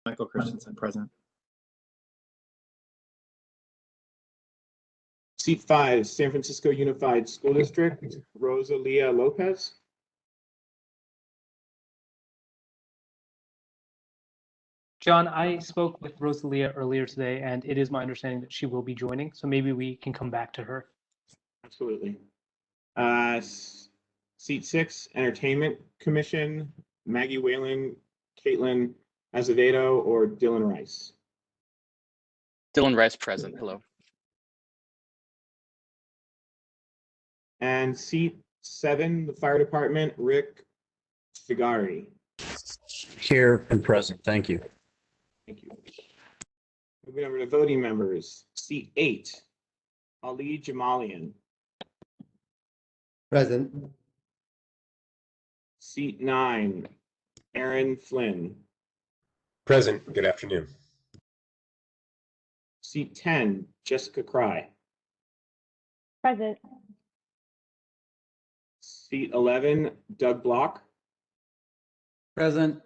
Michael Christensen, present. Seat 5, San Francisco Unified School District, Rosalia Lopez. John, I spoke with Rosalia earlier today, and it is my understanding that she will be joining, so maybe we can come back to her. Absolutely. Seat 6, Entertainment Commission, Maggie Whalen, Caitlin Azevedo, or Dylan Rice. Dylan Rice, present. Hello. And seat 7, the Fire Department, Rick Figari. Here and present. Thank you. Thank you. Moving over to voting members. Seat 8, Ali Jamalian. Present. Seat 9, Aaron Flynn. Present. Good afternoon. Seat 10, Jessica Cry. Present. Seat 11, Doug Block. Present.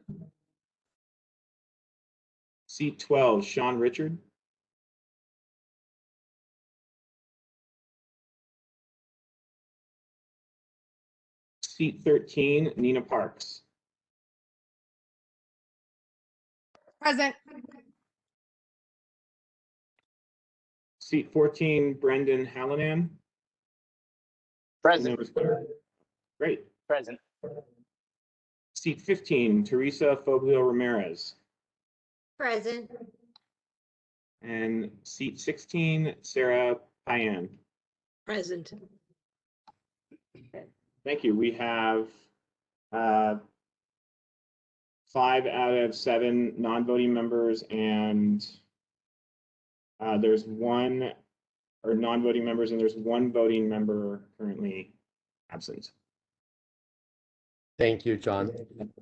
Seat 12, Sean Richard. Seat 13, Nina Parks. Present. Seat 14, Brendan Hallinan. Present. Great. Present. Seat 15, Teresa Foglio Ramirez. Present. And seat 16, Sarah Payan. Present. Thank you. We have 5 out of 7 non-voting members, and there's 1 or non-voting members, and there's 1 voting member currently absent. Thank you, John.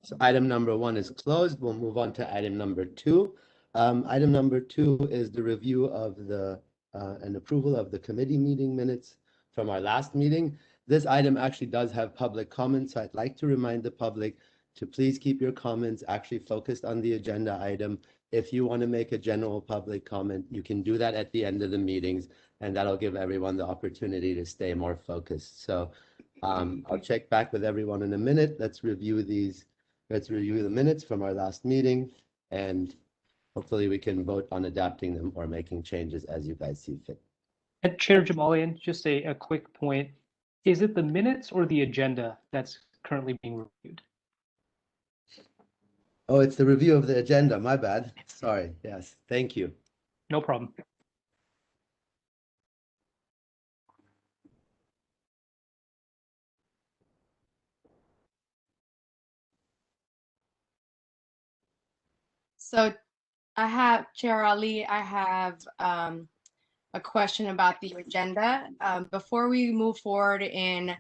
So item number 1 is closed. We'll move on to item number 2. Item number 2 is the review of the and approval of the committee meeting minutes from our last meeting. This item actually does have public comments, so I'd like to remind the public to please keep your comments actually focused on the agenda item. If you want to make a general public comment, you can do that at the end of the meetings, and that'll give everyone the opportunity to stay more focused. So I'll check back with everyone in a minute. Let's review the minutes from our last meeting, and hopefully we can vote on adapting them or making changes as you guys see fit. And Chair Jamalian, just a quick point. Is it the minutes or the agenda that's currently being reviewed? Oh, it's the review of the agenda. My bad. Sorry. Yes. Thank you. No problem. So Chair Ali, I have a question about the agenda. Before we move forward in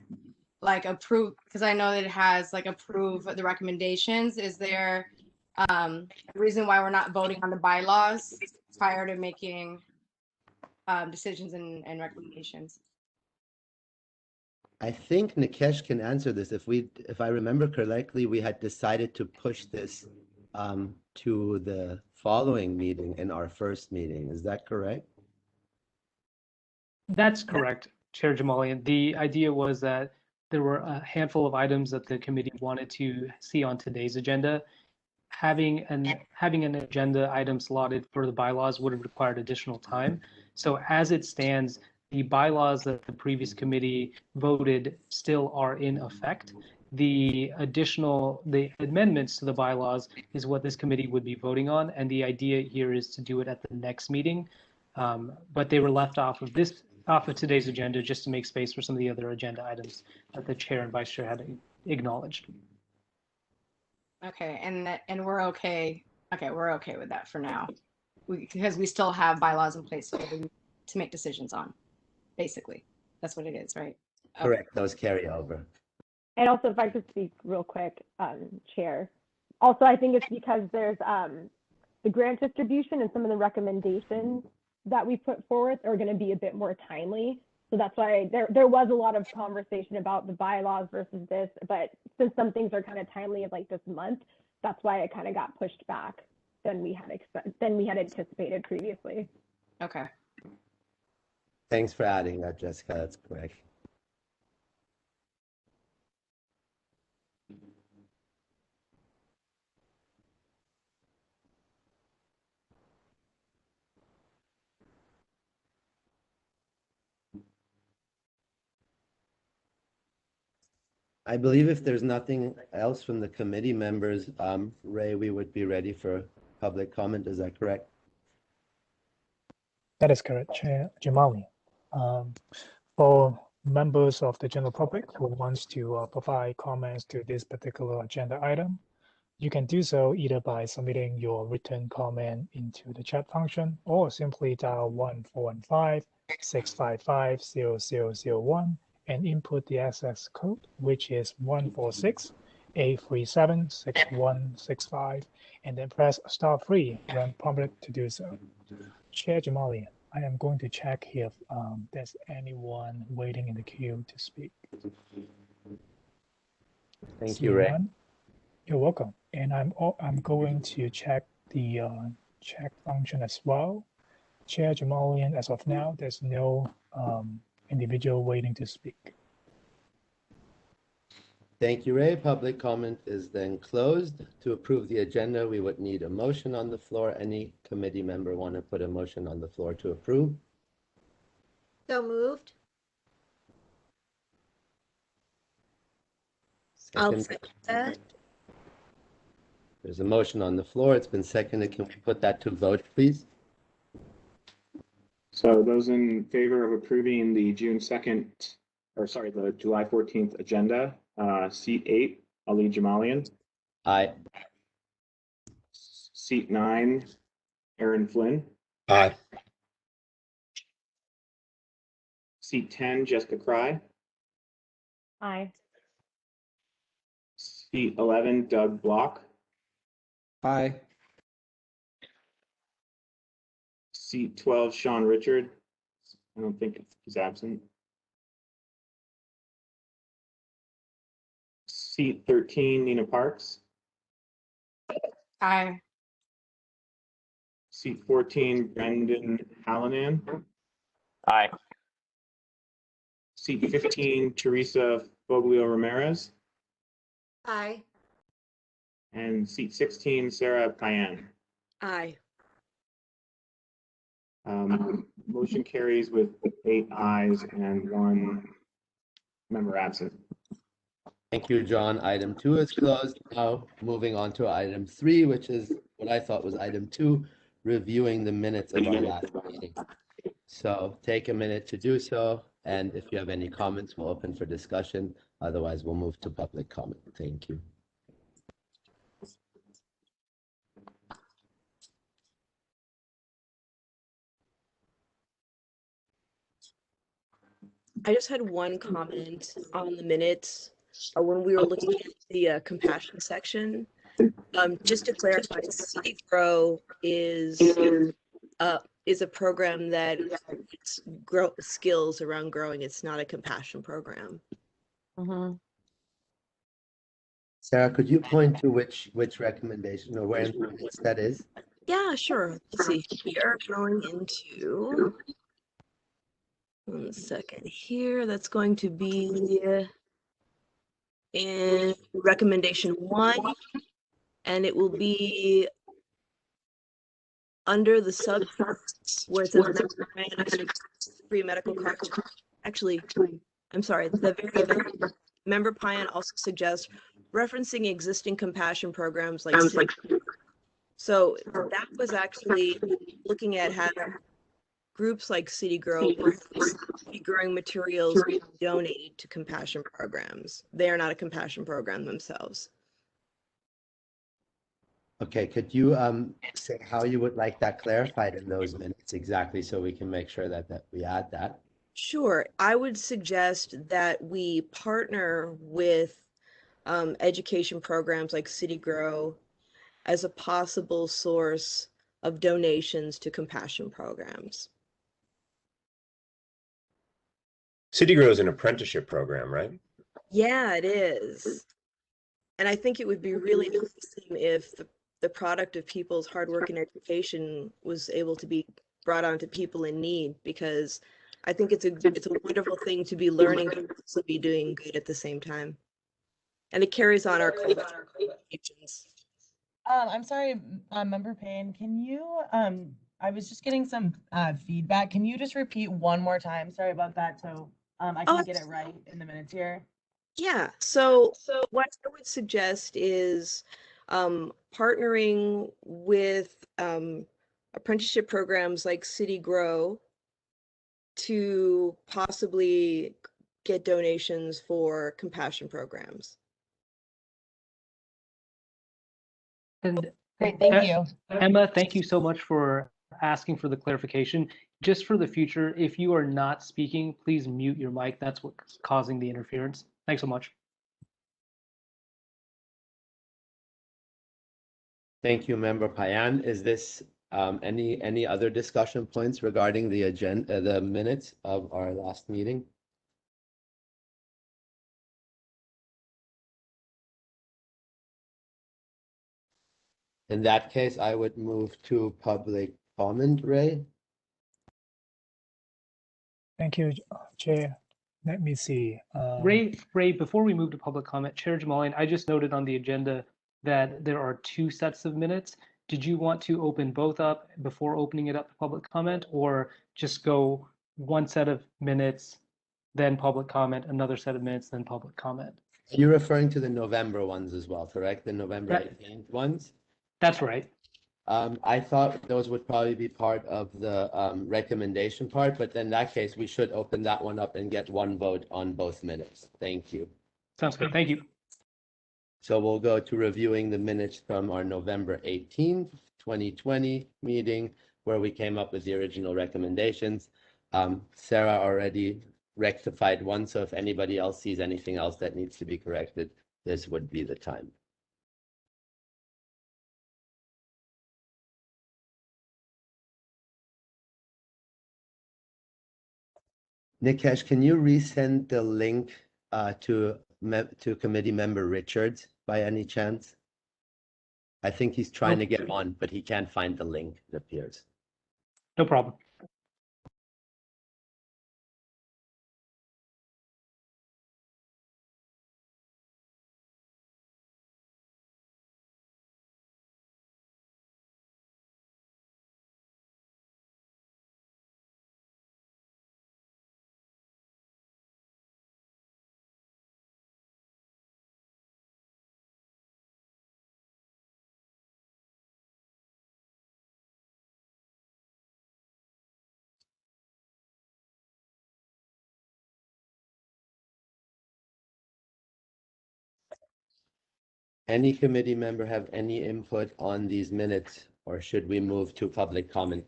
approve, because I know that it has approve the recommendations, is there a reason why we're not voting on the bylaws prior to making decisions and recommendations? I think Nikesh can answer this. If I remember correctly, we had decided to push this to the following meeting in our first meeting. Is that correct? That's correct, Chair Jamalian. The idea was that there were a handful of items that the committee wanted to see on today's agenda. Having an agenda item slotted for the bylaws would have required additional time. So as it stands, the bylaws that the previous committee voted still are in effect. The amendments to the bylaws is what this committee would be voting on, and the idea here is to do it at the next meeting. But they were left off of today's agenda just to make space for some of the other agenda items that the chair and vice chair had acknowledged. Okay, and we're okay. Okay, we're okay with that for now, because we still have bylaws in place to make decisions on. Basically, that's what it is, right? Okay. Correct. Those carry over. And also, if I could speak real quick, Chair. Also, I think it's because there's the grant distribution and some of the recommendations that we put forth are going to be a bit more timely. So that's why there was a lot of conversation about the bylaws versus this. But since some things are kind of timely, like this month, that's why it kind of got pushed back. than we had anticipated previously. Okay. Thanks for adding that, Jessica. That's correct. I believe if there's nothing else from the committee members, Ray, we would be ready for public comment. Is that correct? That is correct, Chair Jamali. For members of the general public who wants to provide comments to this particular agenda item, you can do so either by submitting your written comment into the chat function or simply dial 1-415-655-0001 and input the access code, which is 146-837-6165, and then press *3 when prompted to do so. Chair Jamali, I am going to check if there's anyone waiting in the queue to speak. Thank you, Ray. None? You're welcome. And I'm going to check the chat function as well. Chair Jamalian, as of now, there's no individual waiting to speak. Thank you, Ray. Public comment is then closed. To approve the agenda, we would need a motion on the floor. Any committee member want to put a motion on the floor to approve? So moved. I'll Second. second that. There's a motion on the floor. It's been seconded. Can we put that to vote, please? So those in favor of approving the the July 14th agenda, seat 8, Ali Jamalian. Aye. Seat 9, Aaron Flynn. Aye. Seat 10, Jessica Cry. Aye. Seat 11, Doug Block. Aye. Seat 12, Sean Richard. I don't think he's absent. Seat 13, Nina Parks. Aye. Seat 14, Brendan Hallinan. Aye. Seat 15, Teresa Foglio Ramirez. Aye. And seat 16, Sarah Payan. Aye. Motion carries with 8 ayes and 1 member absent. Thank you, John. Item 2 is closed. Now moving on to item 3, which is what I thought was item 2, reviewing the minutes of our last meeting. So take a minute to do so. And if you have any comments, we'll open for discussion. Otherwise, we'll move to public comment. Thank you. I just had one comment on the minutes when we were looking at the compassion section. Just to clarify, City Grow is a program that grow skills around growing. It's not a compassion program. Mm-hmm. Sarah, could you point to which recommendation or where that is? Yeah, sure. Let's see here. Going into 1 second here. That's going to be in recommendation 1, and it will be under the sub where it says free medical cards. Actually, I'm sorry. The very member Payan also suggests referencing existing compassion programs like. So that was actually looking at having groups like City Grow growing materials donated to compassion programs. They are not a compassion program themselves. Okay, could you say how you would like that clarified in those minutes exactly so we can make sure that we add that? Sure. I would suggest that we partner with education programs like City Grow as a possible source of donations to compassion programs. City Grow is an apprenticeship program, right? Yeah, it is. And I think it would be really awesome if the product of people's hard work and education was able to be brought on to people in need, because I think it's a wonderful thing to be learning but also be doing good at the same time. And it carries on our qualifications. I'm sorry, Member Payne, can you, I was just getting some feedback. Can you just repeat one more time? Sorry about that. So I can get it right in the minutes here. Yeah, so what I would suggest is partnering with apprenticeship programs like City Grow to possibly get donations for compassion programs. And Great, thank you. Emma, thank you so much for asking for the clarification. Just for the future, if you are not speaking, please mute your mic. That's what's causing the interference. Thanks so much. Thank you, Member Payan. Is this any other discussion points regarding the agenda, the minutes of our last meeting? In that case, I would move to public comment, Ray. Thank you, Chair. Let me see. Ray, before we move to public comment, Chair Jamalian, I just noted on the agenda that there are 2 sets of minutes. Did you want to open both up before opening it up to public comment, or just go 1 set of minutes, then public comment, another set of minutes, then public comment? You're referring to the November ones as well, correct? The November 18th ones? That's right. I thought those would probably be part of the recommendation part, but in that case, we should open that one up and get 1 vote on both minutes. Thank you. Sounds good. Thank you. So we'll go to reviewing the minutes from our November 18th, 2020 meeting, where we came up with the original recommendations. Sarah already rectified one, so if anybody else sees anything else that needs to be corrected, this would be the time. Nikesh, can you resend the link to committee member Richards by any chance? I think he's trying to get on, but he can't find the link, it appears. No problem. Any committee member have any input on these minutes, or should we move to public comment?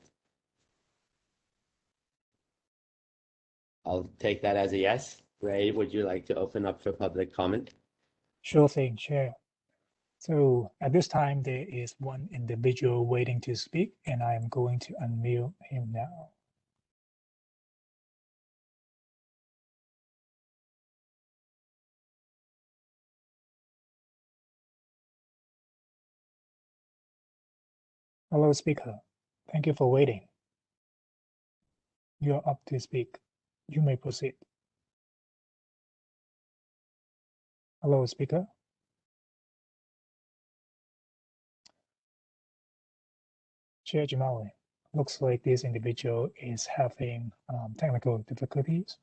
I'll take that as a yes. Ray, would you like to open up for public comment? Sure thing, Chair. So at this time, there is one individual waiting to speak, and I am going to unmute him now. Hello, speaker. Thank you for waiting. You are up to speak. You may proceed. Hello, speaker. Chair Jamali, looks like this individual is having technical difficulties,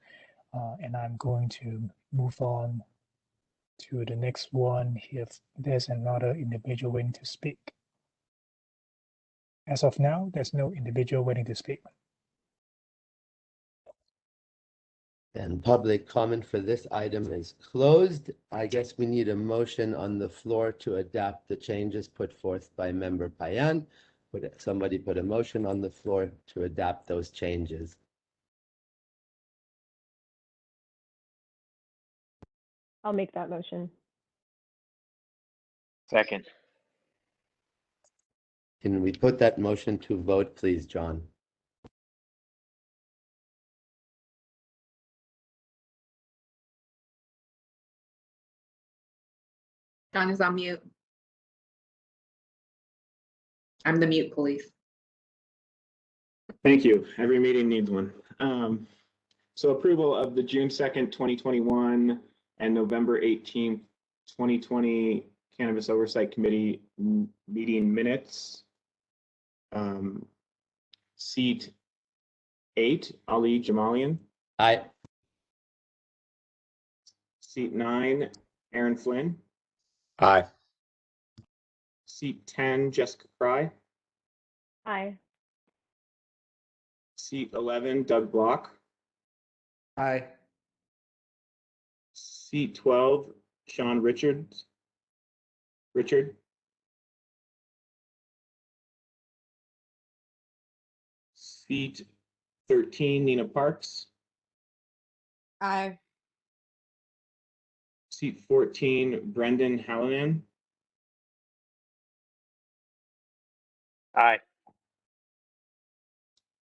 and I'm going to move on to the next one if there's another individual waiting to speak. As of now, there's no individual waiting to speak. And public comment for this item is closed. I guess we need a motion on the floor to adapt the changes put forth by Member Payan. Would somebody put a motion on the floor to adapt those changes? I'll make that motion. Second. Can we put that motion to vote, please, John? John is on mute. I'm the mute police. Thank you. Every meeting needs one. So approval of the June 2nd, 2021 and November 18th, 2020 Cannabis Oversight Committee meeting minutes. Seat 8, Ali Jamalian. Aye. Seat 9, Aaron Flynn. Aye. Seat 10, Jessica Fry. Aye. Seat 11, Doug Block. Aye. Seat 12, Sean Richards. Richard. Seat 13, Nina Parks. Aye. Seat 14, Brendan Hallinan. Aye.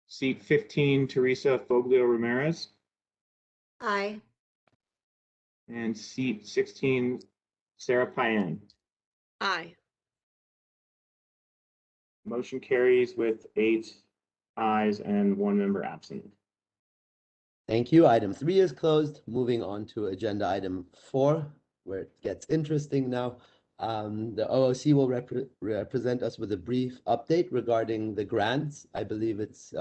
Seat 15, Teresa Foglio Ramirez. Aye. And seat 16, Sarah Payan. Aye. Motion carries with 8 ayes and 1 member absent. Thank you. Item 3 is closed. Moving on to agenda item 4, where it gets interesting now. The OOC will represent us with a brief update regarding the grants. I believe it's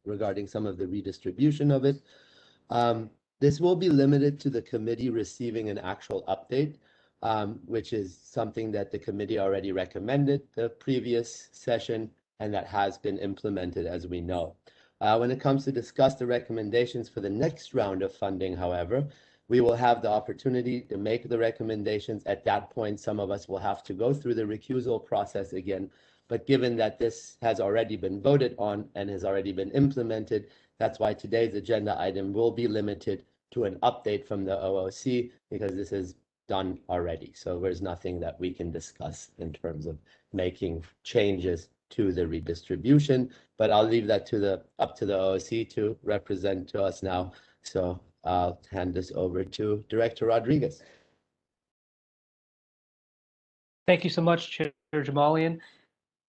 regarding some of the redistribution of it. This will be limited to the committee receiving an actual update, which is something that the committee already recommended the previous session and that has been implemented, as we know. When it comes to discuss the recommendations for the next round of funding, however, we will have the opportunity to make the recommendations. At that point, some of us will have to go through the recusal process again. But given that this has already been voted on and has already been implemented, that's why today's agenda item will be limited to an update from the OOC, because this is done already. So there's nothing that we can discuss in terms of making changes to the redistribution, but I'll leave that up to the OOC to represent to us now. So I'll hand this over to Director Rodriguez. Thank you so much, Chair Jamalian.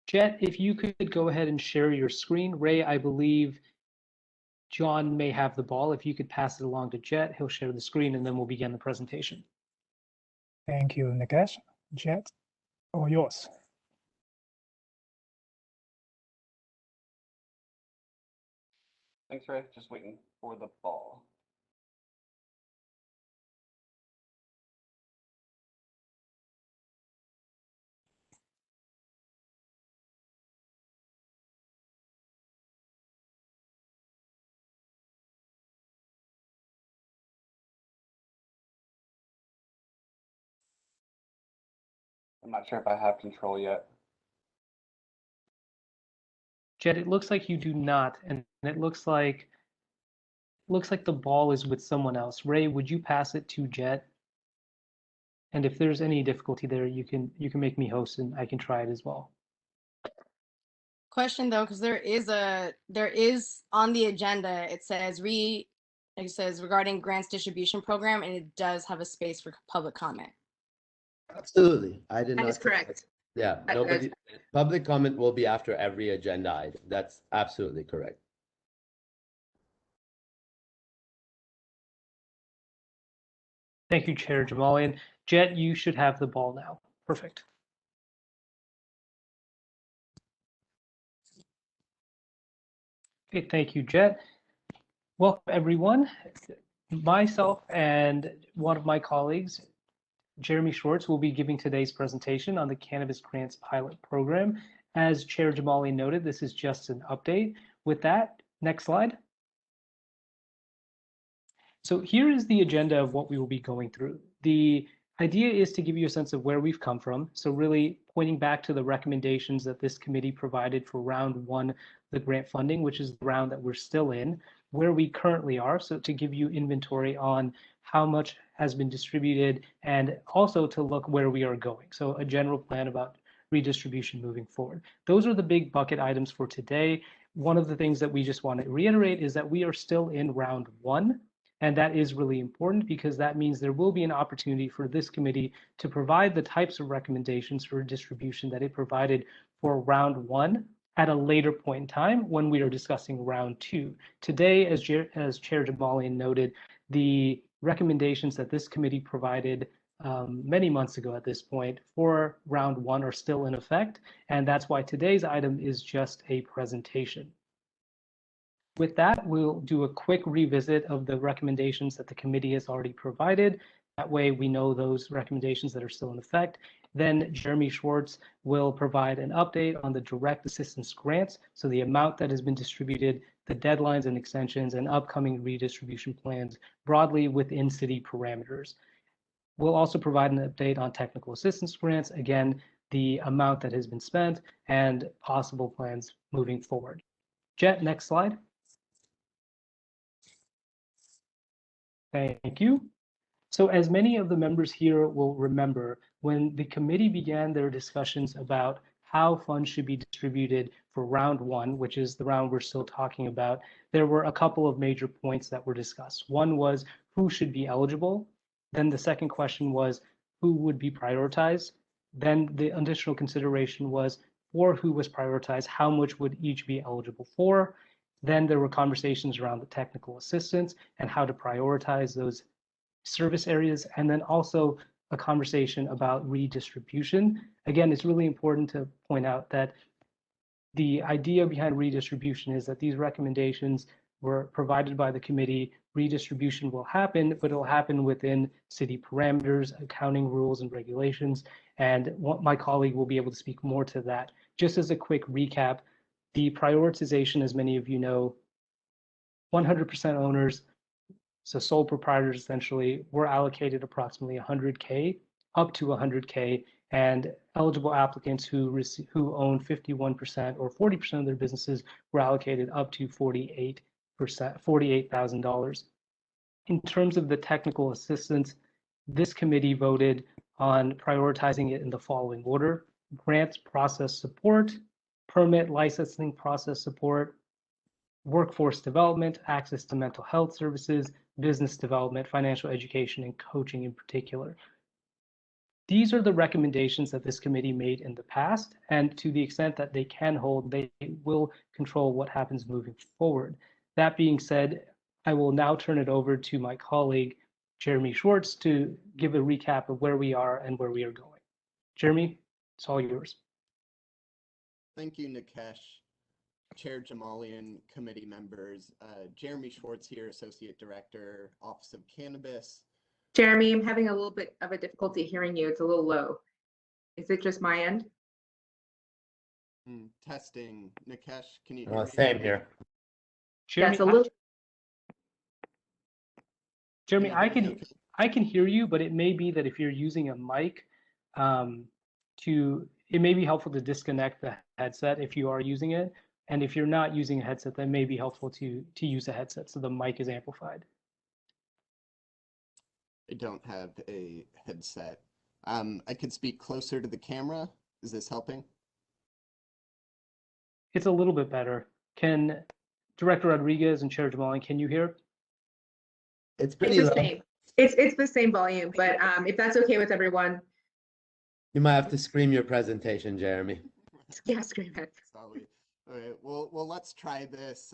Jet, if you could go ahead and share your screen. Ray, I believe John may have the ball. If you could pass it along to Jet, he'll share the screen and then we'll begin the presentation. Thank you, Nikesh. Jet, all yours. Thanks, Ray. Just waiting for the ball. I'm not sure if I have control yet. Jet, it looks like you do not, and it looks like the ball is with someone else. Ray, would you pass it to Jet? And if there's any difficulty there, you can make me host and I can try it as well. Question though, because there is on the agenda, it says regarding grants distribution program, and it does have a space for public comment. Absolutely. I did not. That is correct. Yeah, nobody. Public comment will be after every agenda item. That's absolutely correct. Thank you, Chair Jamalian. Jet, you should have the ball now. Perfect. Okay, thank you, Jet. Welcome, everyone. Myself and one of my colleagues, Jeremy Schwartz, will be giving today's presentation on the Cannabis Grants Pilot Program. As Chair Jamalian noted, this is just an update. With that, next slide. So here is the agenda of what we will be going through. The idea is to give you a sense of where we've come from. So really pointing back to the recommendations that this committee provided for round 1, the grant funding, which is the round that we're still in, where we currently are. So to give you inventory on how much has been distributed and also to look where we are going. So a general plan about redistribution moving forward. Those are the big bucket items for today. One of the things that we just want to reiterate is that we are still in round 1. And that is really important because that means there will be an opportunity for this committee to provide the types of recommendations for distribution that it provided for round 1 at a later point in time when we are discussing round 2. Today, as Chair Jamalian noted, the recommendations that this committee provided many months ago at this point for round 1 are still in effect, and that's why today's item is just a presentation. With that, we'll do a quick revisit of the recommendations that the committee has already provided. That way we know those recommendations that are still in effect. Then Jeremy Schwartz will provide an update on the direct assistance grants, so the amount that has been distributed, the deadlines and extensions, and upcoming redistribution plans broadly within city parameters. We'll also provide an update on technical assistance grants, again, the amount that has been spent and possible plans moving forward. Jet, next slide. Thank you. So as many of the members here will remember, when the committee began their discussions about how funds should be distributed for round 1, which is the round we're still talking about, there were a couple of major points that were discussed. One was who should be eligible. Then the second question was who would be prioritized. Then the additional consideration was for who was prioritized, how much would each be eligible for. Then there were conversations around the technical assistance and how to prioritize those service areas, and then also a conversation about redistribution. Again, it's really important to point out that the idea behind redistribution is that these recommendations were provided by the committee. Redistribution will happen, but it'll happen within city parameters, accounting rules and regulations, and my colleague will be able to speak more to that. Just as a quick recap, the prioritization, as many of you know, 100% owners, so sole proprietors essentially, were allocated approximately 100K, up to 100K, and eligible applicants who own 51% or 40% of their businesses were allocated up to $48,000. In terms of the technical assistance, this committee voted on prioritizing it in the following order: grants process support, permit licensing process support, workforce development, access to mental health services, business development, financial education, and coaching in particular. These are the recommendations that this committee made in the past, and to the extent that they can hold, they will control what happens moving forward. That being said, I will now turn it over to my colleague, Jeremy Schwartz, to give a recap of where we are and where we are going. Jeremy, it's all yours. Thank you, Nikesh. Chair Jamalian, committee members, Jeremy Schwartz here, Associate Director, Office of Cannabis. Jeremy, I'm having a little bit of a difficulty hearing you. It's a little low. Is it just my end? Testing. Nikesh, can you hear me? Same here. Jeremy, That's a little. Jeremy, I can hear you, but it may be that if you're using a mic, it may be helpful to disconnect the headset if you are using it. And if you're not using a headset, that may be helpful to use a headset so the mic is amplified. I don't have a headset. I could speak closer to the camera. Is this helping? It's a little bit better. Can Director Rodriguez and Chair Jamalian, can you hear? It's pretty low. Same. It's the same volume, but if that's okay with everyone. You might have to scream your presentation, Jeremy. Yeah, scream it. Sorry. All right, well, let's try this.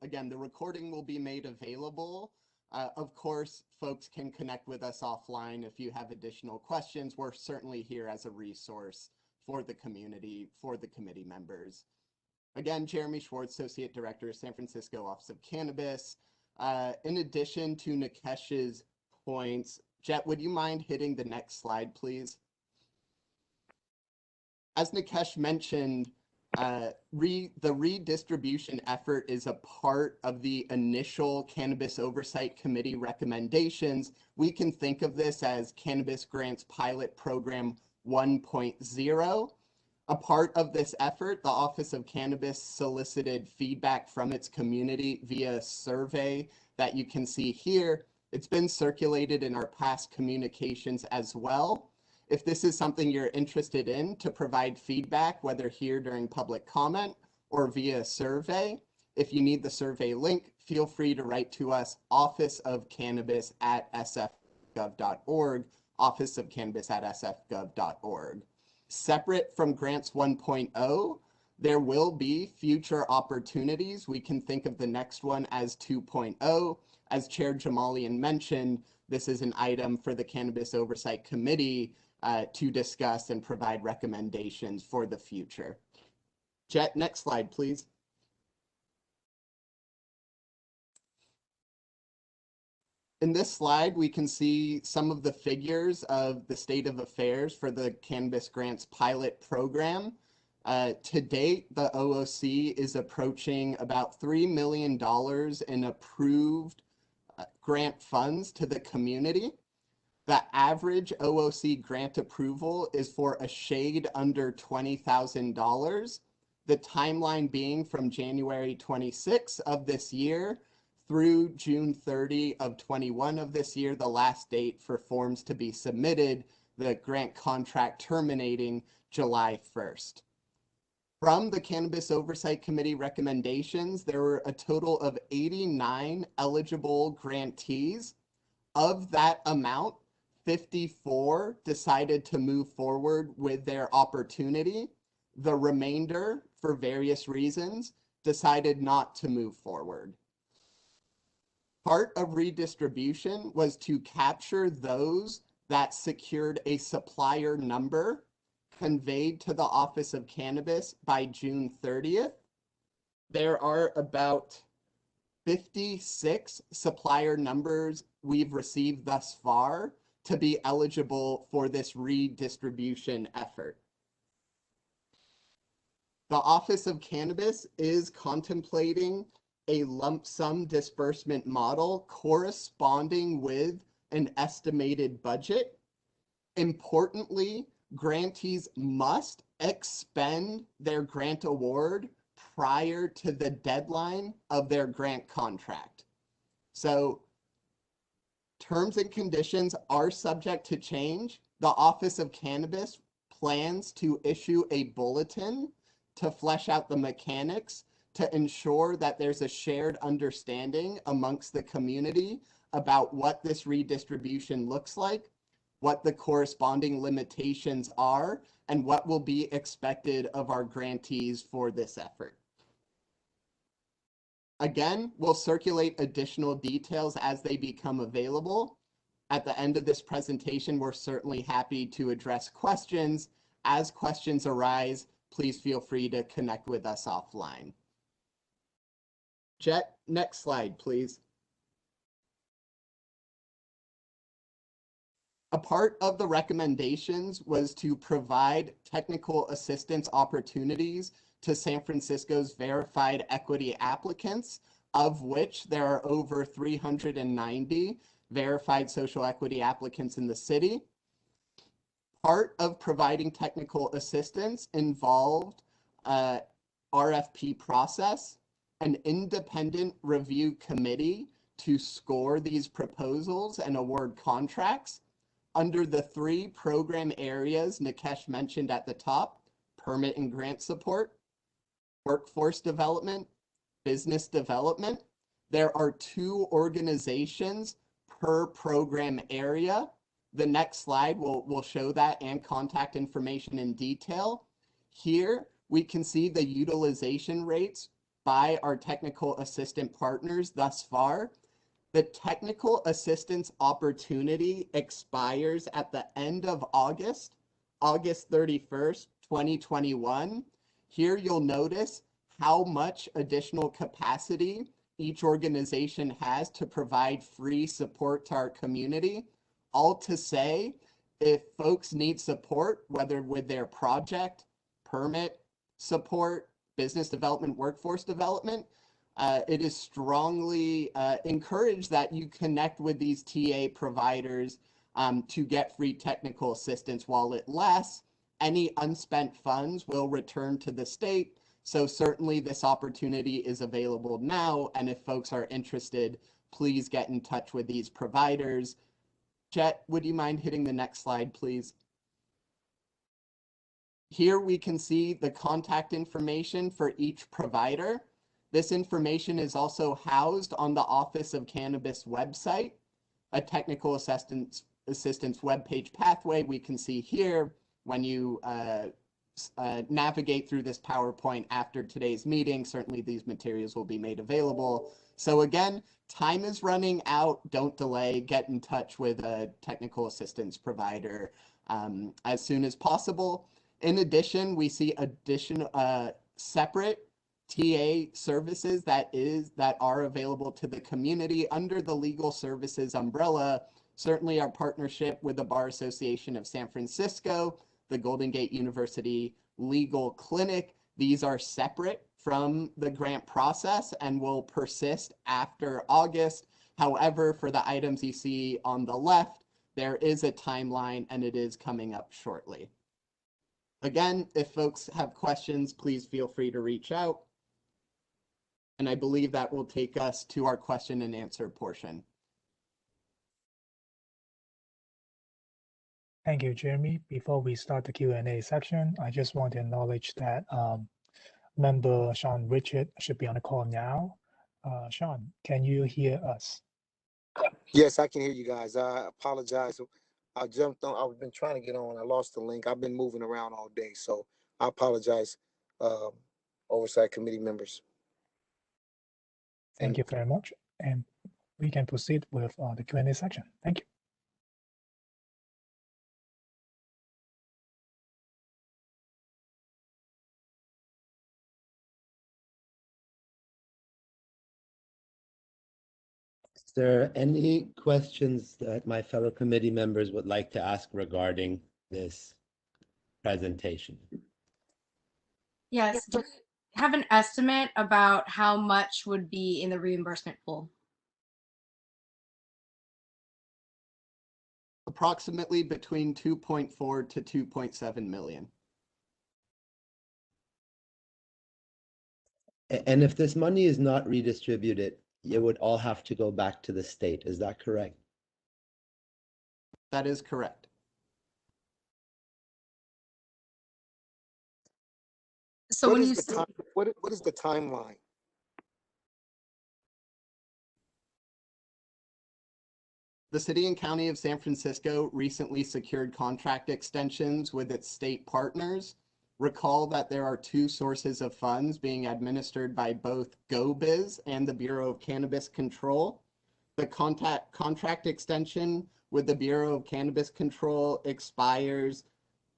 Again, the recording will be made available. Of course, folks can connect with us offline if you have additional questions. We're certainly here as a resource for the community, for the committee members. Again, Jeremy Schwartz, Associate Director, San Francisco Office of Cannabis. In addition to Nikesh's points, Jet, would you mind hitting the next slide, please? As Nikesh mentioned, the redistribution effort is a part of the initial Cannabis Oversight Committee recommendations. We can think of this as Cannabis Grants Pilot Program 1.0. A part of this effort, the Office of Cannabis solicited feedback from its community via a survey that you can see here. It's been circulated in our past communications as well. If this is something you're interested in, to provide feedback, whether here during public comment or via survey, if you need the survey link, feel free to write to us, officeofcannabis@sfgov.org, officeofcannabis@sfgov.org. Separate from Grants 1.0, there will be future opportunities. We can think of the next one as 2.0. As Chair Jamalian mentioned, this is an item for the Cannabis Oversight Committee to discuss and provide recommendations for the future. Jet, next slide, please. In this slide, we can see some of the figures of the state of affairs for the Cannabis Grants pilot program. To date, the OOC is approaching about $3 million in approved grant funds to the community. The average OOC grant approval is for a shade under $20,000. The timeline being from January 26 of this year through June 30 of 21 of this year, the last date for forms to be submitted, the grant contract terminating July 1st. From the Cannabis Oversight Committee recommendations, there were a total of 89 eligible grantees. Of that amount, 54 decided to move forward with their opportunity. The remainder, for various reasons, decided not to move forward. Part of redistribution was to capture those that secured a supplier number conveyed to the Office of Cannabis by June 30th. There are about 56 supplier numbers we've received thus far to be eligible for this redistribution effort. The Office of Cannabis is contemplating a lump sum disbursement model corresponding with an estimated budget. Importantly, grantees must expend their grant award prior to the deadline of their grant contract. So terms and conditions are subject to change. The Office of Cannabis plans to issue a bulletin to flesh out the mechanics to ensure that there's a shared understanding amongst the community about what this redistribution looks like, what the corresponding limitations are, and what will be expected of our grantees for this effort. Again, we'll circulate additional details as they become available. At the end of this presentation, we're certainly happy to address questions. As questions arise, please feel free to connect with us offline. Jet, next slide, please. A part of the recommendations was to provide technical assistance opportunities to San Francisco's verified equity applicants, of which there are over 390 verified social equity applicants in the city. Part of providing technical assistance involved RFP process, an independent review committee to score these proposals and award contracts under the 3 program areas Nikesh mentioned at the top: permit and grant support, workforce development, business development. There are 2 organizations per program area. The next slide will show that and contact information in detail. Here we can see the utilization rates by our technical assistant partners thus far. The technical assistance opportunity expires at the end of August 31st, 2021. Here you'll notice how much additional capacity each organization has to provide free support to our community. All to say, if folks need support, whether with their project, permit support, business development, workforce development, it is strongly encouraged that you connect with these TA providers to get free technical assistance. While it lasts, any unspent funds will return to the state. So certainly this opportunity is available now. And if folks are interested, please get in touch with these providers. Jet, would you mind hitting the next slide, please? Here we can see the contact information for each provider. This information is also housed on the Office of Cannabis website, a technical assistance webpage pathway we can see here when you navigate through this PowerPoint after today's meeting. Certainly these materials will be made available. So again, time is running out. Don't delay. Get in touch with a technical assistance provider as soon as possible. In addition, we see additional separate TA services that are available to the community under the legal services umbrella. Certainly our partnership with the Bar Association of San Francisco, the Golden Gate University Legal Clinic, these are separate from the grant process and will persist after August. However, for the items you see on the left, there is a timeline and it is coming up shortly. Again, if folks have questions, please feel free to reach out. And I believe that will take us to our question and answer portion. Thank you, Jeremy. Before we start the Q&A section, I just want to acknowledge that member Sean Richard should be on the call now. Sean, can you hear us? Yes, I can hear you guys. I apologize. I jumped on. I've been trying to get on. I lost the link. I've been moving around all day, so I apologize, Oversight Committee members. Thank you very much. And we can proceed with the Q&A section. Thank you. Is there any questions that my fellow committee members would like to ask regarding this presentation? Yes. Do you have an estimate about how much would be in the reimbursement pool? Approximately between 2.4 to 2.7 million. And if this money is not redistributed, it would all have to go back to the state. Is that correct? That is correct. So when you say what is the timeline? The City and County of San Francisco recently secured contract extensions with its state partners. Recall that there are two sources of funds being administered by both GoBiz and the Bureau of Cannabis Control. The contract extension with the Bureau of Cannabis Control expires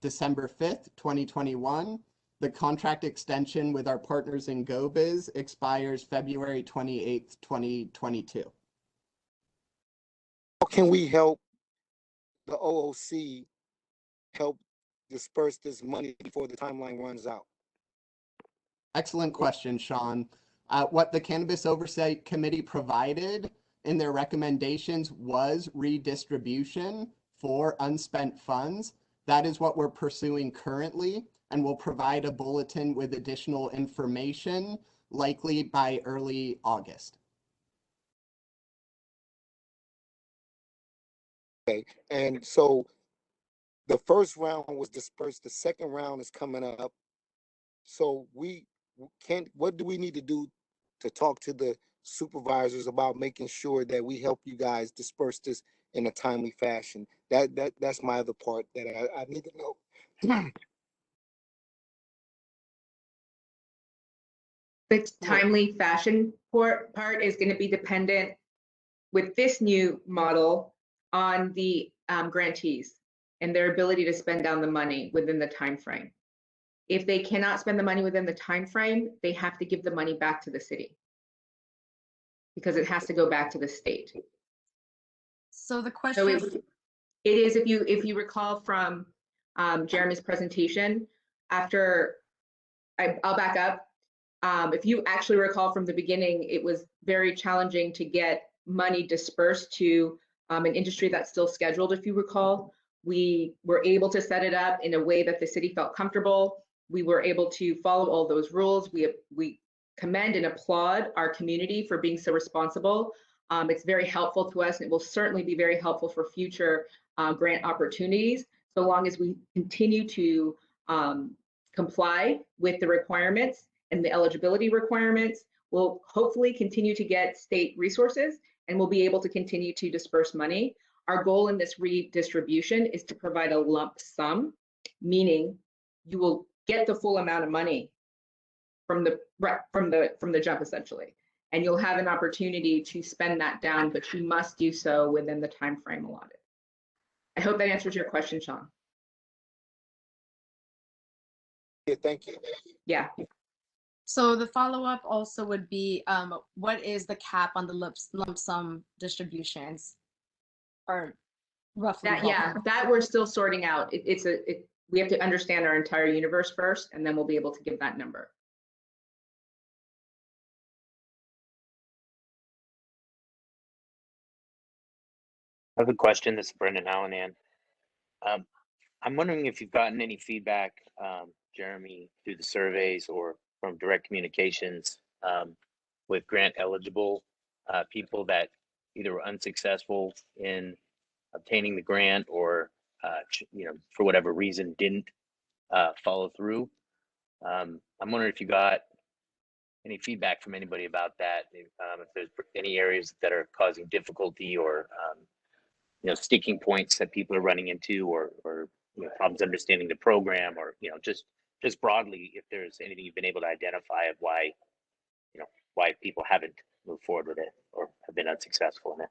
December 5th, 2021. The contract extension with our partners in GoBiz expires February 28th, 2022. How can we help the OOC help disperse this money before the timeline runs out? Excellent question, Sean. What the Cannabis Oversight Committee provided in their recommendations was redistribution for unspent funds. That is what we're pursuing currently, and we'll provide a bulletin with additional information, likely by early August. Okay, and so the first round was dispersed, the second round is coming up. So what do we need to do to talk to the supervisors about making sure that we help you guys disperse this in a timely fashion? That's my other part that I need to know. The timely fashion part is going to be dependent with this new model on the grantees and their ability to spend down the money within the time frame. If they cannot spend the money within the time frame, they have to give the money back to the city because it has to go back to the state. So the question, So it is, if you recall from Jeremy's presentation, after I'll back up. If you actually recall from the beginning, it was very challenging to get money dispersed to an industry that's still scheduled. If you recall, we were able to set it up in a way that the city felt comfortable. We were able to follow all those rules. We commend and applaud our community for being so responsible. It's very helpful to us, and it will certainly be very helpful for future grant opportunities, so long as we continue to comply with the requirements and the eligibility requirements. We'll hopefully continue to get state resources, and we'll be able to continue to disperse money. Our goal in this redistribution is to provide a lump sum meaning you will get the full amount of money from the jump essentially, and you'll have an opportunity to spend that down, but you must do so within the time frame allotted. I hope that answers your question, Sean. Yeah, thank you. Yeah. So the follow-up also would be, what is the cap on the lump sum distributions, or roughly? That we're still sorting out. We have to understand our entire universe first, and then we'll be able to give that number. I have a question. This is Brendan Hallinan. I'm wondering if you've gotten any feedback, Jeremy, through the surveys or from direct communications with grant eligible people that either were unsuccessful in obtaining the grant or, for whatever reason didn't follow through. I'm wondering if you got any feedback from anybody about that, if there's any areas that are causing difficulty or sticking points that people are running into, or problems understanding the program, or just broadly, if there's anything you've been able to identify of why people haven't moved forward with it or have been unsuccessful in it.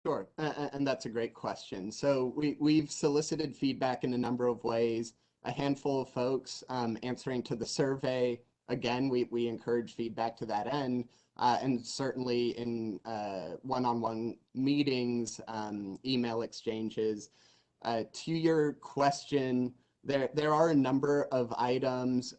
Sure, and that's a great question. So we've solicited feedback in a number of ways. A handful of folks answering to the survey. Again, we encourage feedback to that end. And certainly in one-on-one meetings, email exchanges. To your question, there are a number of items.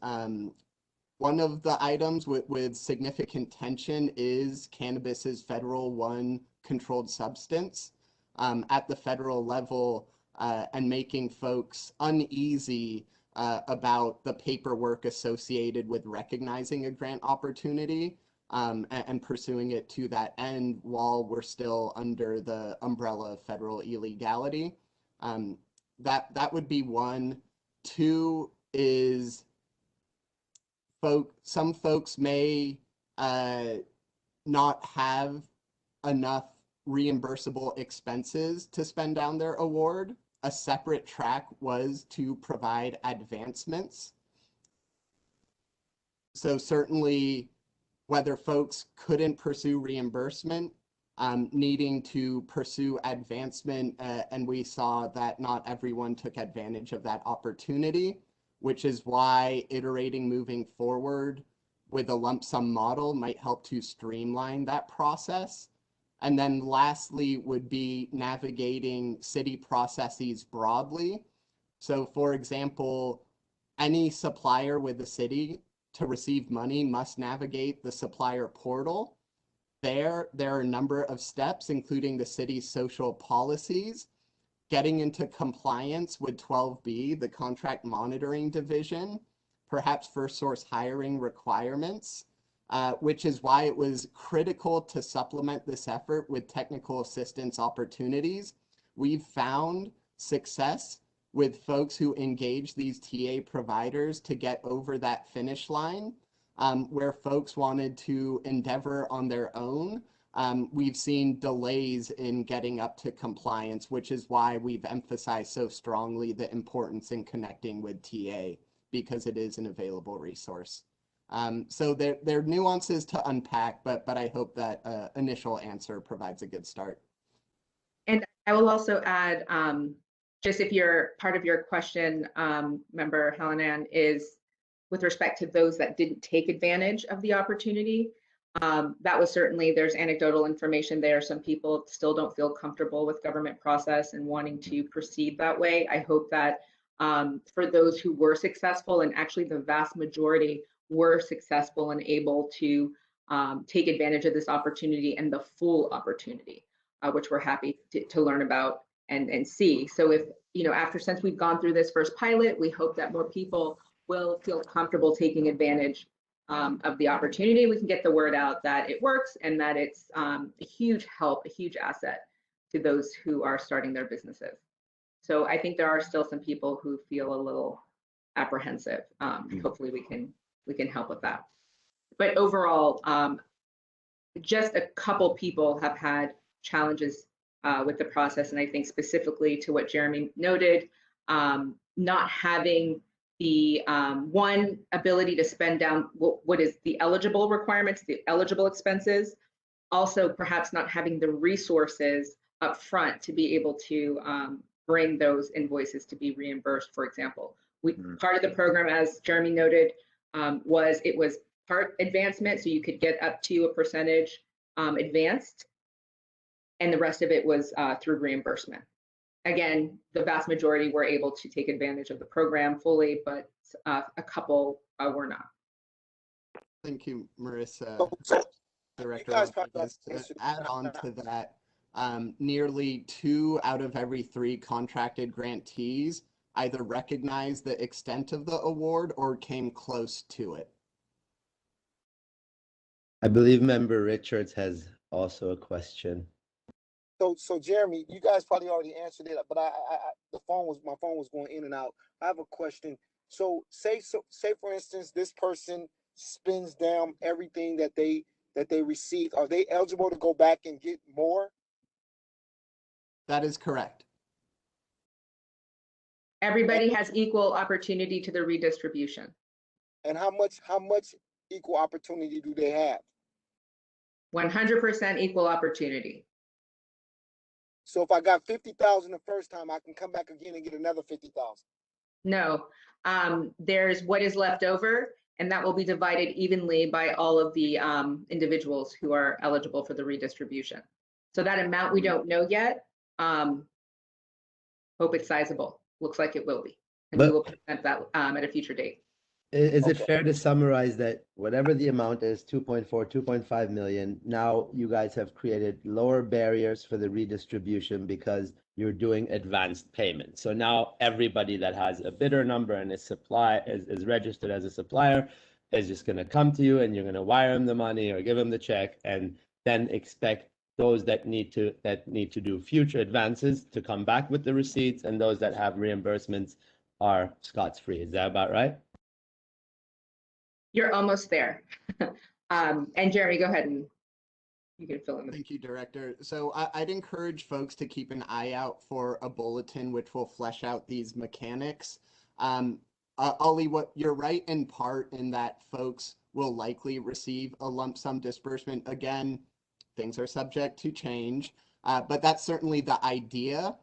One of the items with significant tension is cannabis's Federal 1 controlled substance at the federal level, and making folks uneasy about the paperwork associated with recognizing a grant opportunity. And pursuing it to that end while we're still under the umbrella of federal illegality. That would be one. Two is some folks may not have enough reimbursable expenses to spend down their award. A separate track was to provide advancements. So certainly, whether folks couldn't pursue reimbursement, needing to pursue advancement, and we saw that not everyone took advantage of that opportunity, which is why iterating moving forward with a lump sum model might help to streamline that process. And then lastly would be navigating city processes broadly. So for example, any supplier with the city to receive money must navigate the supplier portal. There are a number of steps, including the city's social policies, getting into compliance with 12B, the contract monitoring division, perhaps first source hiring requirements, which is why it was critical to supplement this effort with technical assistance opportunities. We've found success with folks who engage these TA providers to get over that finish line, where folks wanted to endeavor on their own. We've seen delays in getting up to compliance, which is why we've emphasized so strongly the importance in connecting with TA, because it is an available resource. So there are nuances to unpack, but I hope that initial answer provides a good start. And I will also add, just if you're part of your question, Member Hallinan, is with respect to those that didn't take advantage of the opportunity. That was certainly, there's anecdotal information there. Some people still don't feel comfortable with government process and wanting to proceed that way. I hope that for those who were successful, and actually the vast majority were successful and able to take advantage of this opportunity and the full opportunity, which we're happy to learn about and see. So if, since we've gone through this first pilot, we hope that more people will feel comfortable taking advantage of the opportunity. We can get the word out that it works and that it's a huge help, a huge asset to those who are starting their businesses. So I think there are still some people who feel a little apprehensive. Hopefully we can help with that. But overall, just a couple people have had challenges with the process, and I think specifically to what Jeremy noted, not having the one ability to spend down what is the eligible requirements, the eligible expenses, also perhaps not having the resources up front to be able to bring those invoices to be reimbursed, for example. Part of the program, as Jeremy noted, was part advancement, so you could get up to a percentage advanced, and the rest of it was through reimbursement. Again, the vast majority were able to take advantage of the program fully, but a couple were not. Thank you, Marissa. So Director, you guys to add on to that, nearly 2 out of every 3 contracted grantees either recognized the extent of the award or came close to it. I believe Member Richards has also a question. So Jeremy, you guys probably already answered it, but my phone was going in and out. I have a question. So say for instance, this person spends down everything that they receive. Are they eligible to go back and get more? That is correct. Everybody has equal opportunity to the redistribution. And how much equal opportunity do they have? 100% equal opportunity. So if I got 50,000 the first time, I can come back again and get another 50,000. No, there's what is left over, and that will be divided evenly by all of the individuals who are eligible for the redistribution. So that amount we don't know yet. Hope it's sizable. Looks like it will be, and we will present that at a future date. Is it fair to summarize that whatever the amount is, 2.4, 2.5 million, now you guys have created lower barriers for the redistribution because you're doing advanced payments. So now everybody that has a bidder number and is registered as a supplier is just going to come to you and you're going to wire them the money or give them the check, and then expect those that need to do future advances to come back with the receipts, and those that have reimbursements are scot-free. Is that about right? You're almost there. And Jeremy, go ahead and you can fill in. Thank you, Director. So I'd encourage folks to keep an eye out for a bulletin which will flesh out these mechanics. Ollie, you're right in part in that folks will likely receive a lump sum disbursement. Again, things are subject to change, but that's certainly the idea.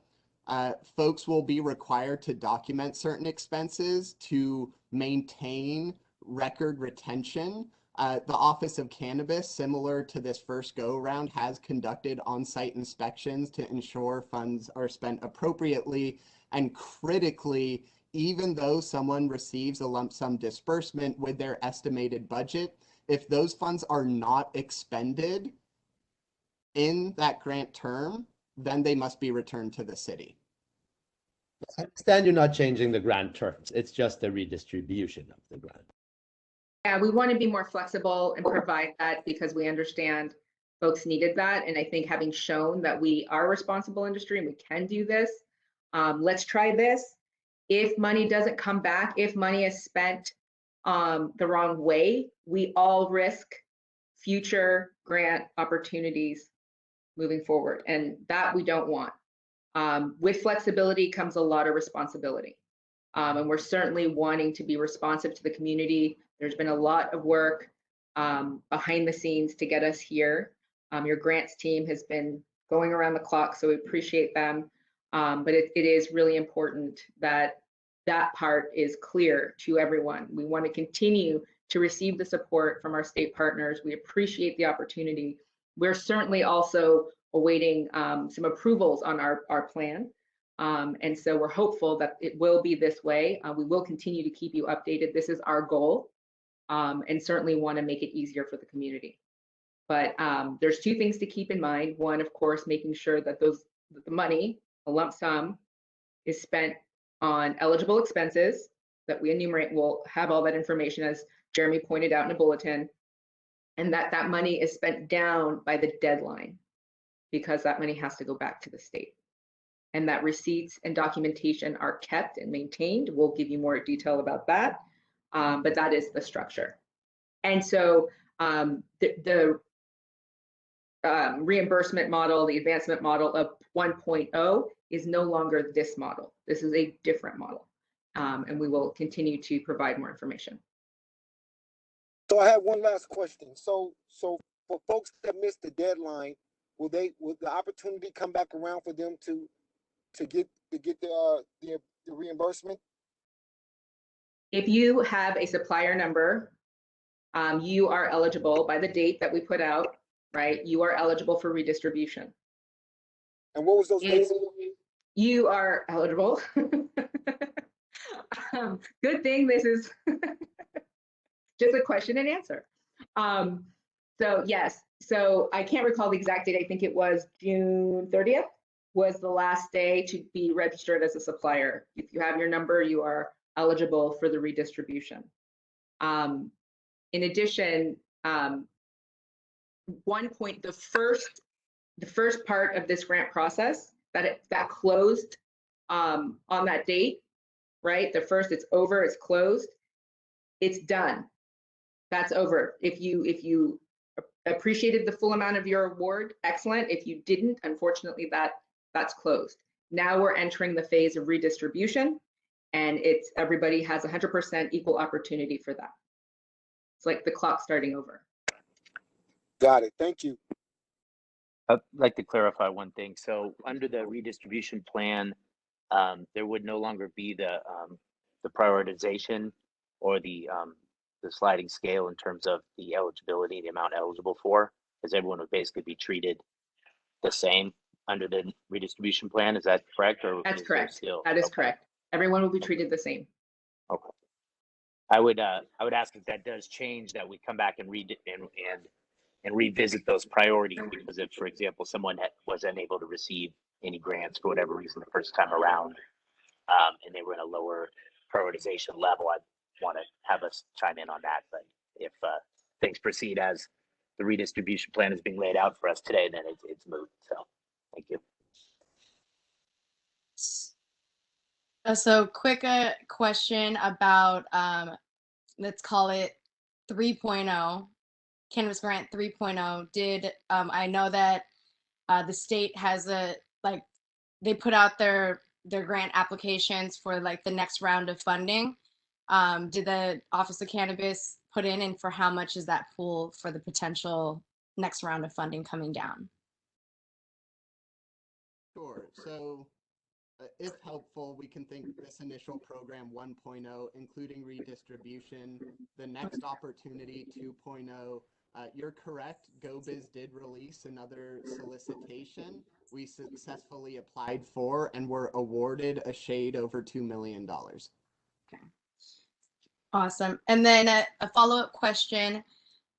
Folks will be required to document certain expenses to maintain record retention. The Office of Cannabis, similar to this first go-around, has conducted on-site inspections to ensure funds are spent appropriately. And critically, even though someone receives a lump sum disbursement with their estimated budget, if those funds are not expended in that grant term, then they must be returned to the city. I understand you're not changing the grant terms. It's just a redistribution of the grant. Yeah, we want to be more flexible and provide that because we understand folks needed that. And I think having shown that we are a responsible industry and we can do this, let's try this. If money doesn't come back, if money is spent the wrong way, we all risk future grant opportunities moving forward. And that we don't want. With flexibility comes a lot of responsibility. And we're certainly wanting to be responsive to the community. There's been a lot of work behind the scenes to get us here. Your grants team has been going around the clock, so we appreciate them. But it is really important that that part is clear to everyone. We want to continue to receive the support from our state partners. We appreciate the opportunity. We're certainly also awaiting some approvals on our plan. And so we're hopeful that it will be this way. We will continue to keep you updated. This is our goal, and certainly want to make it easier for the community. But there's 2 things to keep in mind. One, of course, making sure that the money, a lump sum, is spent on eligible expenses that we enumerate. We'll have all that information, as Jeremy pointed out in a bulletin, and that money is spent down by the deadline, because that money has to go back to the state. And that receipts and documentation are kept and maintained. We'll give you more detail about that, but that is the structure. And so the reimbursement model, the advancement model of 1.0 is no longer this model. This is a different model. And we will continue to provide more information. So I have one last question. So for folks that missed the deadline, will the opportunity come back around for them to get the reimbursement? If you have a supplier number, you are eligible by the date that we put out, right? You are eligible for redistribution. And what was those dates? You are eligible. Good thing this is just a question and answer. So yes, so I can't recall the exact date. I think it was June 30th was the last day to be registered as a supplier. If you have your number, you are eligible for the redistribution. In addition, one point, the first part of this grant process that closed on that date, right? The first, it's over, it's closed, it's done. That's over. If you appreciated the full amount of your award, excellent. If you didn't, unfortunately, that's closed. Now we're entering the phase of redistribution, and everybody has 100% equal opportunity for that. It's like the clock starting over. Got it. Thank you. I'd like to clarify one thing. So under the redistribution plan, there would no longer be the prioritization or the sliding scale in terms of the eligibility, the amount eligible for, as everyone would basically be treated the same under the redistribution plan. Is that correct? Or that's correct. That is correct. Everyone will be treated the same. Okay. I would ask if that does change, that we come back and revisit those priorities, because if, for example, someone was unable to receive any grants for whatever reason the first time around, and they were in a lower prioritization level, I'd want to have us chime in on that. But if things proceed as the redistribution plan is being laid out for us today, then it's moot. So thank you. So quick question about, let's call it 3.0, Cannabis Grant 3.0. I know that the state has they put out their grant applications for like the next round of funding. Did the Office of Cannabis put in, and for how much is that pool for the potential next round of funding coming down? Sure. So if helpful, we can think this initial program 1.0, including redistribution, the next opportunity 2.0. You're correct. GoBiz did release another solicitation. We successfully applied for and were awarded a shade over $2 million. Okay. Awesome. And then a follow-up question,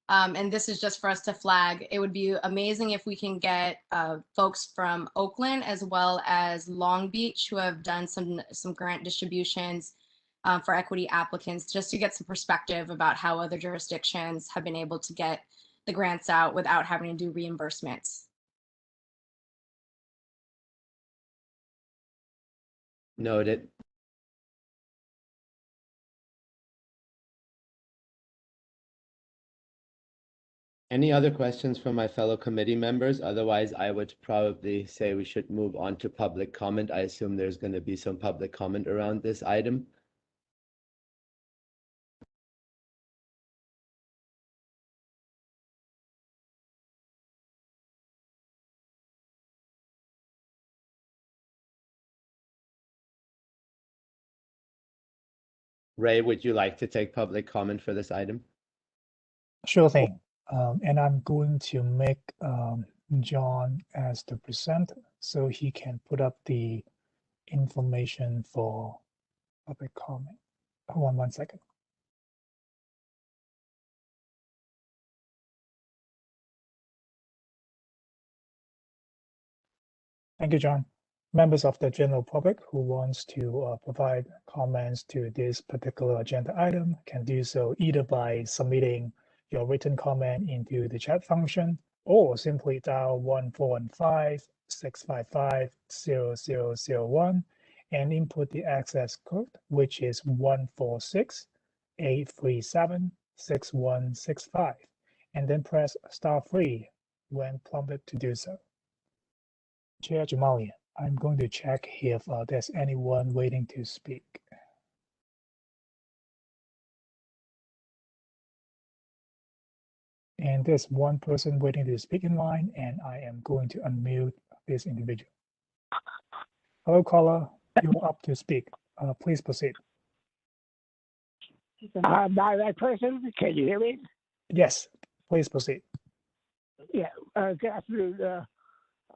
and this is just for us to flag. It would be amazing if we can get folks from Oakland as well as Long Beach who have done some grant distributions for equity applicants, just to get some perspective about how other jurisdictions have been able to get the grants out without having to do reimbursements. Noted. Any other questions from my fellow committee members? Otherwise, I would probably say we should move on to public comment. I assume there's going to be some public comment around this item. Ray, would you like to take public comment for this item? Sure thing. And I'm going to make John as the presenter so he can put up the information for public comment. Hold on 1 second. Thank you, John. Members of the general public who wants to provide comments to this particular agenda item can do so either by submitting your written comment into the chat function, or simply dial 1415-655-0001 and input the access code, which is 146-837-6165, and then press *3 when prompted to do so. Chair Jamalian. I'm going to check if there's anyone waiting to speak. And there's one person waiting to speak in line, and I am going to unmute this individual. Hello, caller. You're up to speak. Please proceed. By that person, can you hear me? Yes, please proceed. Yeah, good afternoon.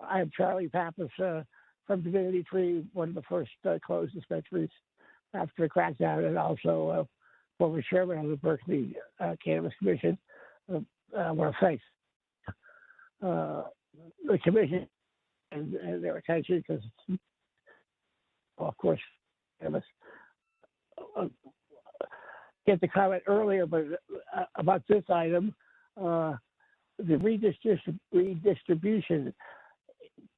I'm Charlie Pappas from Divinity Tree, one of the first closed dispensaries after the crackdown, and also former chairman of the Berkeley Cannabis Commission. I want to thank the commission and their attention because, well, of course, cannabis. Get the comment earlier, but about this item, the redistribution.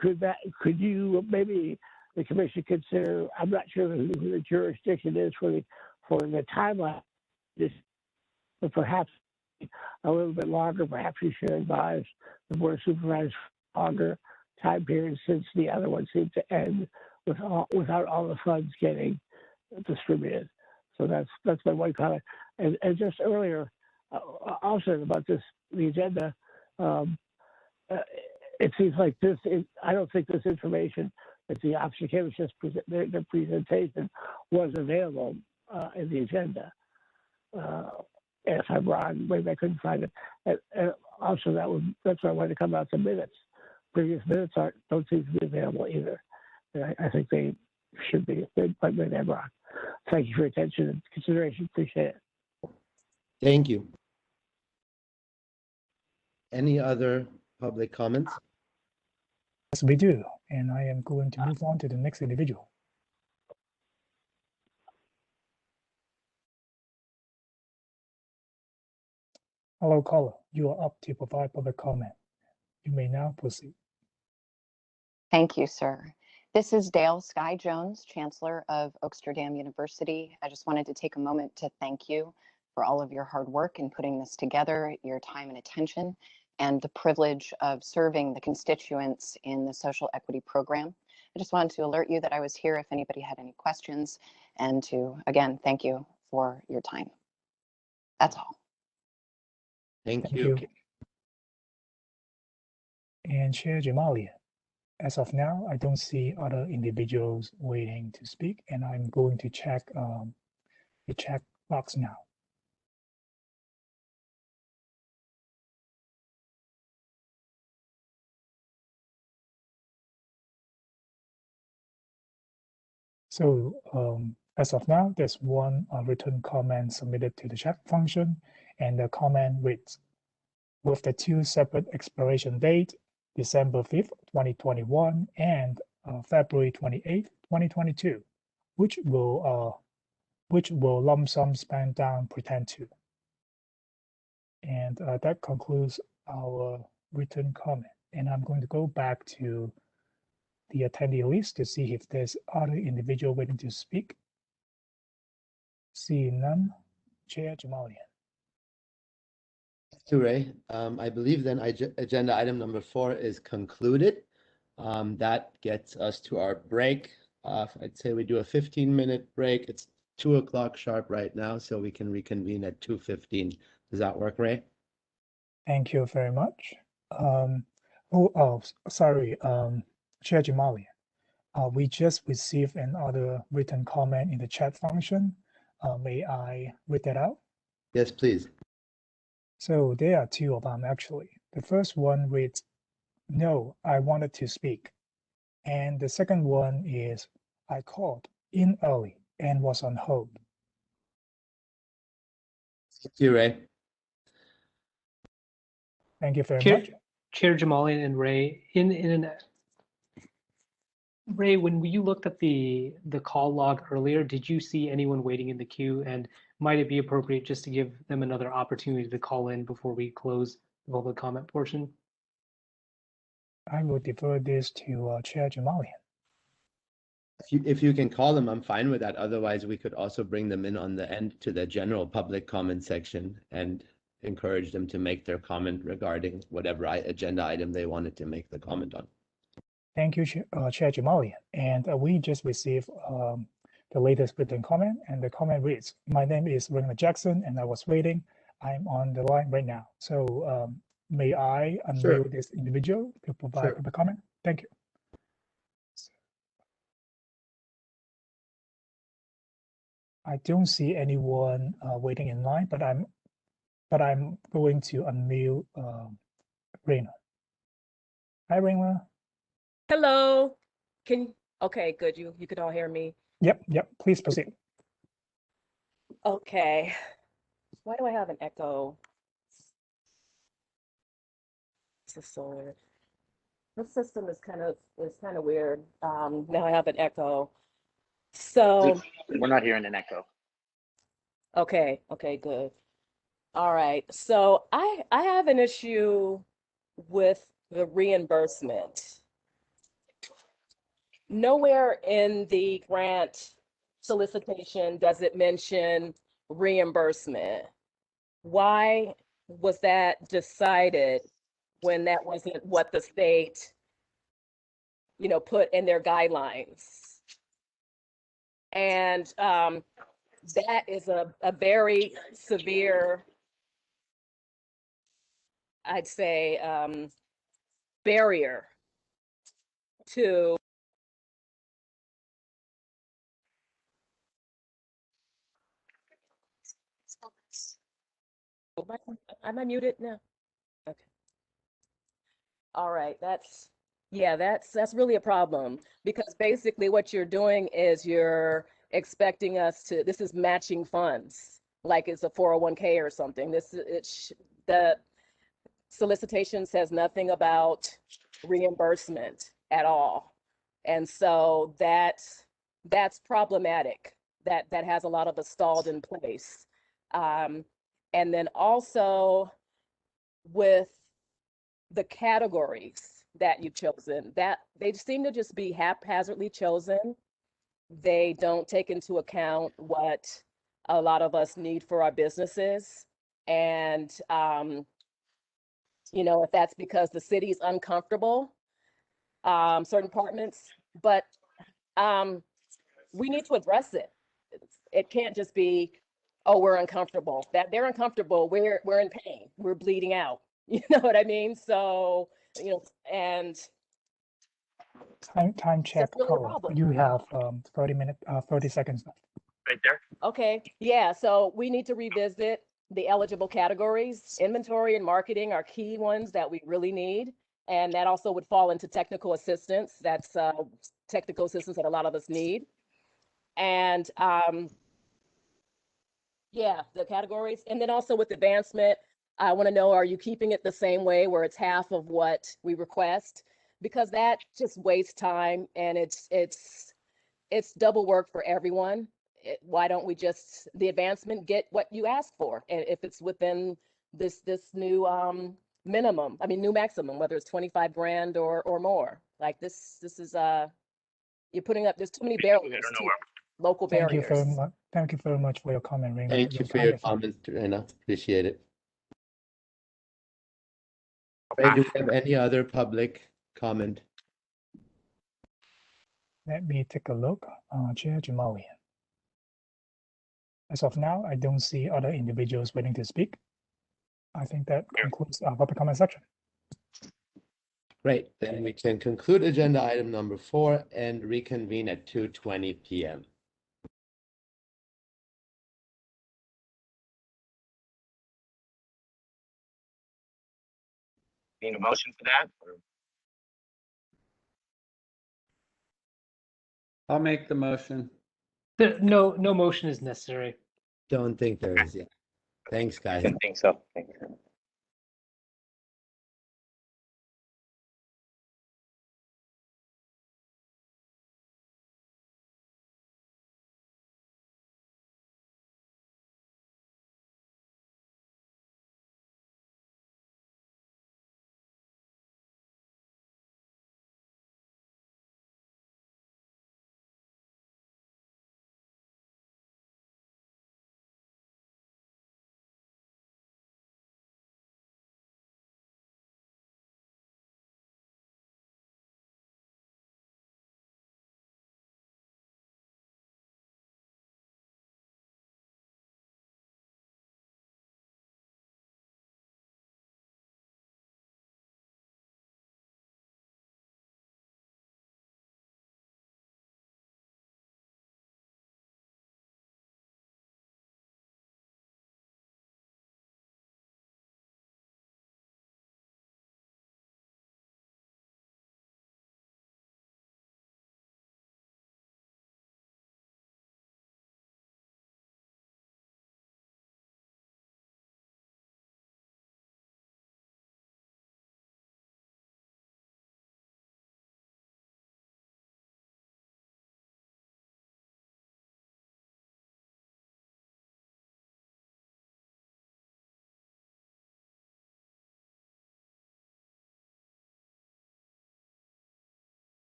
Could you maybe the commission consider? I'm not sure who the jurisdiction is for the timeline. But perhaps a little bit longer. Perhaps you should advise the board of supervisors longer time period since the other one seemed to end without all the funds getting distributed. So that's my one comment. And just earlier, also about the agenda, it seems like I don't think this information that the Office of Cannabis just their presentation was available in the agenda. If I'm wrong, maybe I couldn't find it. And also, that's why I wanted to come out the minutes. Previous minutes don't seem to be available either. And I think they should be, but maybe I'm wrong. Thank you for your attention and consideration. Appreciate it. Thank you. Any other public comments? Yes, we do. And I am going to move on to the next individual. Hello, caller. You are up to provide public comment. You may now proceed. Thank you, sir. This is Dale Sky Jones, Chancellor of Oaksterdam University. I just wanted to take a moment to thank you for all of your hard work in putting this together, your time and attention, and the privilege of serving the constituents in the social equity program. I just wanted to alert you that I was here if anybody had any questions, and to, again, thank you for your time. That's all. Thank you. And Chair Jamalia. As of now, I don't see other individuals waiting to speak, and I'm going to check the chat box now. So as of now, there's one written comment submitted to the chat function, and the comment reads, with the two separate expiration date, December 5th, 2021 and February 28th, 2022, which will lump sum spend down pretend to. And that concludes our written comment. And I'm going to go back to the attendee list to see if there's other individual waiting to speak. Seeing none, Chair Jamalian. Thank you, Ray. I believe then agenda item number 4 is concluded. That gets us to our break. I'd say we do a 15-minute break. It's 2 o'clock sharp right now, so we can reconvene at 2:15. Does that work, Ray? Thank you very much. Sorry, Chair Jamalian. We just received another written comment in the chat function. May I read that out? Yes, please. So there are two of them actually. The first one reads, "No, I wanted to speak." And the second one is, "I called in early and was on hold." Thank you, Ray. Thank you very much. Chair Jamalian and Ray, Ray, when you looked at the call log earlier, did you see anyone waiting in the queue? And might it be appropriate just to give them another opportunity to call in before we close the public comment portion? I will defer this to Chair Jamalian. If you can call them, I'm fine with that. Otherwise, we could also bring them in on the end to the general public comment section and encourage them to make their comment regarding whatever agenda item they wanted to make the comment on. Thank you, Chair Jamalian. And we just received the latest written comment, and the comment reads, "My name is Raymond Jackson, and I was waiting. I'm on the line right now. So may I unmute this individual to provide the comment? Thank you." I don't see anyone waiting in line, but I'm going to unmute Raina. Hi, Raina. Hello. Okay, good. You could all hear me. Yep. Please proceed. Okay. Why do I have an echo? This is so weird. This system is kind of weird. Now I have an echo. So We're not hearing an echo. okay, good. All right. So I have an issue with the reimbursement. Nowhere in the grant solicitation does it mention reimbursement. Why was that decided when that wasn't what the state, put in their guidelines? And that is a very severe, I'd say, barrier to am I muted now? Okay. All right, that's really a problem, because basically what you're doing is you're expecting us to, this is matching funds, like it's a 401k or something. The solicitation says nothing about reimbursement at all. And so that's problematic. That has a lot of us stalled in place. And then also with the categories that you've chosen, that they seem to just be haphazardly chosen. They don't take into account what a lot of us need for our businesses. And, if that's because the city's uncomfortable, certain departments, but we need to address it. It can't just be, oh, we're uncomfortable. That they're uncomfortable, we're in pain, we're bleeding out. You know what I mean? So, and Time check. really a problem. You have 30 seconds left. Right there. Okay, yeah, so we need to revisit the eligible categories. Inventory and marketing are key ones that we really need. And that also would fall into technical assistance. That's technical assistance that a lot of us need. And yeah, the categories. And then also with advancement, I want to know, are you keeping it the same way where it's half of what we request? Because that just wastes time, and it's double work for everyone. Why don't we just, the advancement, get what you ask for? And if it's within this new new maximum, whether it's 25 grand or more, like this is you're putting up, there's too many barriers, local barriers. Thank you very much for your comment, Raina. Thank you for your comments, Raina. Appreciate it. Ray, do we have any other public comment? Let me take a look. Chair Jamalian. As of now, I don't see other individuals waiting to speak. I think that concludes our public comment section. Great, then we can conclude agenda item number 4 and reconvene at 2:20 p.m. Need a motion for that? I'll make the motion. No motion is necessary. Don't think there is yet. Thanks, guys. I think so. Thank you.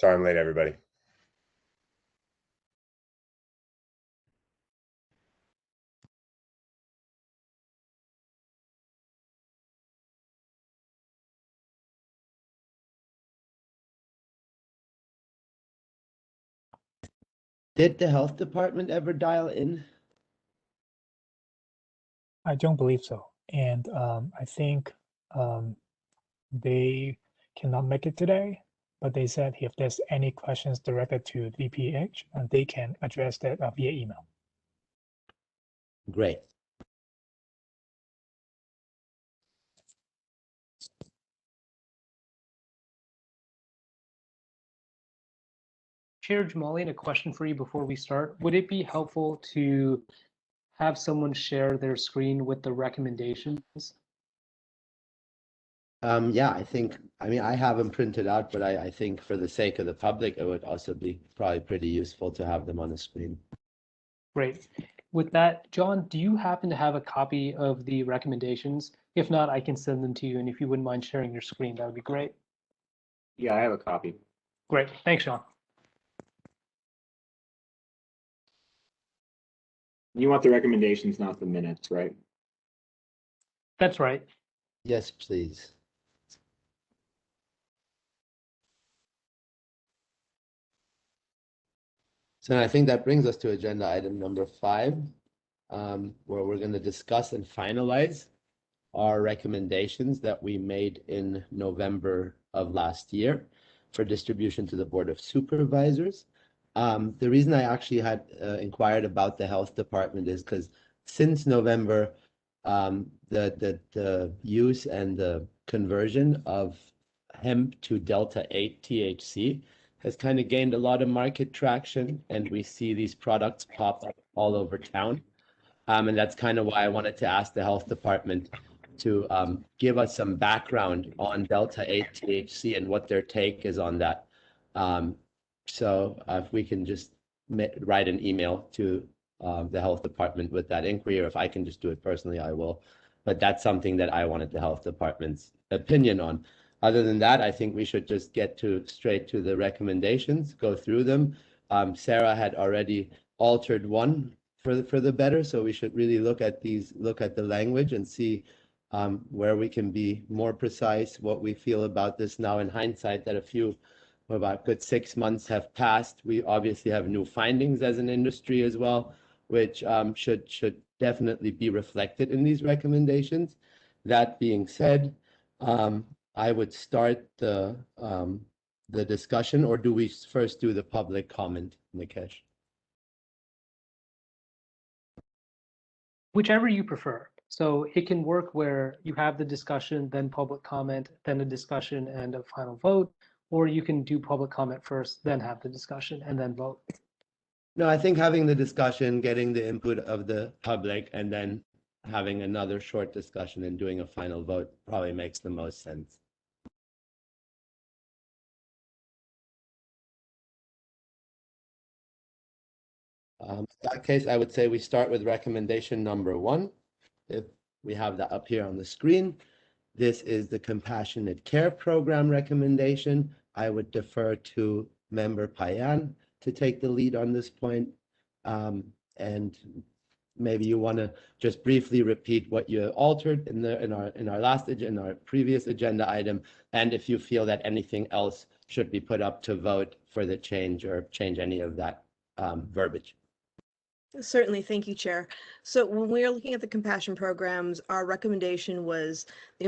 Sorry I'm late, everybody. Did the health department ever dial in? I don't believe so. And I think they cannot make it today, but they said if there's any questions directed to VPH, they can address that via email. Great. Chair Jamalian, a question for you before we start. Would it be helpful to have someone share their screen with the recommendations? Yeah, I mean, I have them printed out, but I think for the sake of the public, it would also be probably pretty useful to have them on the screen. Great. With that, John, do you happen to have a copy of the recommendations? If not, I can send them to you. And if you wouldn't mind sharing your screen, that would be great. Yeah, I have a copy. Great. Thanks, John. You want the recommendations, not the minutes, right? That's right. Yes, please. So I think that brings us to agenda item number 5, where we're going to discuss and finalize our recommendations that we made in November of last year for distribution to the Board of Supervisors. The reason I actually had inquired about the health department is because since November, the use and the conversion of hemp to Delta-8 THC has kind of gained a lot of market traction, and we see these products pop up all over town. And that's kind of why I wanted to ask the health department to give us some background on Delta-8 THC and what their take is on that. So if we can just write an email to the health department with that inquiry, or if I can just do it personally, I will. But that's something that I wanted the health department's opinion on. Other than that, I think we should just get straight to the recommendations, go through them. Sarah had already altered one for the better, so we should really look at the language and see where we can be more precise, what we feel about this now in hindsight that about good 6 months have passed. We obviously have new findings as an industry as well, which should definitely be reflected in these recommendations. That being said, I would start the discussion, or do we first do the public comment, Nikesh? Whichever you prefer. So it can work where you have the discussion, then public comment, then a discussion and a final vote, or you can do public comment first, then have the discussion and then vote. No, I think having the discussion, getting the input of the public, and then having another short discussion and doing a final vote probably makes the most sense. In that case, I would say we start with recommendation number 1. If we have that up here on the screen, this is the Compassionate Care Program recommendation. I would defer to Member Payan to take the lead on this point. And maybe you want to just briefly repeat what you altered in our previous agenda item, and if you feel that anything else should be put up to vote for the change or change any of that verbiage. Certainly, thank you, Chair. So when we are looking at the compassion programs, our recommendation was the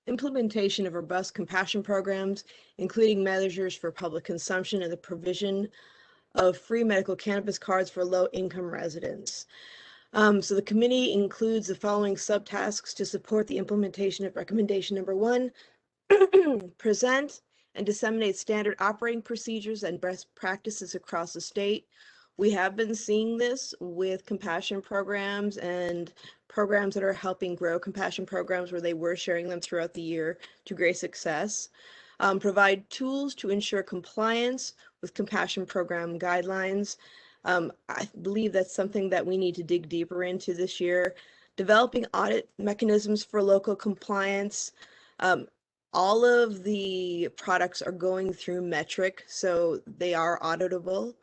implementation of robust compassion programs, including measures for public consumption and the provision of free medical cannabis cards for low-income residents. So the committee includes the following subtasks to support the implementation of recommendation number 1, present and disseminate standard operating procedures and best practices across the state. We have been seeing this with compassion programs and programs that are helping grow compassion programs where they were sharing them throughout the year to great success. Provide tools to ensure compliance with compassion program guidelines. I believe that's something that we need to dig deeper into this year. Developing audit mechanisms for local compliance. All of the products are going through metric, so they are auditable.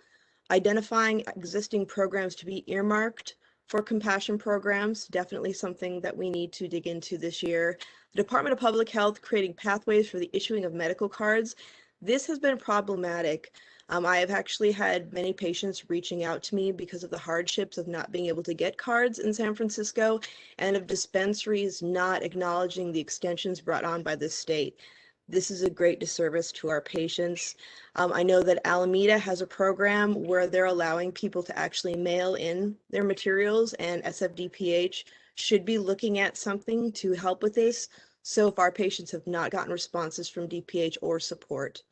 Identifying existing programs to be earmarked for compassion programs, definitely something that we need to dig into this year. The Department of Public Health creating pathways for the issuing of medical cards. This has been problematic. I have actually had many patients reaching out to me because of the hardships of not being able to get cards in San Francisco and of dispensaries not acknowledging the extensions brought on by the state. This is a great disservice to our patients. I know that Alameda has a program where they're allowing people to actually mail in their materials, and SFDPH should be looking at something to help with this. So if our patients have not gotten responses from DPH or support.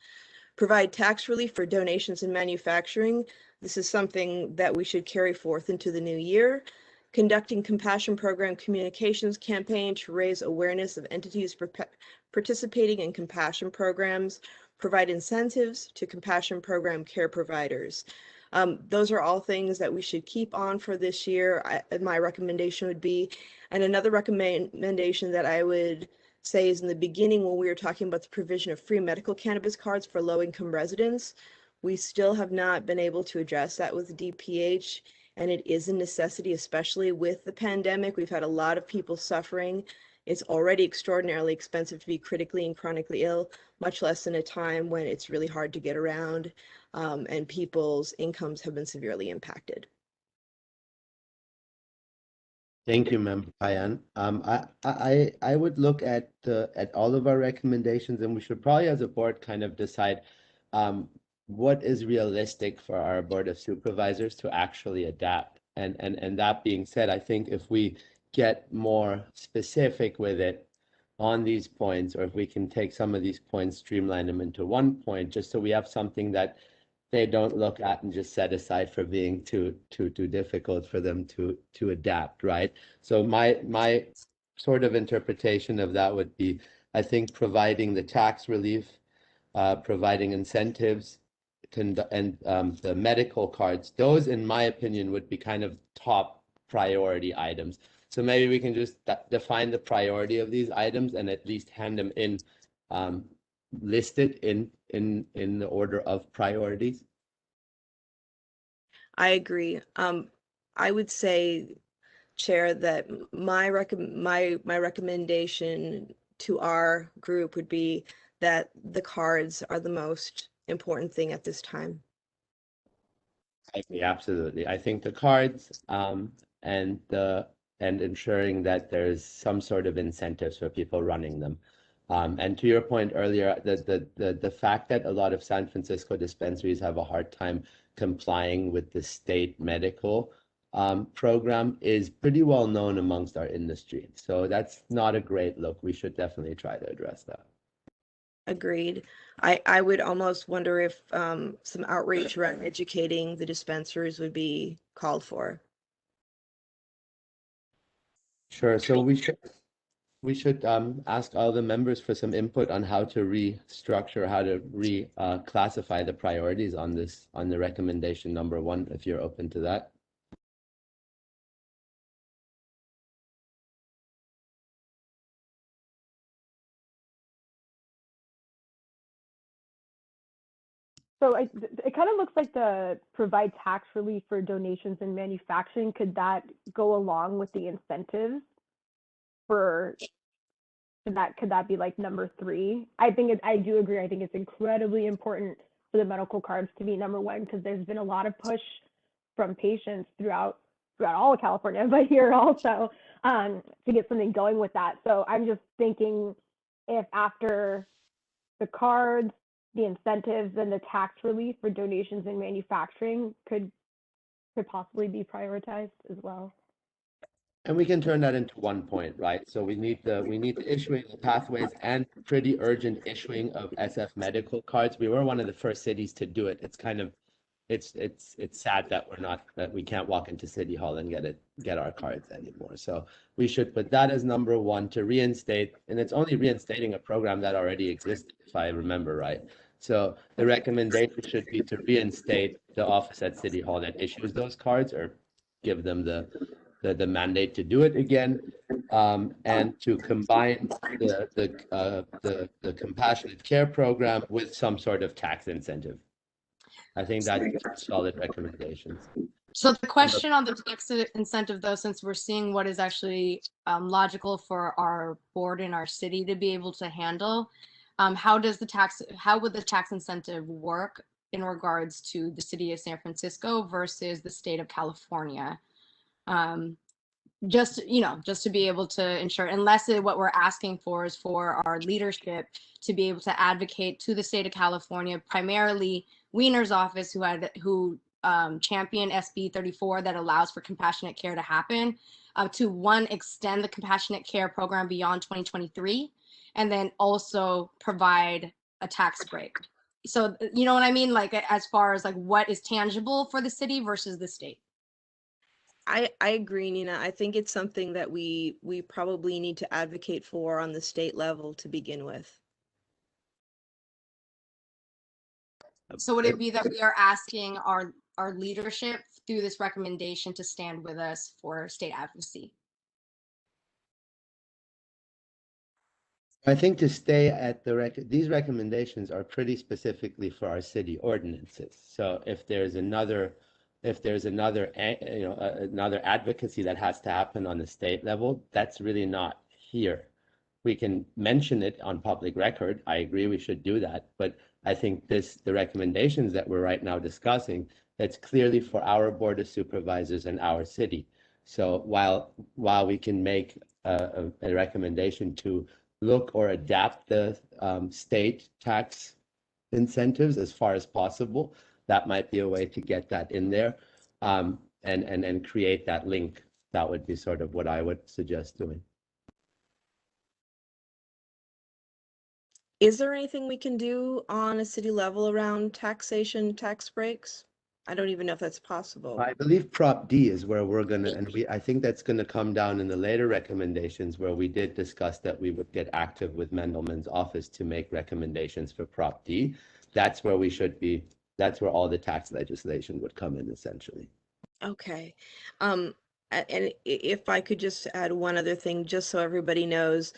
Provide tax relief for donations in manufacturing. This is something that we should carry forth into the new year. Conducting compassion program communications campaign to raise awareness of entities participating in compassion programs. Provide incentives to compassion program care providers. Those are all things that we should keep on for this year. My recommendation would be, and another recommendation that I would say is in the beginning when we were talking about the provision of free medical cannabis cards for low-income residents, we still have not been able to address that with DPH, and it is a necessity, especially with the pandemic. We've had a lot of people suffering. It's already extraordinarily expensive to be critically and chronically ill, much less in a time when it's really hard to get around, and people's incomes have been severely impacted. Thank you, Member Payan. I would look at all of our recommendations, and we should probably, as a board, kind of decide what is realistic for our Board of Supervisors to actually adapt. And that being said, I think if we get more specific with it on these points, or if we can take some of these points, streamline them into one point, just so we have something that they don't look at and just set aside for being too difficult for them to adapt, right? So my sort of interpretation of that would be, I think, providing the tax relief, providing incentives, and the medical cards. Those, in my opinion, would be kind of top priority items. So maybe we can just define the priority of these items and at least hand them in listed in the order of priorities. I agree. I would say, Chair, that my recommendation to our group would be that the cards are the most important thing at this time. I agree, absolutely. I think the cards and ensuring that there's some sort of incentives for people running them. And to your point earlier, the fact that a lot of San Francisco dispensaries have a hard time complying with the state medical program is pretty well known amongst our industry. So that's not a great look. We should definitely try to address that. Agreed. I would almost wonder if some outreach around educating the dispensaries would be called for. Sure. So we should ask all the members for some input on how to restructure, how to classify the priorities on the recommendation number 1, if you're open to that. So it kind of looks like the provide tax relief for donations in manufacturing. Could that go along with the incentives for that? Could that be like number 3? I do agree. I think it's incredibly important for the medical cards to be number 1, because there's been a lot of push from patients throughout all of California, but here also to get something going with that. So I'm just thinking, if after the cards, the incentives, and the tax relief for donations in manufacturing could possibly be prioritized as well. And we can turn that into one point, right? So we need the issuing of pathways and pretty urgent issuing of SF medical cards. We were one of the first cities to do it. It's kind of it's sad that we can't walk into City Hall and get our cards anymore. So we should put that as number 1 to reinstate, and it's only reinstating a program that already existed, if I remember right. So the recommendation should be to reinstate the office at City Hall that issues those cards, or give them the the mandate to do it again, and to combine the compassionate care program with some sort of tax incentive. I think that's solid recommendations. So the question on the tax incentive, though, since we're seeing what is actually logical for our board and our city to be able to handle, how would the tax incentive work in regards to the city of San Francisco versus the state of California? Just to be able to ensure, unless what we're asking for is for our leadership to be able to advocate to the state of California, primarily Wiener's office, who championed SB 34 that allows for compassionate care to happen, to one, extend the compassionate care program beyond 2023, and then also provide a tax break. So you know what I mean, like as far as like what is tangible for the city versus the state. I agree, Nina. I think it's something that we probably need to advocate for on the state level to begin with. So would it be that we are asking our leadership through this recommendation to stand with us for state advocacy? I think to stay at these recommendations are pretty specifically for our city ordinances. So if there's another another advocacy that has to happen on the state level, that's really not here. We can mention it on public record. I agree we should do that, but I think the recommendations that we're right now discussing, that's clearly for our board of supervisors and our city. So while we can make a recommendation to look or adapt the state tax incentives as far as possible, that might be a way to get that in there, and create that link. That would be sort of what I would suggest doing. Is there anything we can do on a city level around taxation, tax breaks? I don't even know if that's possible. I believe Prop D is where we're gonna, and I think that's gonna come down in the later recommendations, where we did discuss that we would get active with Mendelman's office to make recommendations for Prop D. That's where we should be. That's where all the tax legislation would come in, essentially. Okay. And if I could just add one other thing, just so everybody knows,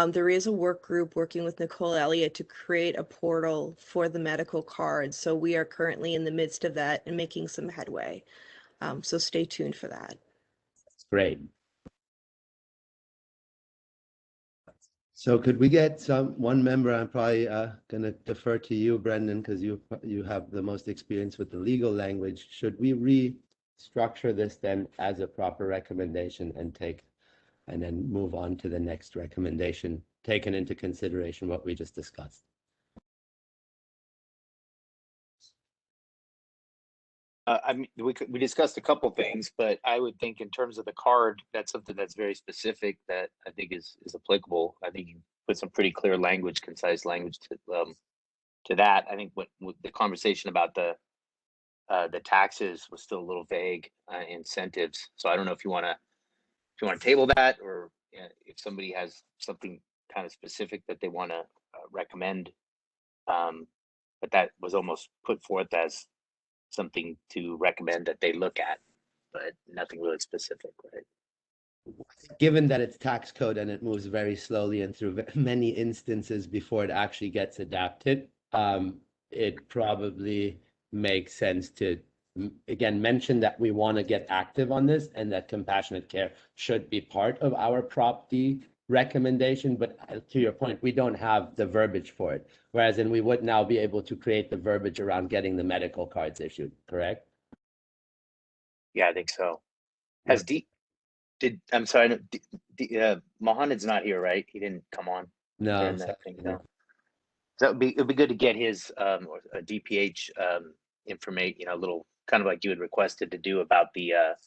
there is a work group working with Nicole Elliott to create a portal for the medical cards. So we are currently in the midst of that and making some headway. So stay tuned for that. Great. So could we get one member? I'm probably going to defer to you, Brendan, because you have the most experience with the legal language. Should we restructure this then as a proper recommendation and then move on to the next recommendation, taking into consideration what we just discussed? I mean, we discussed a couple things, but I would think in terms of the card, that's something that's very specific that I think is applicable. I think you put some pretty clear language, concise language to that. I think what the conversation about the taxes was still a little vague, incentives. So I don't know if you want to table that, or if somebody has something kind of specific that they want to recommend. But that was almost put forth as something to recommend that they look at, but nothing really specific, right? Given that it's tax code and it moves very slowly and through many instances before it actually gets adapted, it probably makes sense to, again, mention that we want to get active on this and that compassionate care should be part of our Prop D recommendation. But to your point, we don't have the verbiage for it. Whereas we would now be able to create the verbiage around getting the medical cards issued, correct? Yeah, I think so. I'm sorry, Mohammed's not here, right? He didn't come on. No. During that thing, no. So it'd be good to get his DPH information, a little kind of like you had requested to do about the other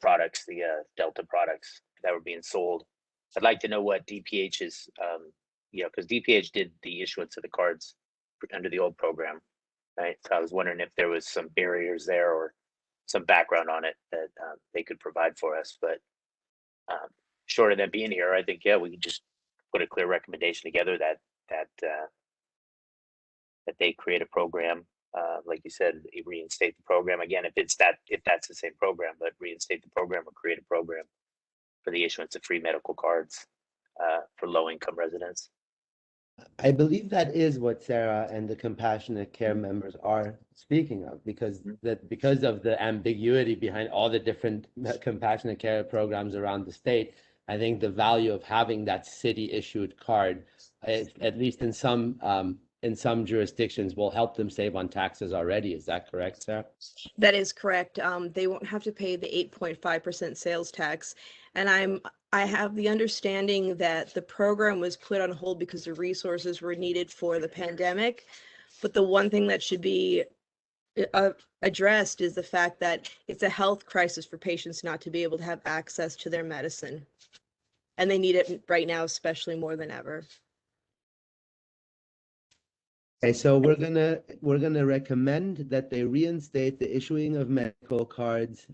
products, the Delta products that were being sold. I'd like to know what DPH is, because DPH did the issuance of the cards under the old program, right? So I was wondering if there was some barriers there or some background on it that they could provide for us. But short of them being here, I think, we could just put a clear recommendation together that they create a program like you said, reinstate the program again if that's the same program, but reinstate the program or create a program for the issuance of free medical cards for low-income residents. I believe that is what Sarah and the compassionate care members are speaking of, because of the ambiguity behind all the different compassionate care programs around the state. I think the value of having that city issued card, at least in some jurisdictions, will help them save on taxes already. Is that correct, Sarah? That is correct. They won't have to pay the 8.5% sales tax. And I have the understanding that the program was put on hold because the resources were needed for the pandemic. But the one thing that should be addressed is the fact that it's a health crisis for patients not to be able to have access to their medicine. And they need it right now, especially more than ever. Okay, so we're gonna recommend that they reinstate the issuing of medical cards,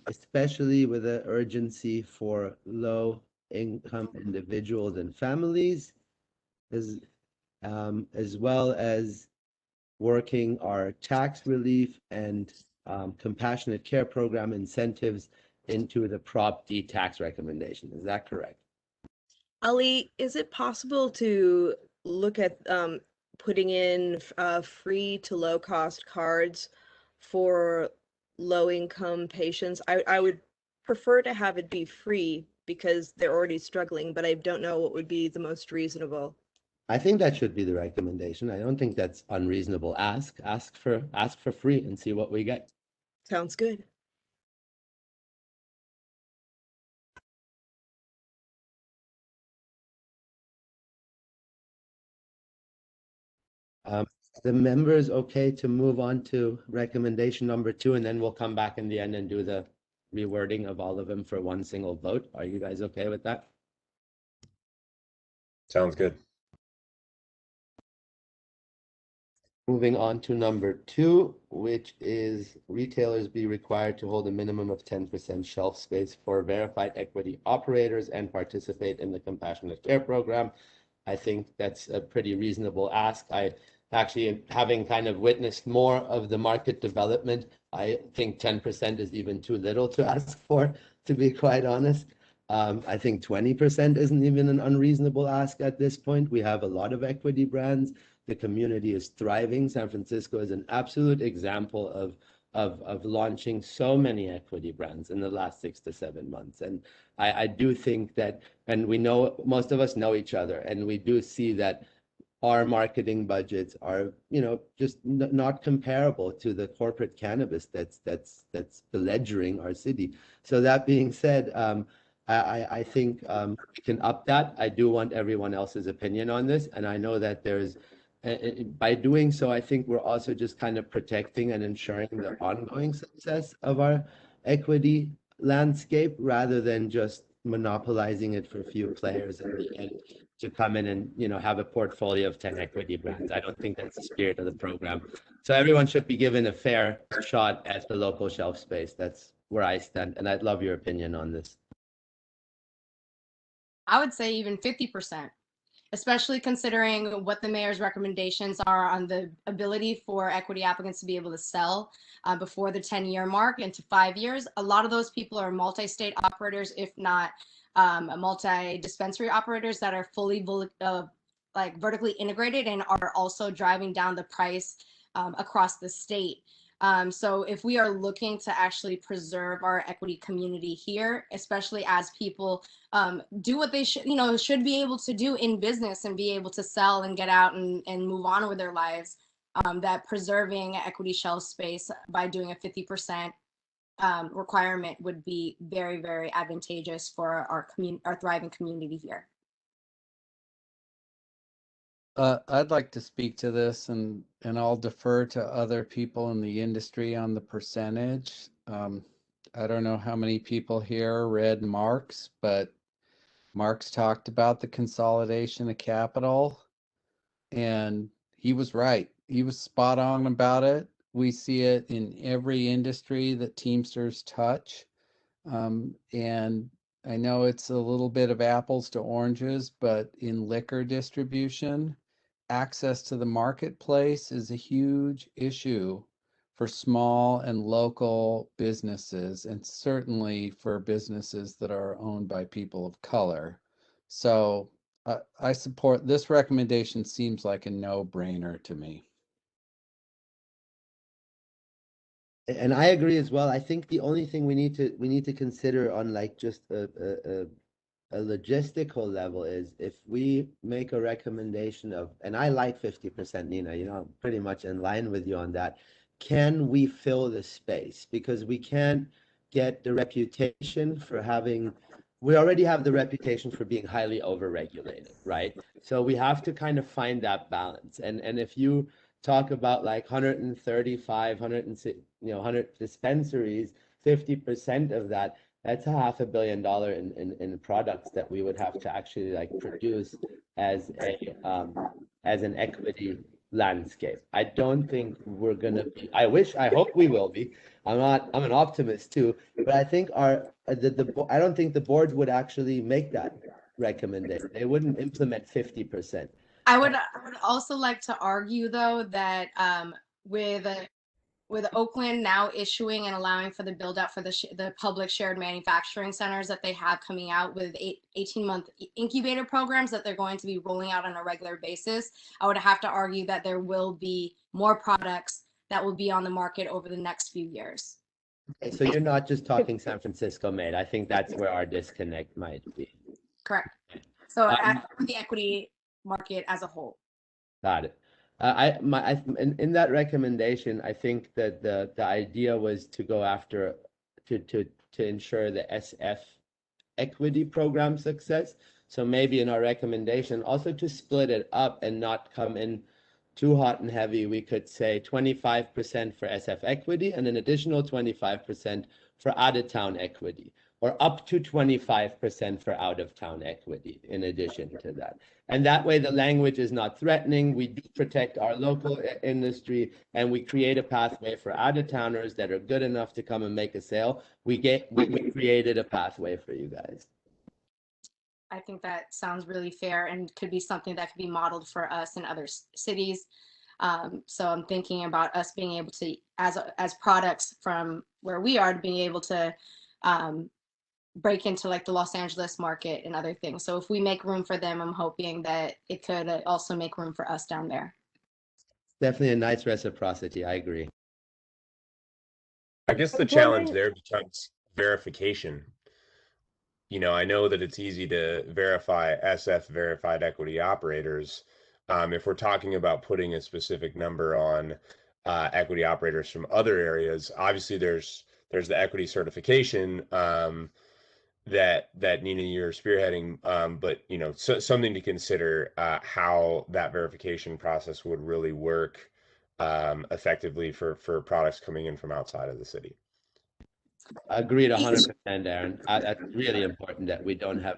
especially with an urgency for low-income individuals and families, as well as working our tax relief and compassionate care program incentives into the Prop D tax recommendation. Is that correct? Ali, is it possible to look at putting in free to low cost cards for low income patients? I would prefer to have it be free because they're already struggling, but I don't know what would be the most reasonable. I think that should be the recommendation. I don't think that's unreasonable. Ask for free and see what we get. Sounds good. The members okay to move on to recommendation number 2, and then we'll come back in the end and do the rewording of all of them for one single vote. Are you guys okay with that? Sounds good. Moving on to number 2, which is retailers be required to hold a minimum of 10% shelf space for verified equity operators and participate in the compassionate care program. I think that's a pretty reasonable ask. I actually, having kind of witnessed more of the market development, I think 10% is even too little to ask for, to be quite honest. I think 20% isn't even an unreasonable ask at this point. We have a lot of equity brands. The community is thriving. San Francisco is an absolute example of launching so many equity brands in the last 6 to 7 months. And I do think that, and we know, most of us know each other, and we do see that our marketing budgets are, just not comparable to the corporate cannabis that's beledgering our city. So that being said, I think we can up that. I do want everyone else's opinion on this, and I know that there's, by doing so, I think we're also just kind of protecting and ensuring the ongoing success of our equity landscape rather than just monopolizing it for a few players and to come in and have a portfolio of 10 equity brands. I don't think that's the spirit of the program. So everyone should be given a fair shot at the local shelf space. That's where I stand, and I'd love your opinion on this. I would say even 50%, especially considering what the mayor's recommendations are on the ability for equity applicants to be able to sell before the 10-year mark into 5 years. A lot of those people are multi-state operators, if not multi-dispensary operators that are fully vertically integrated and are also driving down the price across the state. So if we are looking to actually preserve our equity community here, especially as people do what they should be able to do in business and be able to sell and get out and move on with their lives, that preserving equity shelf space by doing a 50% requirement would be very, very advantageous for our thriving community here. I'd like to speak to this, and I'll defer to other people in the industry on the percentage. I don't know how many people here read Marx, but Marx talked about the consolidation of capital, and he was right. He was spot on about it. We see it in every industry that Teamsters touch. And I know it's a little bit of apples to oranges, but in liquor distribution, access to the marketplace is a huge issue for small and local businesses, and certainly for businesses that are owned by people of color. So I support this recommendation. Seems like a no-brainer to me. And I agree as well. I think the only thing we need to consider on like just a logistical level is if we make a recommendation of, and I like 50%, Nina, you know, I'm pretty much in line with you on that. Can we fill the space? Because we can't get the reputation for having, we already have the reputation for being highly overregulated, right? So we have to kind of find that balance. And if you talk about like 135, 100 dispensaries, 50% of that, that's $500 million in products that we would have to actually like produce as an equity landscape. I don't think we're gonna be. I hope we will be. I'm an optimist too, but I think I don't think the board would actually make that recommendation. They wouldn't implement 50%. I would also like to argue though that with Oakland now issuing and allowing for the build out for the public shared manufacturing centers that they have coming out with 18-month incubator programs that they're going to be rolling out on a regular basis, I would have to argue that there will be more products that will be on the market over the next few years. Okay, so you're not just talking San Francisco made. I think that's where our disconnect might be. Correct. So for the equity market as a whole. Got it. In that recommendation, I think that the idea was to go after to ensure the SF equity program success. So maybe in our recommendation, also to split it up and not come in too hot and heavy, we could say 25% for SF equity and an additional 25% for out-of-town equity, or up to 25% for out-of-town equity in addition to that. And that way the language is not threatening. We do protect our local industry, and we create a pathway for out-of-towners that are good enough to come and make a sale. We created a pathway for you guys. I think that sounds really fair and could be something that could be modeled for us in other cities. So I'm thinking about us being able to, as products from where we are, being able to break into like the Los Angeles market and other things. So if we make room for them, I'm hoping that it could also make room for us down there. Definitely a nice reciprocity. I agree. I guess the challenge there becomes verification. You know, I know that it's easy to verify SF verified equity operators. If we're talking about putting a specific number on equity operators from other areas, obviously there's the equity certification that Nina, you're spearheading, but you know, something to consider how that verification process would really work effectively for products coming in from outside of the city. Agreed 100%, Aaron. That's really important that we don't have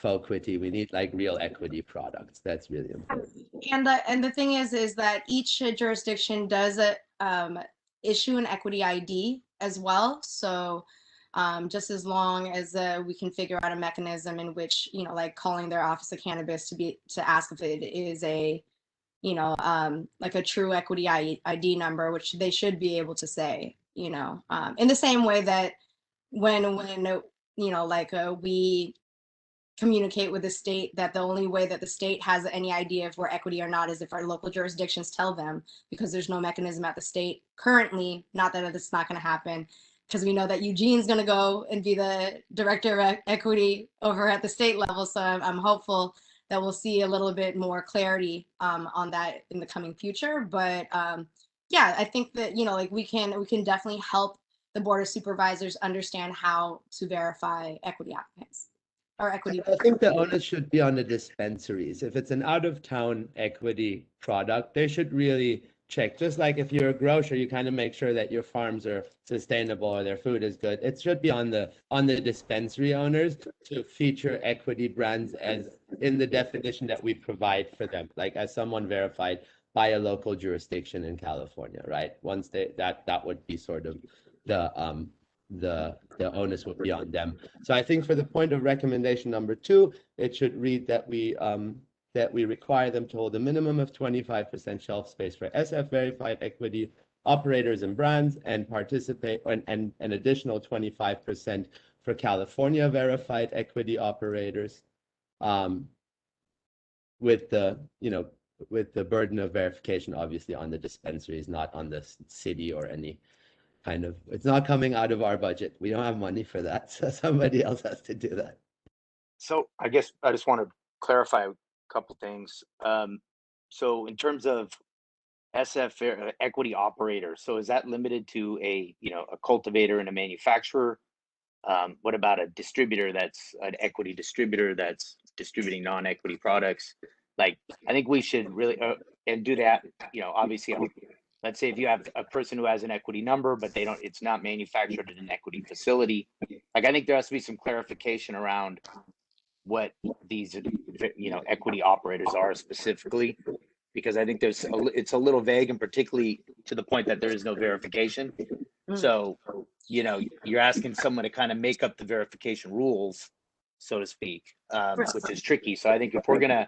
equity. We need like real equity products. That's really important. And the thing is that each jurisdiction does issue an equity ID as well. So just as long as we can figure out a mechanism in which, you know, like calling their Office of Cannabis to ask if it is a, you know, like a true equity ID number, which they should be able to say, you know, in the same way that when you know, like we communicate with the state, that the only way that the state has any idea if we're equity or not is if our local jurisdictions tell them, because there's no mechanism at the state currently. Not that it's not going to happen, because we know that Eugene's going to go and be the director of equity over at the state level. So I'm hopeful that we'll see a little bit more clarity on that in the coming future. But yeah, I think that, you know, like we can definitely help the Board of Supervisors understand how to verify equity applicants or equity. I think the onus should be on the dispensaries. If it's an out-of-town equity product, they should really check. Just like if you're a grocer, you kind of make sure that your farms are sustainable or their food is good. It should be on the dispensary owners to feature equity brands as in the definition that we provide for them, like as someone verified by a local jurisdiction in California, right? Once that would be sort of the onus would be on them. So I think for the point of recommendation number 2, it should read that we that we require them to hold a minimum of 25% shelf space for SF verified equity operators and brands, and participate and an additional 25% for California verified equity operators, with the, you know, with the burden of verification obviously on the dispensaries, not on the city or any kind of, it's not coming out of our budget. We don't have money for that, so somebody else has to do that. So I guess I just want to clarify a couple things. So in terms of SF equity operator, so is that limited to a, you know, a cultivator and a manufacturer? What about a distributor that's an equity distributor that's distributing non-equity products? Like, I think we should really and do that, you know, obviously, let's say if you have a person who has an equity number, but they don't, it's not manufactured in an equity facility. Like, I think there has to be some clarification around what these, you know, equity operators are specifically, because I think there's it's a little vague, and particularly to the point that there is no verification. So, you know, you're asking someone to kind of make up the verification rules, so to speak, which is tricky. So I think if we're gonna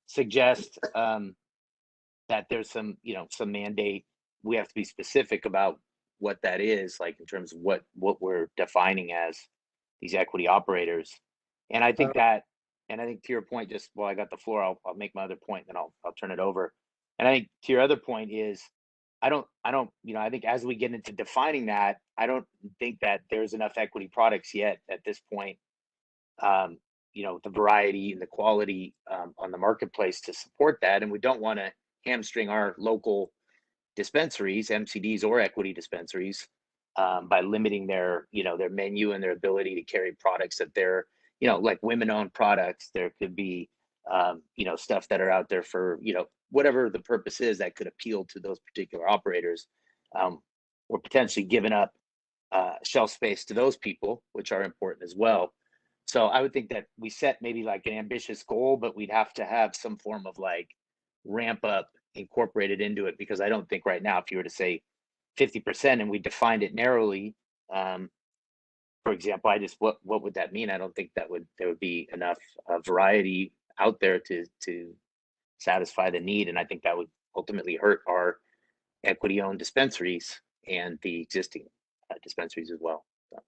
suggest that there's some, you know, some mandate, we have to be specific about what that is, like in terms of what we're defining as these equity operators. And I think that, and I think to your point, just while I got the floor, I'll make my other point, then I'll turn it over. And I think to your other point is, I don't, you know, I think as we get into defining that, I don't think that there's enough equity products yet at this point, you know, the variety and the quality on the marketplace to support that. And we don't want to hamstring our local dispensaries, MCDs or equity dispensaries, by limiting their, you know, their menu and their ability to carry products that they're, you know, like women-owned products. There could be, you know, stuff that are out there for, you know, whatever the purpose is that could appeal to those particular operators, or potentially giving up shelf space to those people, which are important as well. So I would think that we set maybe like an ambitious goal, but we'd have to have some form of like ramp up incorporated into it, because I don't think right now, if you were to say 50% and we defined it narrowly, for example, I just, what would that mean? I don't think that there would be enough variety out there to satisfy the need. And I think that would ultimately hurt our equity owned dispensaries and the existing dispensaries as well. So,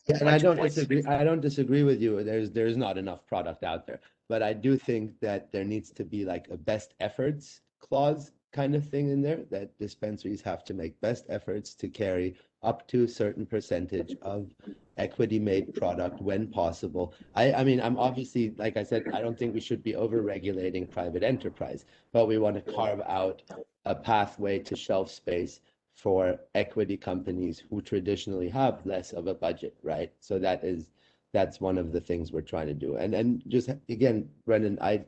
yeah, and I don't disagree with you. There's not enough product out there, but I do think that there needs to be like a best efforts clause kind of thing in there, that dispensaries have to make best efforts to carry up to a certain percentage of equity made product when possible. I mean, I'm obviously, like I said, I don't think we should be over regulating private enterprise, but we want to carve out a pathway to shelf space for equity companies who traditionally have less of a budget, right? So that's one of the things we're trying to do. And just again, Brendan, I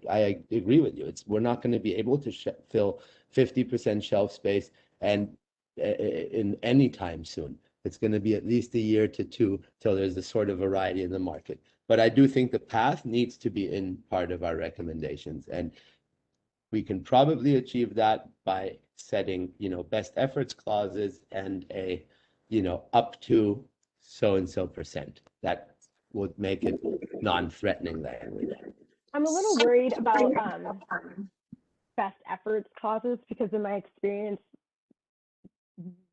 agree with you. We're not going to be able to fill 50% shelf space and in any time soon. It's going to be at least a year to two till there's a sort of variety in the market. But I do think the path needs to be in part of our recommendations, and we can probably achieve that by setting, you know, best efforts clauses and a, you know, up to so and so percent. That would make it non-threatening there. I'm a little worried about best efforts clauses, because in my experience,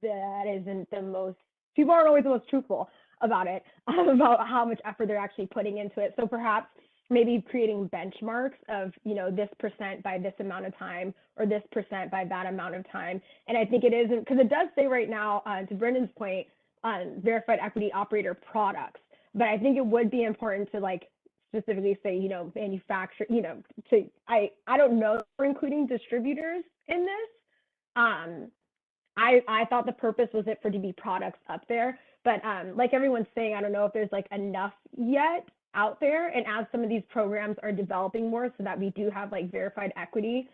that isn't the most, people aren't always the most truthful about it, about how much effort they're actually putting into it. So perhaps maybe creating benchmarks of, you know, this percent by this amount of time, or this percent by that amount of time. And I think it isn't, because it does say right now, to Brendan's point, verified equity operator products. But I think it would be important to like specifically say, you know, manufacture, you know, to, I don't know if we're including distributors in this. I thought the purpose was it for to be products up there, but like everyone's saying, I don't know if there's like enough yet out there. And as some of these programs are developing more so that we do have like verified equity,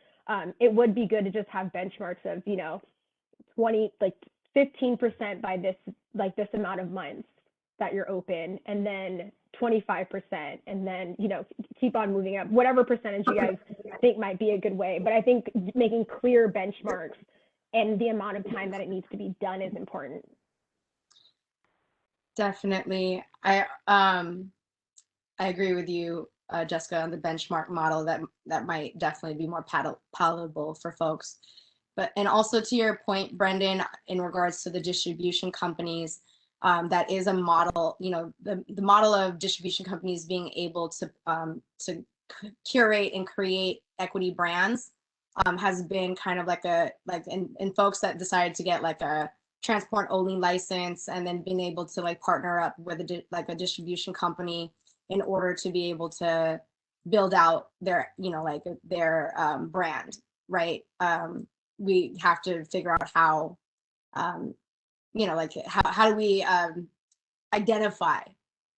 it would be good to just have benchmarks of, you know, 15% by this, like this amount of months that you're open, and then 25%, and then, you know, keep on moving up, whatever percentage you guys think might be a good way. But I think making clear benchmarks and the amount of time that it needs to be done is important. Definitely. I agree with you. Jessica, on the benchmark model that might definitely be more palatable for folks. But, and also to your point, Brendan, in regards to the distribution companies, that is a model, you know, the model of distribution companies being able to curate and create equity brands has been kind of like and folks that decided to get like a transport only license and then being able to like partner up with a distribution company in order to be able to build out their, you know, like their brand, right? We have to figure out how, you know, like how do we identify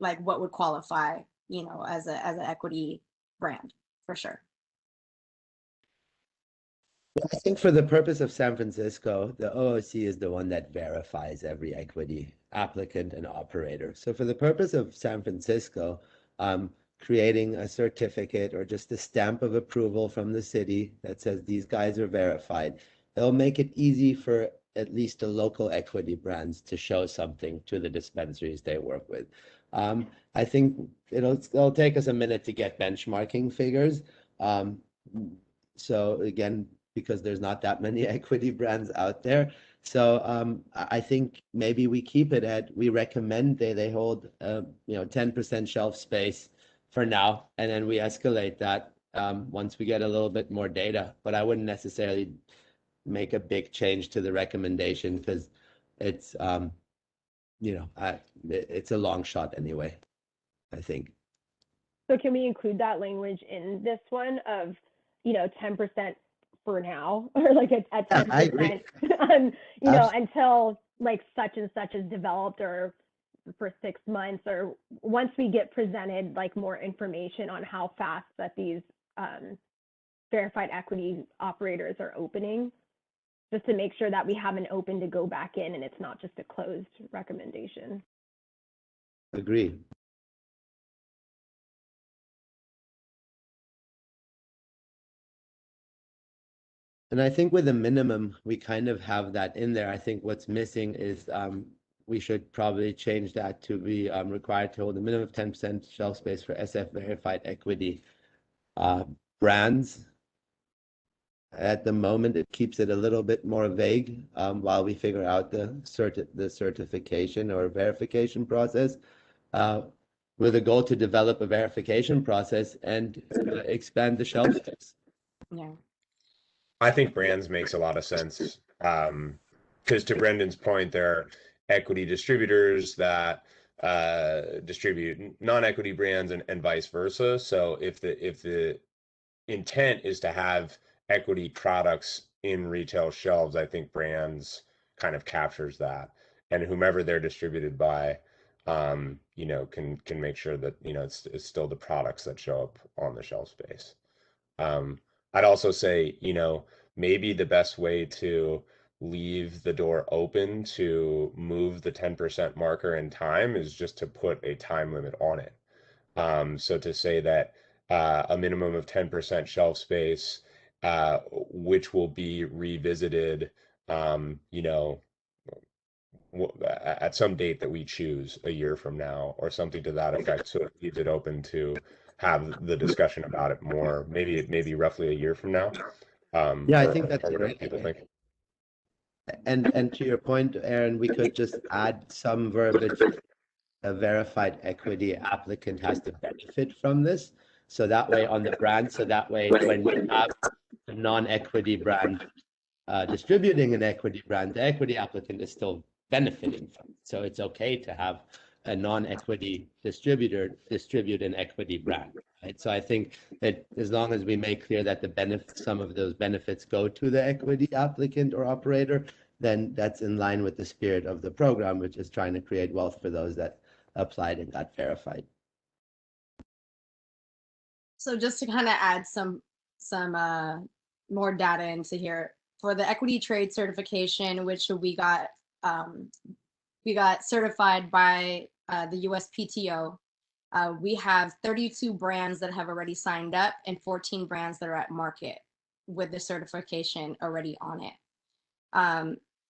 like what would qualify, you know, as an equity brand for sure. I think for the purpose of San Francisco, the OOC is the one that verifies every equity applicant and operator. So for the purpose of San Francisco, creating a certificate or just a stamp of approval from the city that says these guys are verified, it'll make it easy for at least the local equity brands to show something to the dispensaries they work with. I think it'll take us a minute to get benchmarking figures. So again, because there's not that many equity brands out there. So I think maybe we keep it at, we recommend they hold, 10% shelf space for now, and then we escalate that once we get a little bit more data. But I wouldn't necessarily make a big change to the recommendation because it's, it's a long shot anyway, I think. So can we include that language in this one of, 10% for now, or like at 10%, until like such and such is developed, or for 6 months, or once we get presented like more information on how fast that these verified equity operators are opening, just to make sure that we have an open to go back in and it's not just a closed recommendation. Agreed. And I think with a minimum, we kind of have that in there. I think what's missing is we should probably change that to be required to hold a minimum of 10% shelf space for SF verified equity brands. At the moment, it keeps it a little bit more vague while we figure out the certification or verification process, with a goal to develop a verification process and expand the shelf space. Yeah. I think brands makes a lot of sense. Because to Brendan's point, there are equity distributors that distribute non-equity brands and vice versa. So if the intent is to have equity products in retail shelves, I think brands kind of captures that, and whomever they're distributed by, can make sure that it's still the products that show up on the shelf space. I'd also say, maybe the best way to leave the door open to move the 10% marker in time is just to put a time limit on it. So to say that a minimum of 10% shelf space, which will be revisited, at some date that we choose a year from now or something to that effect. So it leaves it open to have the discussion about it more, maybe roughly a year from now. Yeah, I think that's great. People think. And to your point, Aaron, we could just add some verbiage. A verified equity applicant has to benefit from this. So that way on the brand, so that way when we have a non-equity brand distributing an equity brand, the equity applicant is still benefiting from it. So it's okay to have a non-equity distributor distribute an equity brand, right? So I think that as long as we make clear that some of those benefits go to the equity applicant or operator, then that's in line with the spirit of the program, which is trying to create wealth for those that applied and got verified. So just to kind of add some more data into here, for the equity trade certification, which we got certified by the USPTO. We have 32 brands that have already signed up and 14 brands that are at market with the certification already on it.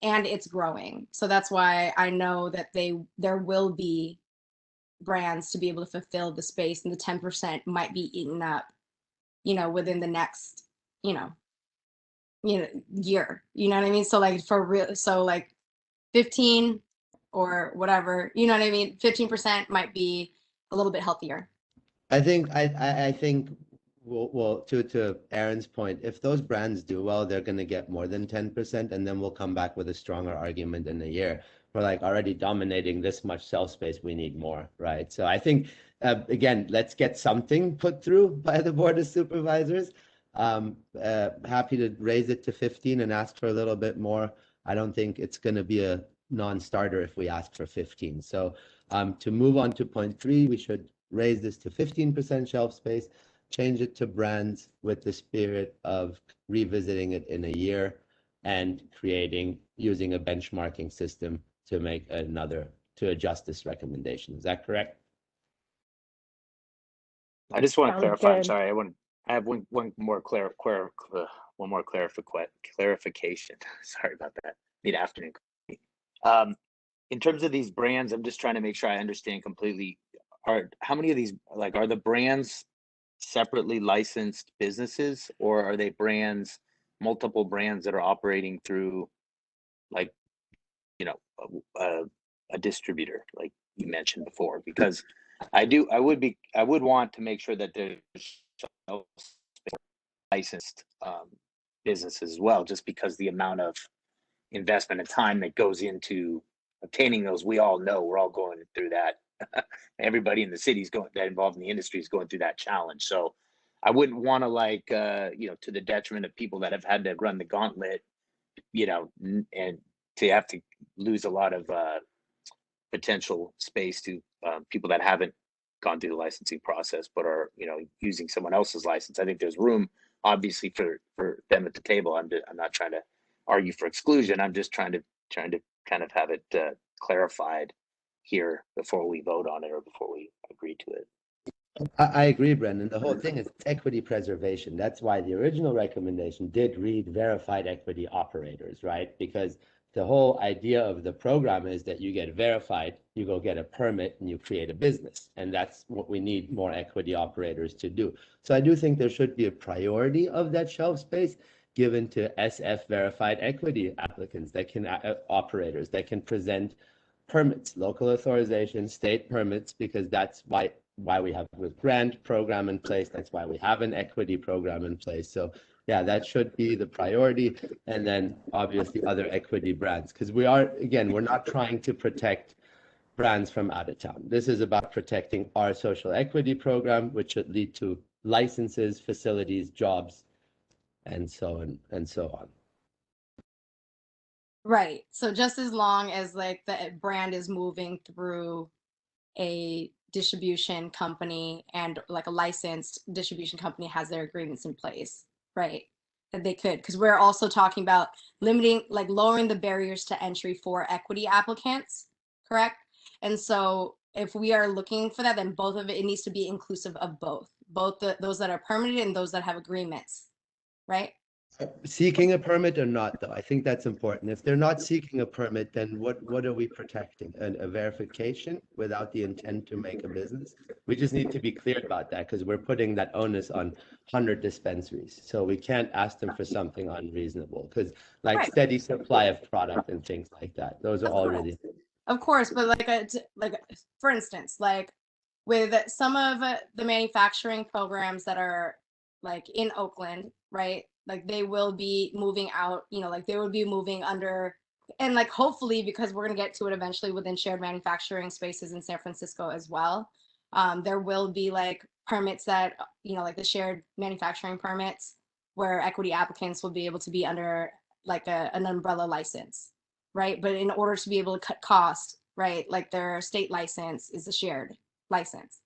And it's growing. So that's why I know that there will be brands to be able to fulfill the space, and the 10% might be eaten up, you know, within the next, you know, year. You know what I mean? So like for real, so like 15 or whatever, you know what I mean? 15% might be a little bit healthier. I think well to Aaron's point, if those brands do well, they're going to get more than 10%, and then we'll come back with a stronger argument in a year. We're like already dominating this much shelf space, we need more, right? So I think again, let's get something put through by the Board of Supervisors. Happy to raise it to 15 and ask for a little bit more. I don't think it's going to be a non-starter if we ask for 15. So to move on to point 3, we should raise this to 15% shelf space, change it to brands with the spirit of revisiting it in a year and using a benchmarking system to make to adjust this recommendation. Is that correct? I just want to Sounds clarify. I'm good. sorry. I have one more clarification. Sorry about that. Mid-afternoon. In terms of these brands, I'm just trying to make sure I understand completely. How many of these, like, are the brands separately licensed businesses, or are they multiple brands that are operating through, like, you know, a distributor, like you mentioned before? Because I would want to make sure that there's licensed businesses as well, just because the amount of investment and time that goes into obtaining those, we all know we're all going through that. Everybody in the city's that involved in the industry is going through that challenge. So I wouldn't want to to the detriment of people that have had to run the gauntlet, and to have to lose a lot of potential space to people that haven't gone through the licensing process but are using someone else's license. I think there's room obviously for them at the table. I'm not trying to argue for exclusion. I'm just trying to kind of have it clarified here before we vote on it or before we agree to it. I agree, Brendan. The whole thing is equity preservation. That's why the original recommendation did read verified equity operators, right? Because the whole idea of the program is that you get verified, you go get a permit, and you create a business. And that's what we need more equity operators to do. So I do think there should be a priority of that shelf space given to SF verified equity applicants that can operators that can present permits, local authorization, state permits, because that's why we have a grant program in place. That's why we have an equity program in place. So yeah, that should be the priority. And then obviously other equity brands, because we're not trying to protect brands from out of town. This is about protecting our social equity program, which should lead to licenses, facilities, jobs, and so on and so on. Right. So just as long as like the brand is moving through a distribution company and like a licensed distribution company has their agreements in place, right? That they could, because we're also talking about lowering the barriers to entry for equity applicants, correct? And so if we are looking for that, then both of it needs to be inclusive of both those that are permitted and those that have agreements, right? Seeking a permit or not, though, I think that's important. If they're not seeking a permit, then what are we protecting? A verification without the intent to make a business? We just need to be clear about that, because we're putting that onus on 100 dispensaries. So we can't ask them for something unreasonable, because like steady supply of product and things like that, those are all really. Of course, but for instance, like with some of the manufacturing programs that are like in Oakland, right? Like they will be moving out, like they would be moving under, and like hopefully, because we're gonna get to it eventually within shared manufacturing spaces in San Francisco as well. There will be like permits that, like the shared manufacturing permits where equity applicants will be able to be under like an umbrella license, right? But in order to be able to cut cost, right? Like their state license is a shared license,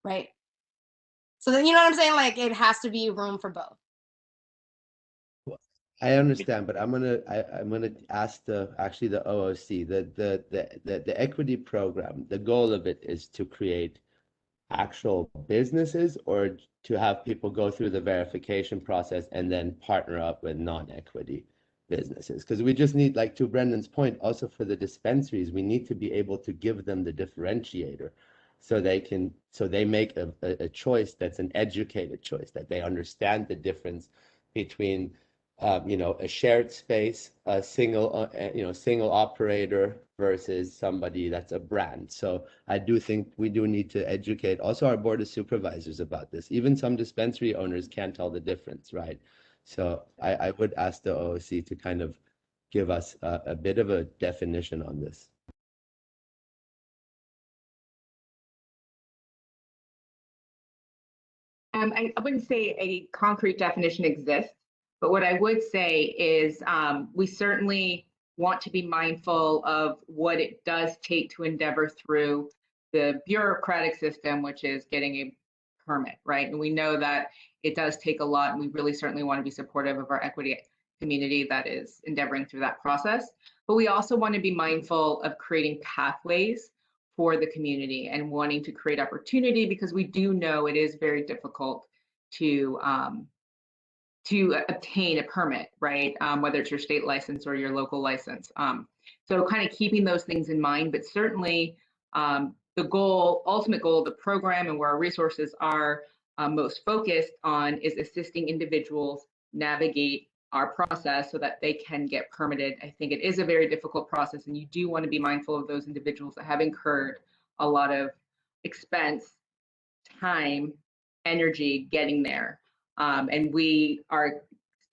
right? So then, you know what I'm saying? Like it has to be room for both. I understand, but I'm gonna ask the OOC, the equity program. The goal of it is to create actual businesses, or to have people go through the verification process and then partner up with non-equity businesses. Because we just need, like to Brendan's point, also for the dispensaries, we need to be able to give them the differentiator. so they make a choice that's an educated choice, that they understand the difference between a shared space, a single operator versus somebody that's a brand. So I do think we do need to educate also our board of supervisors about this. Even some dispensary owners can't tell the difference, right? So I would ask the OOC to kind of give us a bit of a definition on this. I wouldn't say a concrete definition exists, but what I would say is we certainly want to be mindful of what it does take to endeavor through the bureaucratic system, which is getting a permit, right? And we know that it does take a lot, and we really certainly want to be supportive of our equity community that is endeavoring through that process. But we also want to be mindful of creating pathways for the community and wanting to create opportunity, because we do know it is very difficult to obtain a permit, right? Whether it's your state license or your local license. So kind of keeping those things in mind, but certainly the ultimate goal of the program and where our resources are most focused on is assisting individuals navigate our process so that they can get permitted. I think it is a very difficult process, and you do want to be mindful of those individuals that have incurred a lot of expense, time, energy getting there. And we are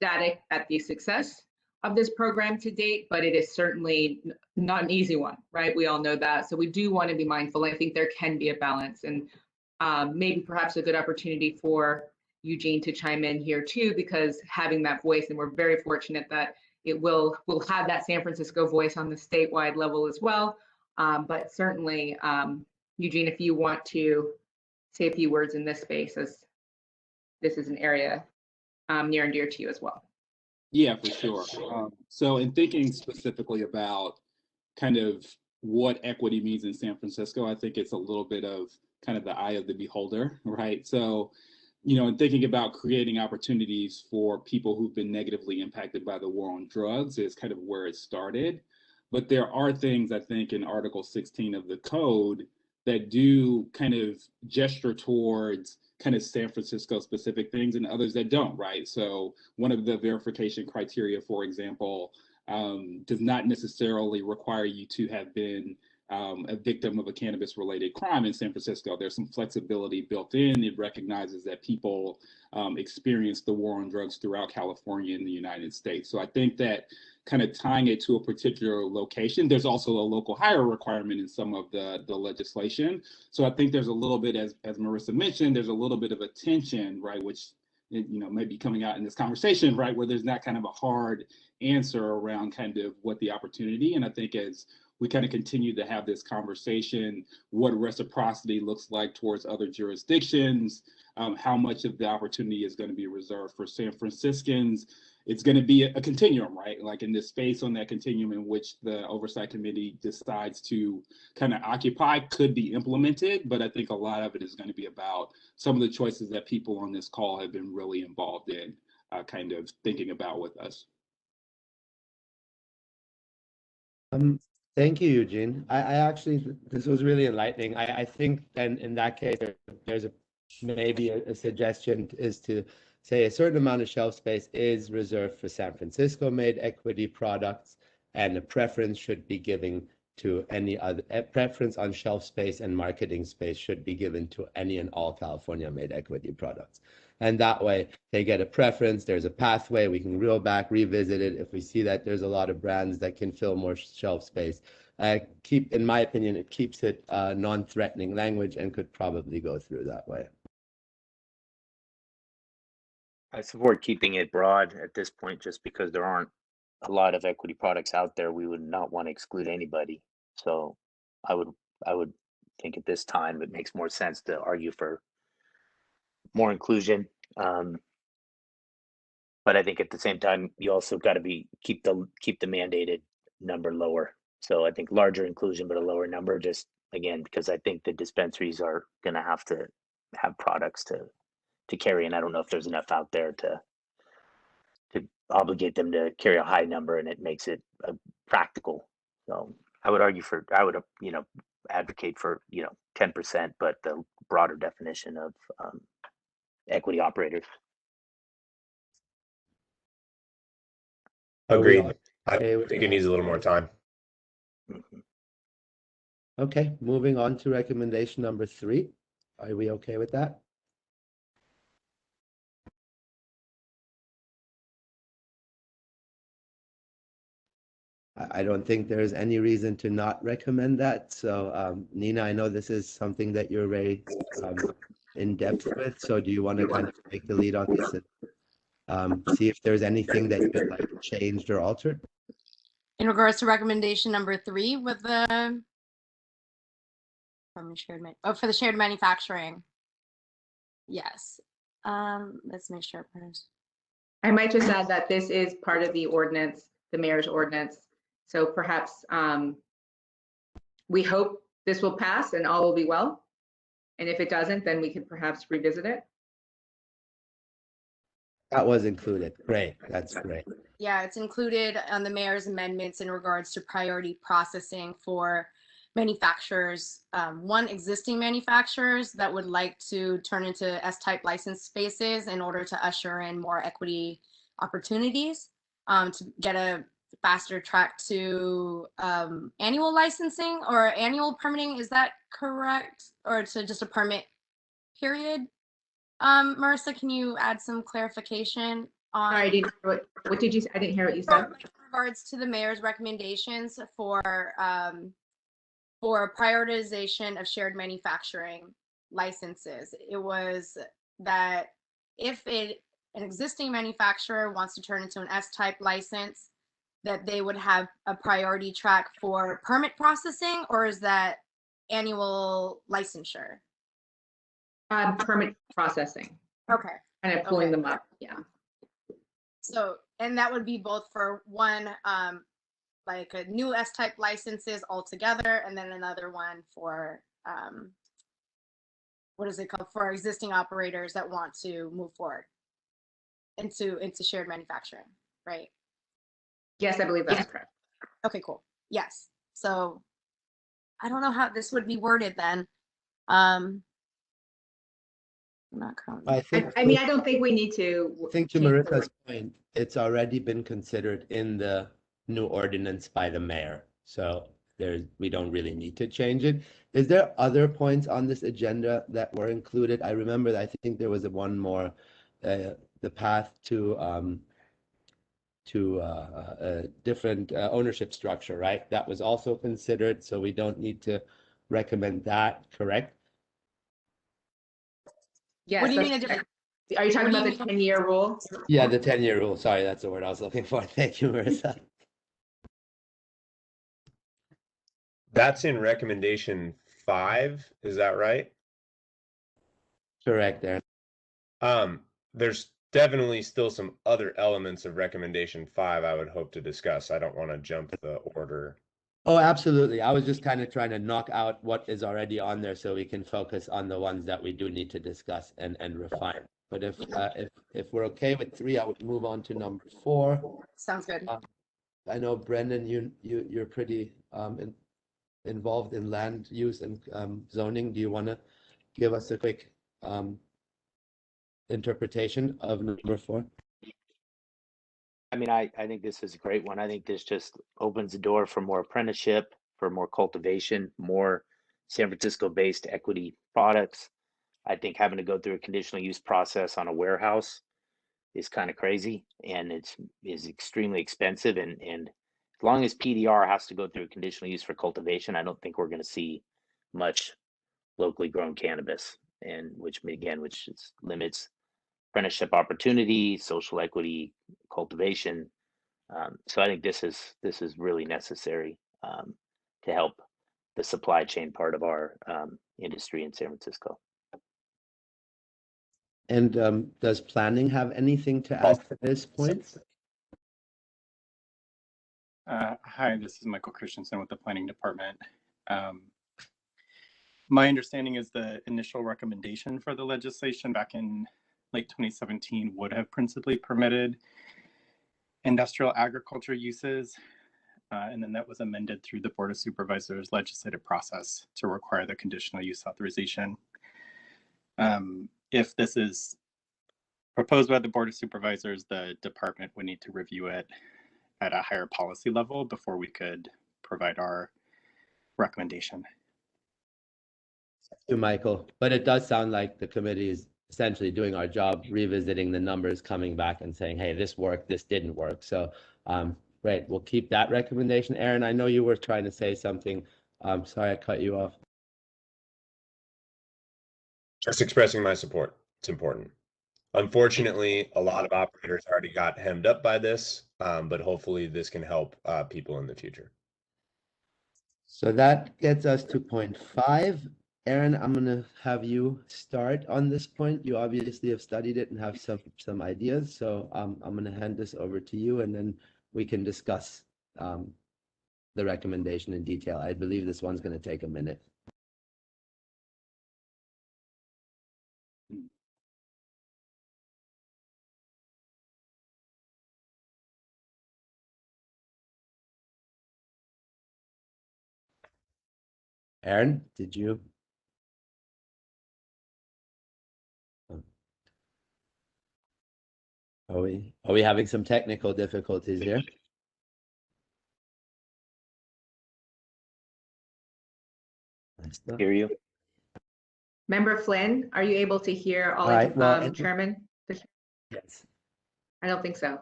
ecstatic at the success of this program to date, but it is certainly not an easy one, right? We all know that. So we do want to be mindful. I think there can be a balance, and maybe perhaps a good opportunity for Eugene to chime in here too, because having that voice, and we're very fortunate that we'll have that San Francisco voice on the statewide level as well. But certainly, Eugene, if you want to say a few words in this space, as this is an area near and dear to you as well. Yeah, for sure. So in thinking specifically about kind of what equity means in San Francisco, I think it's a little bit of kind of the eye of the beholder, right? So, in thinking about creating opportunities for people who've been negatively impacted by the war on drugs is kind of where it started. But there are things, I think, in Article 16 of the code that do kind of gesture towards kind of San Francisco specific things, and others that don't, right? So one of the verification criteria, for example, does not necessarily require you to have been a victim of a cannabis related crime in San Francisco. There's some flexibility built in. It recognizes that people experience the war on drugs throughout California and the United States. So I think that kind of tying it to a particular location, there's also a local hire requirement in some of the legislation. So I think there's a little bit, as Marissa mentioned, there's a little bit of a tension, right, which may be coming out in this conversation, right, where there's not kind of a hard answer around kind of what the opportunity. And I think as we kind of continue to have this conversation, what reciprocity looks like towards other jurisdictions, how much of the opportunity is going to be reserved for San Franciscans. It's going to be a continuum, right? Like in this space on that continuum in which the Oversight Committee decides to kind of occupy could be implemented, but I think a lot of it is going to be about some of the choices that people on this call have been really involved in kind of thinking about with us. Thank you, Eugene. I actually, this was really enlightening. I think then in that case, there's maybe a suggestion is to say a certain amount of shelf space is reserved for San Francisco made equity products, and a preference should be given to any other preference on shelf space and marketing space should be given to any and all California made equity products. And that way they get a preference, there's a pathway, we can reel back, revisit it. If we see that there's a lot of brands that can fill more shelf space, in my opinion, it keeps it non-threatening language and could probably go through that way. I support keeping it broad at this point, just because there aren't a lot of equity products out there. We would not want to exclude anybody. So I would think at this time it makes more sense to argue for more inclusion. But I think at the same time, you also got to keep the mandated number lower. So I think larger inclusion, but a lower number, just again, because I think the dispensaries are going to have products to carry, and I don't know if there's enough out there to obligate them to carry a high number, and it makes it practical. So I would argue for, advocate for, 10%, but the broader definition of equity operators. Agreed. I Okay with think it needs a little more time. Okay, moving on to recommendation number 3. Are we okay with that? I don't think there's any reason to not recommend that. So, Nina, I know this is something that you're very in depth with. So do you want to kind of take the lead on this and see if there's anything that you'd like changed or altered? In regards to recommendation number 3 with the for the shared manufacturing. Yes. Let's make sure. I might just add that this is part of the ordinance, the mayor's ordinance. So perhaps we hope this will pass and all will be well. And if it doesn't, then we could perhaps revisit it. That was included. Great. That's great. Yeah, it's included on the mayor's amendments in regards to priority processing for manufacturers, one existing manufacturers that would like to turn into S-type license spaces in order to usher in more equity opportunities, to get a faster track to annual licensing or annual permitting. Is that correct? Or to just a permit period? Marissa, can you add some clarification on? Sorry, I didn't hear what did you say? I didn't hear what you said. In regards to the mayor's recommendations for prioritization of shared manufacturing licenses, it was that if an existing manufacturer wants to turn into an S-type license, that they would have a priority track for permit processing, or is that annual licensure? Permit processing. Okay. Kind of pulling them up. Yeah. So, and that would be both for one, like a new S-type licenses altogether, and then another one for, what is it called, for existing operators that want to move forward into shared manufacturing, right? Yes, I believe that's correct. Okay, cool. Yes. So I don't know how this would be worded then. Not currently. I mean, I don't think we need to. I think to Marissa's point, it's already been considered in the new ordinance by the mayor. So we don't really need to change it. Is there other points on this agenda that were included? I remember that I think there was one more, the path to a different ownership structure, right? That was also considered, so we don't need to recommend that, correct? Yes. What do you mean? Are you talking about the 10-year rule? Yeah, the 10-year rule. Sorry, that's the word I was looking for. Thank you, Marissa. That's in recommendation 5, is that right? Correct, Aaron. There's definitely still some other elements of recommendation 5 I would hope to discuss. I don't want to jump the order. Oh, absolutely. I was just kind of trying to knock out what is already on there so we can focus on the ones that we do need to discuss and refine. But if we're okay with 3, I would move on to number 4. Sounds good. I know Brendan, you're pretty involved in land use and zoning. Do you want to give us a quick interpretation of number 4? I mean, I think this is a great one. I think this just opens the door for more apprenticeship, for more cultivation, more San Francisco-based equity products. I think having to go through a conditional use process on a warehouse is kind of crazy, and is extremely expensive. And as long as PDR has to go through a conditional use for cultivation, I don't think we're going to see much locally grown cannabis, and which limits apprenticeship opportunity, social equity, cultivation. So I think this is really necessary to help the supply chain part of our industry in San Francisco. And does planning have anything to add to this point? Hi, this is Michael Christensen with the Planning Department. My understanding is the initial recommendation for the legislation back in late 2017 would have principally permitted industrial agriculture uses. and then that was amended through the Board of Supervisors legislative process to require the conditional use authorization. If this is proposed by the Board of Supervisors, the department would need to review it at a higher policy level before we could provide our recommendation. To Michael, but it does sound like the committee is essentially doing our job, revisiting the numbers, coming back and saying, hey, this worked, this didn't work. So great, we'll keep that recommendation. Aaron, I know you were trying to say something. Sorry, I cut you off. Just expressing my support. It's important. Unfortunately, a lot of operators already got hemmed up by this, but hopefully this can help people in the future. So that gets us to point 5. Aaron, I'm going to have you start on this point. You obviously have studied it and have some ideas. So I'm going to hand this over to you, and then we can discuss the recommendation in detail. I believe this one's going to take a minute. Aaron, did you? Are we having some technical difficulties here? Hear you. Member Flynn, are you able to hear all All right, well, Chairman? Yes. I don't think so.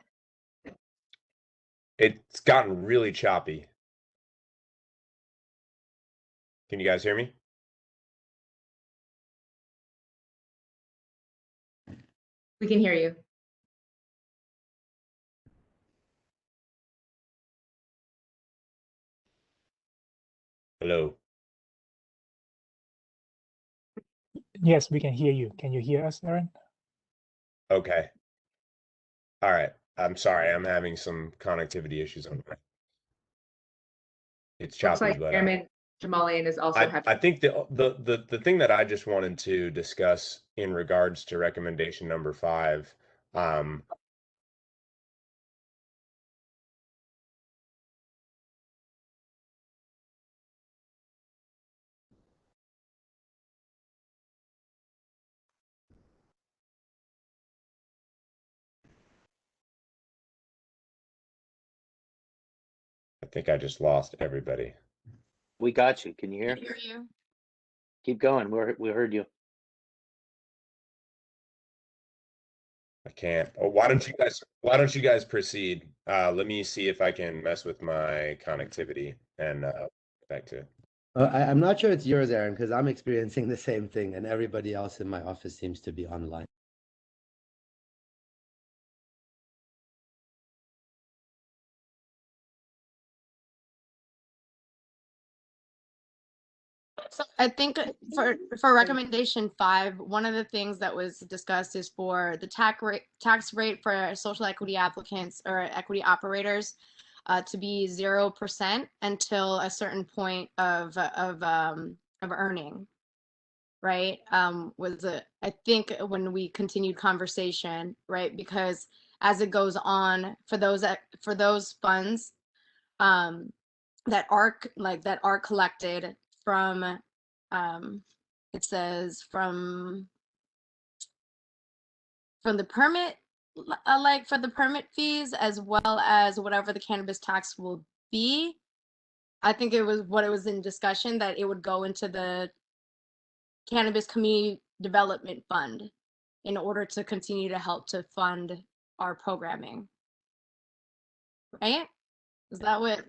It's gotten really choppy. Can you guys hear me? We can hear you. Hello. Yes, we can hear you. Can you hear us, Aaron? Okay. All right. I'm sorry. I'm having some connectivity issues on my. It's choppy, Looks like but Chairman Jamalian is also having. I think the thing that I just wanted to discuss in regards to recommendation number 5, I think I just lost everybody. We got you. Can you hear? Hear you. Keep going. We heard you. I can't. Oh, why don't you guys proceed? Let me see if I can mess with my connectivity and back to. I'm not sure it's yours, Aaron, because I'm experiencing the same thing, and everybody else in my office seems to be online. So I think for recommendation 5, one of the things that was discussed is for the tax rate for social equity applicants or equity operators to be 0% until a certain point of earning, right? I think when we continued conversation, right? Because as it goes on for those funds that are collected from it says from the permit for the permit fees as well as whatever the cannabis tax will be. I think it was in discussion that it would go into the Cannabis Community Development Fund in order to continue to help to fund our programming. Right? Is that what?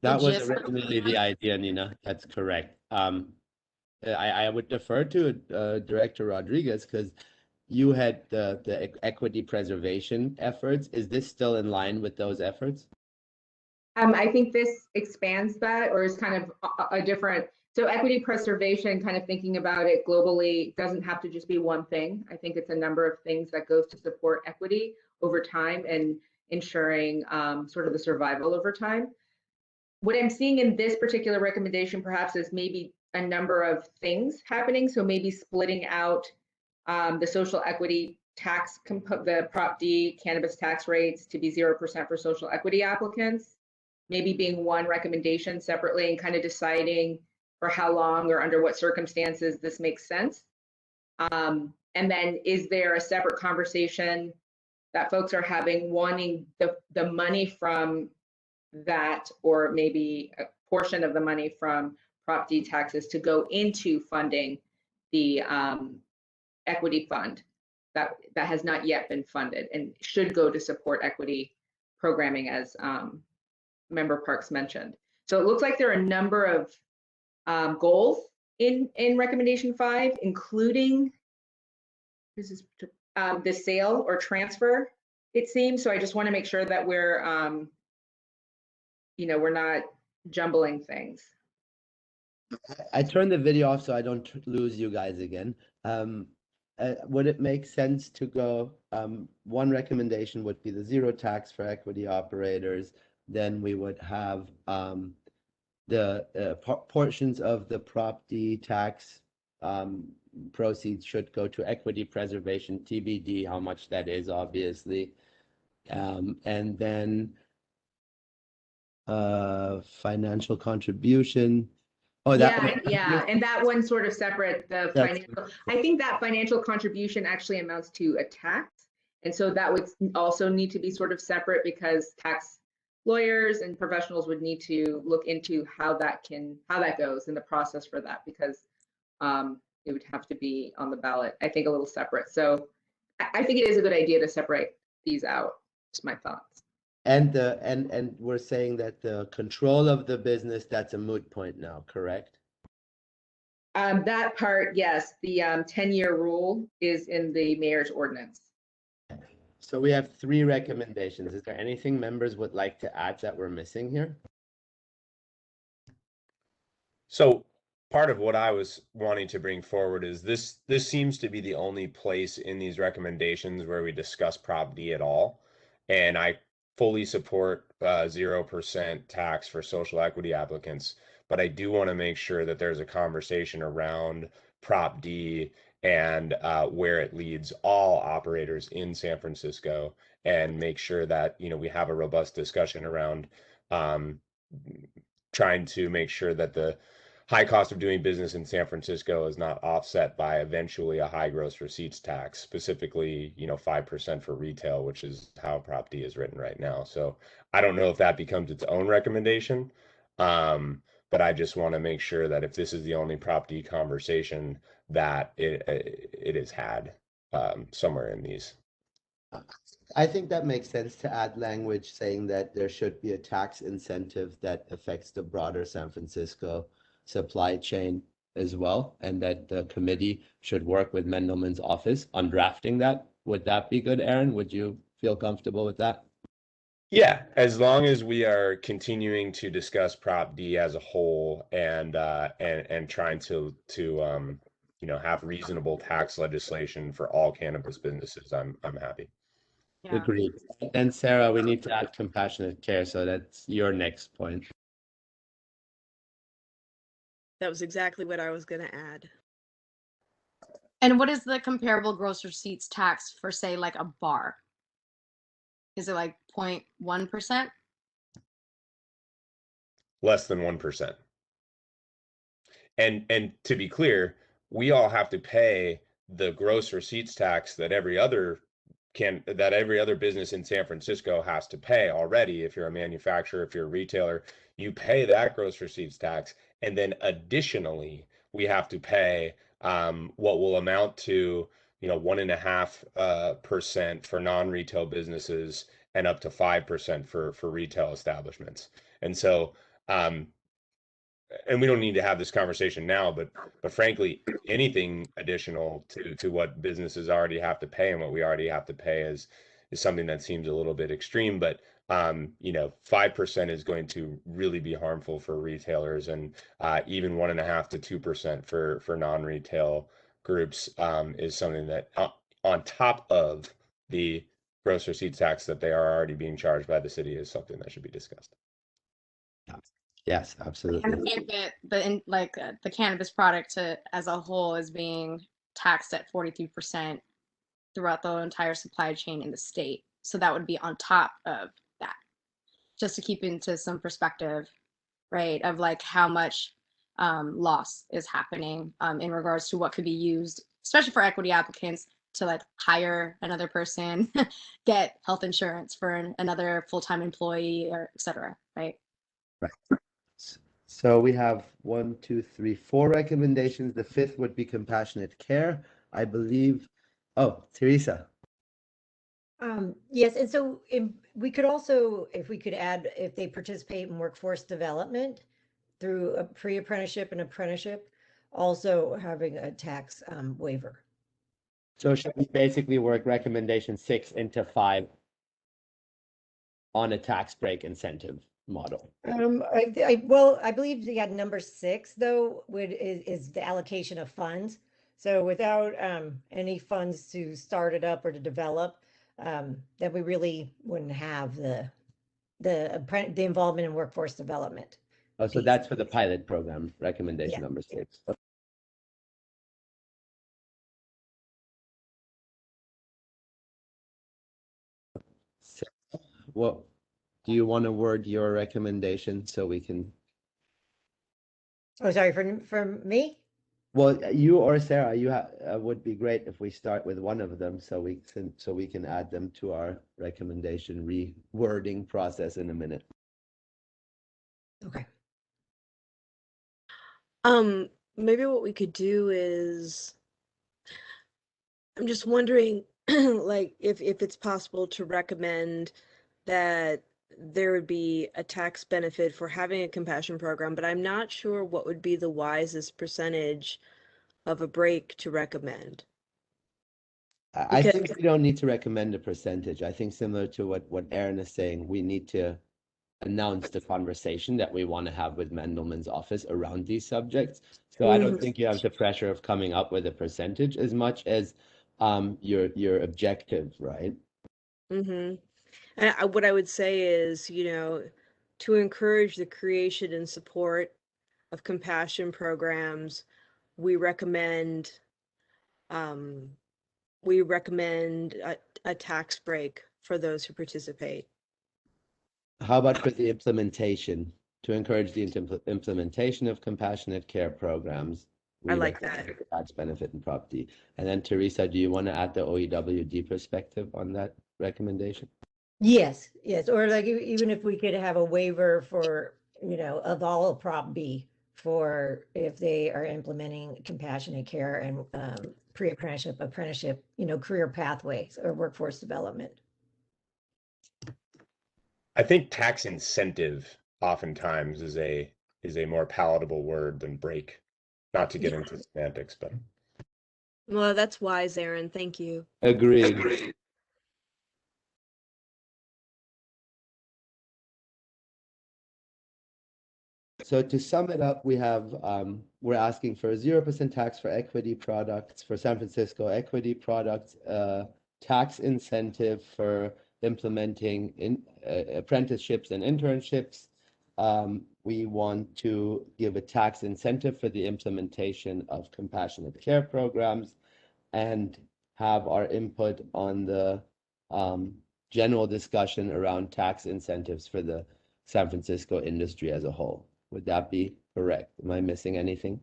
That was originally the idea, Nina. That's correct. I would defer to Director Rodriguez because you had the equity preservation efforts. Is this still in line with those efforts? I think this expands that, or is kind of a different. So equity preservation, kind of thinking about it globally, doesn't have to just be one thing. I think it's a number of things that goes to support equity over time and ensuring sort of the survival over time. What I'm seeing in this particular recommendation perhaps is maybe a number of things happening. So maybe splitting out the social equity tax, the Prop D cannabis tax rates to be 0% for social equity applicants. maybe being one recommendation separately and kind of deciding for how long or under what circumstances this makes sense. And then is there a separate conversation that folks are having wanting the money from that, or maybe a portion of the money from Prop D taxes to go into funding the equity fund that has not yet been funded and should go to support equity programming, as Member Parks mentioned. So it looks like there are a number of goals in recommendation 5, including the sale or transfer, it seems. So I just want to make sure that we're we're not jumbling things. I turned the video off so I don't lose you guys again. Would it make sense to go, one recommendation would be the zero tax for equity operators. Then we would have the portions of the Prop D tax proceeds should go to equity preservation, TBD, how much that is, obviously. And then financial contribution. Oh, yeah, and that one's sort of separate. I think that financial contribution actually amounts to a tax, and so that would also need to be sort of separate, because tax lawyers and professionals would need to look into how that goes in the process for that, because it would have to be on the ballot, I think, a little separate. So I think it is a good idea to separate these out. Just my thoughts. And we're saying that the control of the business, that's a moot point now, correct? That part, yes. The 10-year rule is in the mayor's ordinance. So we have 3 recommendations. Is there anything members would like to add that we're missing here? So part of what I was wanting to bring forward is this seems to be the only place in these recommendations where we discuss Prop D at all. And I fully support 0% tax for social equity applicants, but I do want to make sure that there's a conversation around Prop D and where it leads all operators in San Francisco, and make sure that we have a robust discussion around trying to make sure that the high cost of doing business in San Francisco is not offset by eventually a high gross receipts tax, specifically, 5% for retail, which is how Prop D is written right now. So I don't know if that becomes its own recommendation, but I just want to make sure that if this is the only Prop D conversation, that it is had somewhere in these. I think that makes sense to add language saying that there should be a tax incentive that affects the broader San Francisco supply chain as well, and that the committee should work with Mendelman's office on drafting that. Would that be good, Aaron? Would you feel comfortable with that? Yeah, as long as we are continuing to discuss Prop D as a whole and trying to have reasonable tax legislation for all cannabis businesses, I'm happy. Yeah. Agreed. And Sarah, we need to add compassionate care, so that's your next point. That was exactly what I was going to add. And what is the comparable gross receipts tax for, say, like a bar? Is it like 0.1%? Less than 1%. And to be clear, we all have to pay the gross receipts tax that every other business in San Francisco has to pay already. If you're a manufacturer, if you're a retailer, you pay that gross receipts tax, and then additionally we have to pay what will amount to 1.5% for non-retail businesses and up to 5% for retail establishments. And so and we don't need to have this conversation now, but frankly, anything additional to what businesses already have to pay and what we already have to pay is something that seems a little bit extreme. But 5% is going to really be harmful for retailers, and even 1.5% to 2% for non-retail groups is something that, on top of the gross receipts tax that they are already being charged by the city, is something that should be discussed. Yes, absolutely. And the cannabis product as a whole is being taxed at 43% throughout the entire supply chain in the state. So that would be on top of that. just to keep into some perspective, right, of like how much loss is happening in regards to what could be used, especially for equity applicants, to like hire another person, get health insurance for another full-time employee, or et cetera, right? Right. So we have 1, 2, 3, 4 recommendations. The fifth would be compassionate care. I believe, oh, Teresa. Yes, and so we could also, if we could add, if they participate in workforce development through a pre-apprenticeship and apprenticeship, also having a tax waiver. So should we basically work recommendation 6 into 5 on a tax break incentive model? Well, I believe yeah, number 6 though is the allocation of funds. So without any funds to start it up or to develop, then we really wouldn't have the involvement in workforce development. Oh, so that's for the pilot program, recommendation Yeah. number 6. So, well, do you want to word your recommendation so we can? Oh, sorry, for me? Well, you or Sarah, you would be great if we start with one of them so we can add them to our recommendation rewording process in a minute. Okay. Maybe what we could do is, I'm just wondering, like, if it's possible to recommend that there would be a tax benefit for having a compassion program, but I'm not sure what would be the wisest percentage of a break to recommend. I think we don't need to recommend a percentage. I think similar to what Aaron is saying, we need to announce the conversation that we want to have with Mendelman's office around these subjects. So I don't think you have the pressure of coming up with a percentage as much as your objective, right? Mm-hmm. And what I would say is, to encourage the creation and support of compassion programs, we recommend a tax break for those who participate. How about for the implementation? To encourage the implementation of compassionate care programs. I like that. Tax benefit and property. And then Teresa, do you want to add the OEWD perspective on that recommendation? Yes, or like even if we could have a waiver for, of all Prop B for if they are implementing compassionate care and pre-apprenticeship, apprenticeship, career pathways or workforce development. I think tax incentive oftentimes is a more palatable word than break. Not to get into semantics, but Well, that's wise, Aaron. Thank you. Agreed. So to sum it up, we have we're asking for a 0% tax for equity products for San Francisco equity products, tax incentive for implementing apprenticeships and internships. We want to give a tax incentive for the implementation of compassionate care programs and have our input on the general discussion around tax incentives for the San Francisco industry as a whole. Would that be correct? Am I missing anything?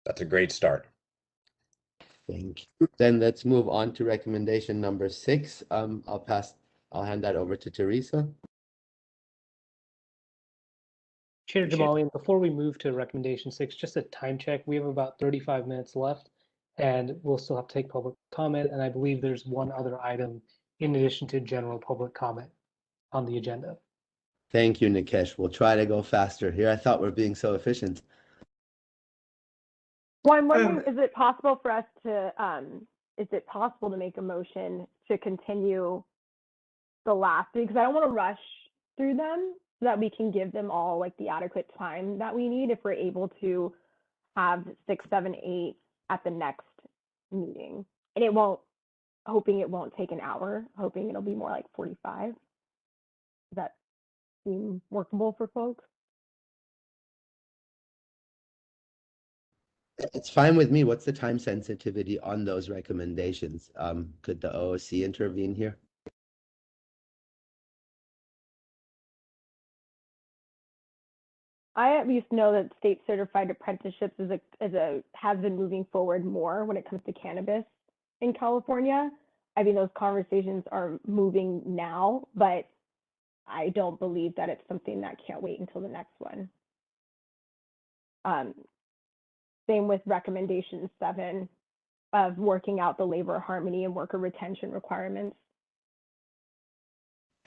that's a great start. Thank you. Then let's move on to recommendation number 6. I'll hand that over to Teresa. Chair Jamalian, before we move to recommendation 6, just a time check. We have about 35 minutes left, and we'll still have to take public comment. And I believe there's one other item in addition to general public comment on the agenda. Thank you, Nikesh. We'll try to go faster here. I thought we're being so efficient. Well, I'm wondering, is it possible for us to, make a motion to continue the last, because I don't want to rush through them, so that we can give them all like the adequate time that we need if we're able to have 6, 7, 8 at the next meeting. And hoping it won't take an hour, hoping it'll be more like 45. Does that seem workable for folks? It's fine with me. What's the time sensitivity on those recommendations? Could the OOC intervene here? I at least know that state certified apprenticeships has been moving forward more when it comes to cannabis in California. I mean, those conversations are moving now, but I don't believe that it's something that can't wait until the next one. Same with recommendation 7 of working out the labor harmony and worker retention requirements.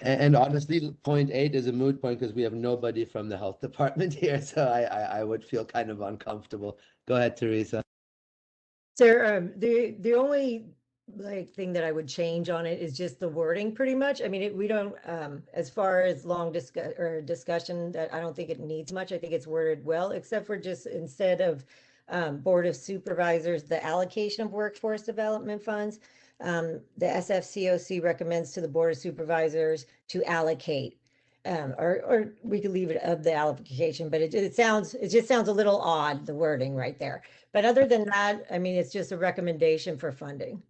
And honestly, point 8 is a moot point because we have nobody from the health department here, so I would feel kind of uncomfortable. Go ahead, Teresa. So the only thing that I would change on it is just the wording pretty much. I mean, we don't, as far as long discussion, that I don't think it needs much. I think it's worded well, except for just instead of Board of Supervisors, the allocation of workforce development funds, the SFCOC recommends to the Board of Supervisors to allocate. Or we could leave it of the allocation, but it just sounds a little odd, the wording right there. But other than that, I mean, it's just a recommendation for funding.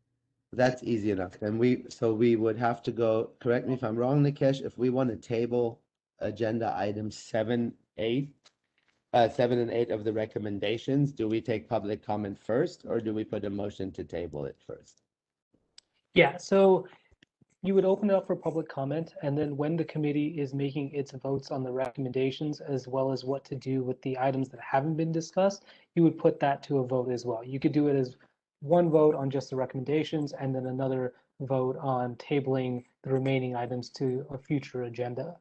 That's easy enough. And we would have to go, correct me if I'm wrong, Nikesh, if we want to table agenda items 7 and 8 of the recommendations, do we take public comment first, or do we put a motion to table it first? Yeah, so you would open it up for public comment, and then when the committee is making its votes on the recommendations, as well as what to do with the items that haven't been discussed, you would put that to a vote as well. You could do it as one vote on just the recommendations, and then another vote on tabling the remaining items to a future agenda.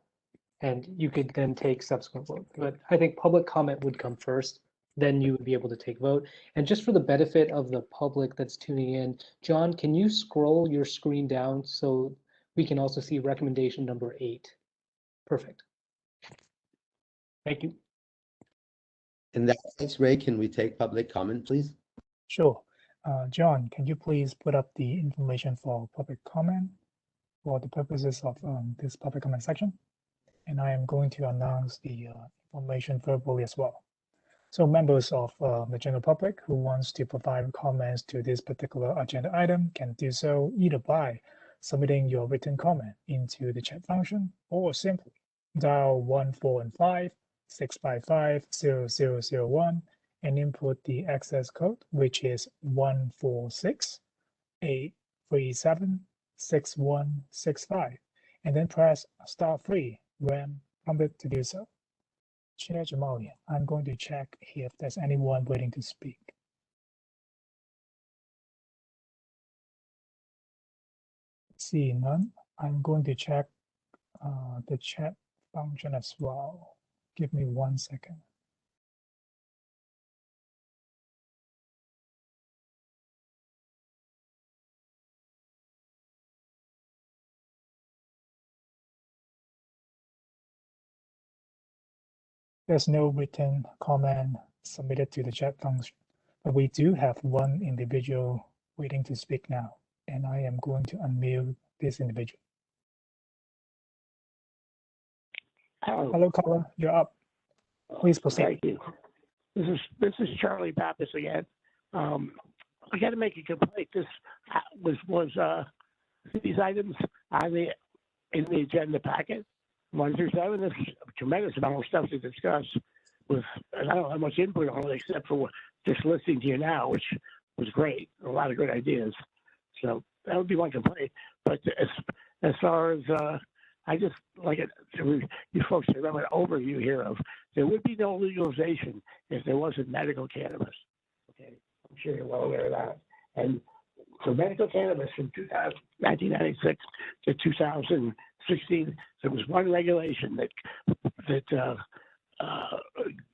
And you could then take subsequent votes. But I think public comment would come first, then you would be able to take vote. And just for the benefit of the public that's tuning in, John, can you scroll your screen down so we can also see recommendation number 8? Perfect. Thank you. In that case, Ray, can we take public comment, please? Sure. John, can you please put up the information for public comment for the purposes of this public comment section? And I am going to announce the information verbally as well. So members of the general public who wants to provide comments to this particular agenda item can do so either by submitting your written comment into the chat function or simply dial 1-415-655-0001 and input the access code, which is 146-837-6165, and then press *3 when prompted to do so. Chair Jamalian, I'm going to check if there's anyone waiting to speak. See none. I'm going to check the chat function as well. Give me 1 second. There's no written comment submitted to the chat function, but we do have one individual waiting to speak now, and I am going to unmute this individual. Hello, caller, you're up. Please proceed. Thank you. This is Charlie Pappas again. I got to make a complaint. This was these items in the agenda packet. 1 through 7, there's a tremendous amount of stuff to discuss and I don't have much input on it except for just listening to you now, which was great. A lot of good ideas. So that would be my complaint. But as far as I just like it, you folks to have an overview here of there would be no legalization if there wasn't medical cannabis. Okay, I'm sure you're well aware of that. And for medical cannabis from 1996 to 2016, there was one regulation that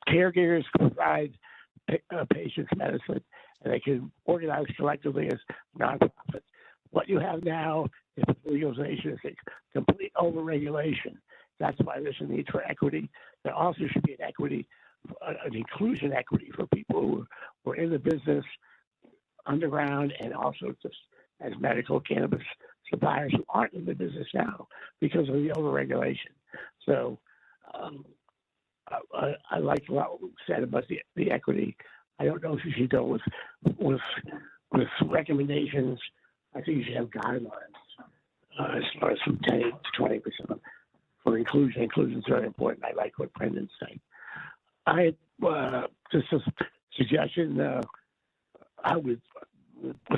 caregivers provide patients medicine, and they can organize collectively as nonprofits. What you have now is legalization, is a complete overregulation. That's why there's a need for equity. There also should be an inclusion equity for people who were in the business underground and also just as medical cannabis suppliers who aren't in the business now because of the overregulation. So I like what was said about the equity. I don't know if you should go with recommendations. I think you should have guidelines as far as from 10 to 20% for inclusion. Inclusion is very important. I like what Brendan said. I just a suggestion. With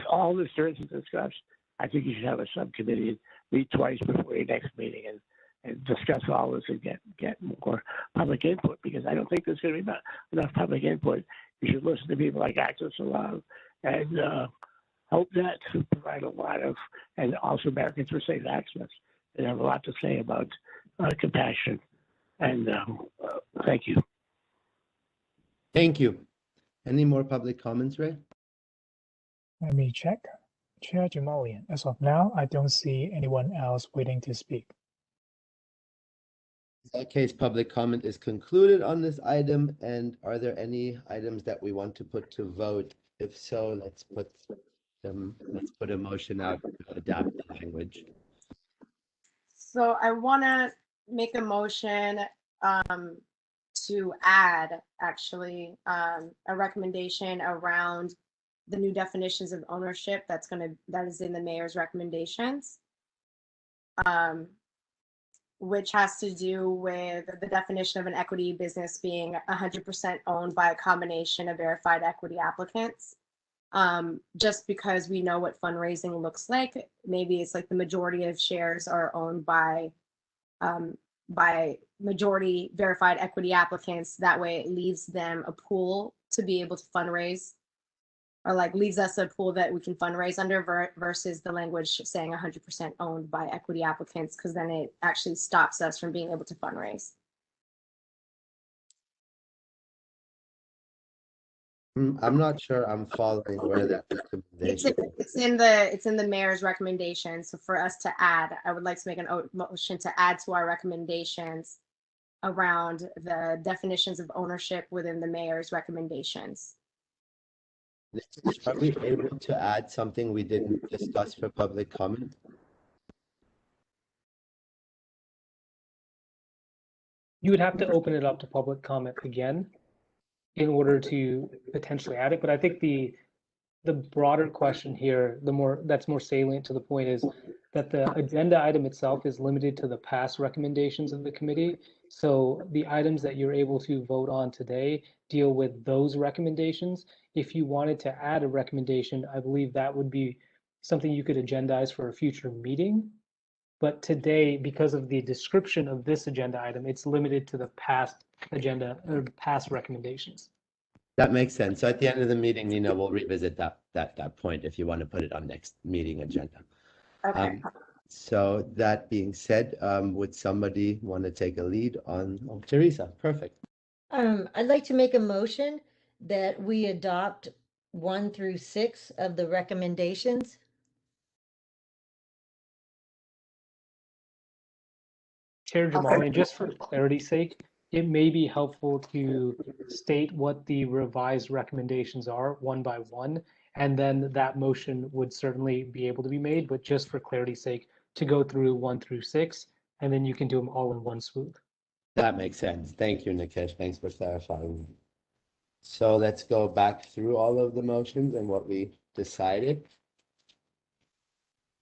all the students discussed, I think you should have a subcommittee meet twice before your next meeting and discuss all this and get more public input, because I don't think there's going to be enough public input. You should listen to people like Access to Love and Hope Net, who provide a lot of, and also Americans for Safe Access. They have a lot to say about compassion. And thank you. Thank you. Any more public comments, Ray? Let me check. Chair Jamalian, as of now, I don't see anyone else waiting to speak. In that case, public comment is concluded on this item. And are there any items that we want to put to vote? If so, let's put a motion out to adapt the language. So I want to make a motion to add actually a recommendation around the new definitions of ownership that is in the mayor's recommendations, which has to do with the definition of an equity business being 100% owned by a combination of verified equity applicants. Just because we know what fundraising looks like, maybe it's like the majority of shares are owned by majority verified equity applicants. That way it leaves them a pool to be able to fundraise, or like leaves us a pool that we can fundraise under versus the language saying 100% owned by equity applicants, because then it actually stops us from being able to fundraise. I'm not sure I'm following where that recommendation. It's in the mayor's recommendations. So for us to add, I would like to make a motion to add to our recommendations around the definitions of ownership within the mayor's recommendations. Are we able to add something we didn't discuss for public comment? You would have to open it up to public comment again in order to potentially add it. But I think the broader question here, that's more salient to the point, is that the agenda item itself is limited to the past recommendations of the committee. So the items that you're able to vote on today deal with those recommendations. If you wanted to add a recommendation, I believe that would be something you could agendize for a future meeting. But today, because of the description of this agenda item, it's limited to the past agenda or past recommendations. That makes sense. So at the end of the meeting, Nina, we'll revisit that point if you want to put it on next meeting agenda. Okay. So that being said, would somebody want to take a lead on Teresa? Perfect. I'd like to make a motion that we adopt 1 through 6 of the recommendations. Chair Jamali, just for clarity's sake, it may be helpful to state what the revised recommendations are one by one, and then that motion would certainly be able to be made, but just for clarity's sake, to go through 1 through 6, and then you can do them all in one swoop. That makes sense. Thank you, Nikesh. Thanks for clarifying. So let's go back through all of the motions and what we decided.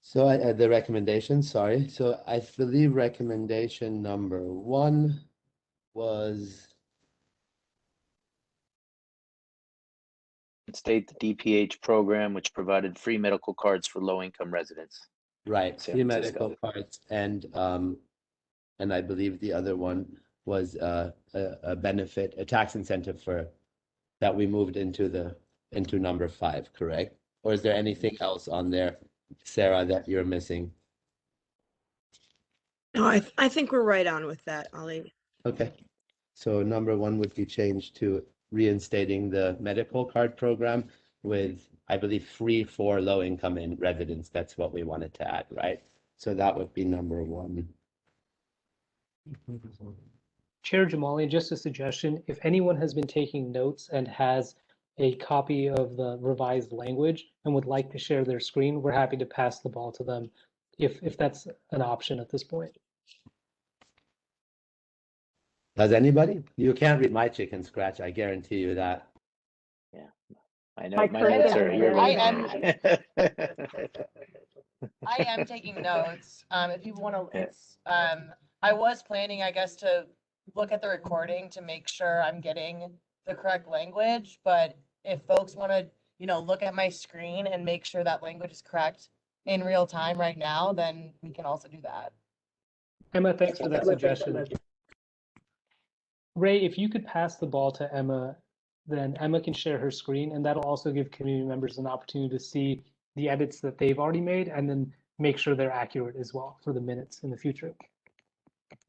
So the recommendation, sorry. So I believe recommendation number 1 was State the DPH program, which provided free medical cards for low-income residents. right, San free Francisco. medical cards, and I believe the other one was a benefit, a tax incentive for that we moved into number 5, correct? Or is there anything else on there, Sarah, that you're missing? No, I think we're right on with that, Ollie. Okay, so number 1 would be changed to reinstating the medical card program with, I believe, free for low-income residents. That's what we wanted to add, right? So that would be number 1. Chair Jamali, just a suggestion, if anyone has been taking notes and has a copy of the revised language and would like to share their screen, we're happy to pass the ball to them if that's an option at this point. Does anybody? You can't read my chicken scratch, I guarantee you that. Yeah. I know My my current notes are is here. very I am taking notes. If you want to, I was planning, I guess, to look at the recording to make sure I'm getting the correct language, but if folks want to, look at my screen and make sure that language is correct in real time right now, then we can also do that. Emma, thanks for that suggestion. Ray, if you could pass the ball to Emma, then Emma can share her screen, and that'll also give community members an opportunity to see the edits that they've already made and then make sure they're accurate as well for the minutes in the future.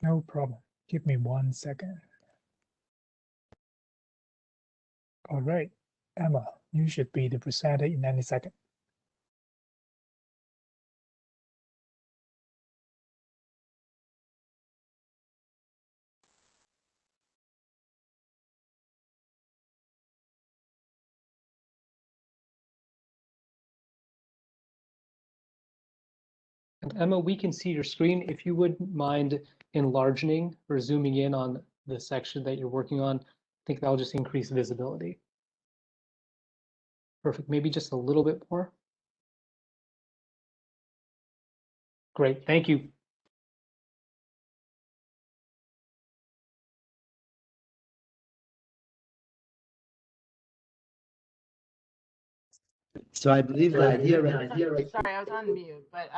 No problem. Give me 1 second. All right, Emma, you should be the presenter in any second. And Emma, we can see your screen. If you wouldn't mind enlarging or zooming in on the section that you're working on, I think that'll just increase visibility. Perfect. Maybe just a little bit more. Great. Thank you. So I believe the idea right Sorry, I was on mute, but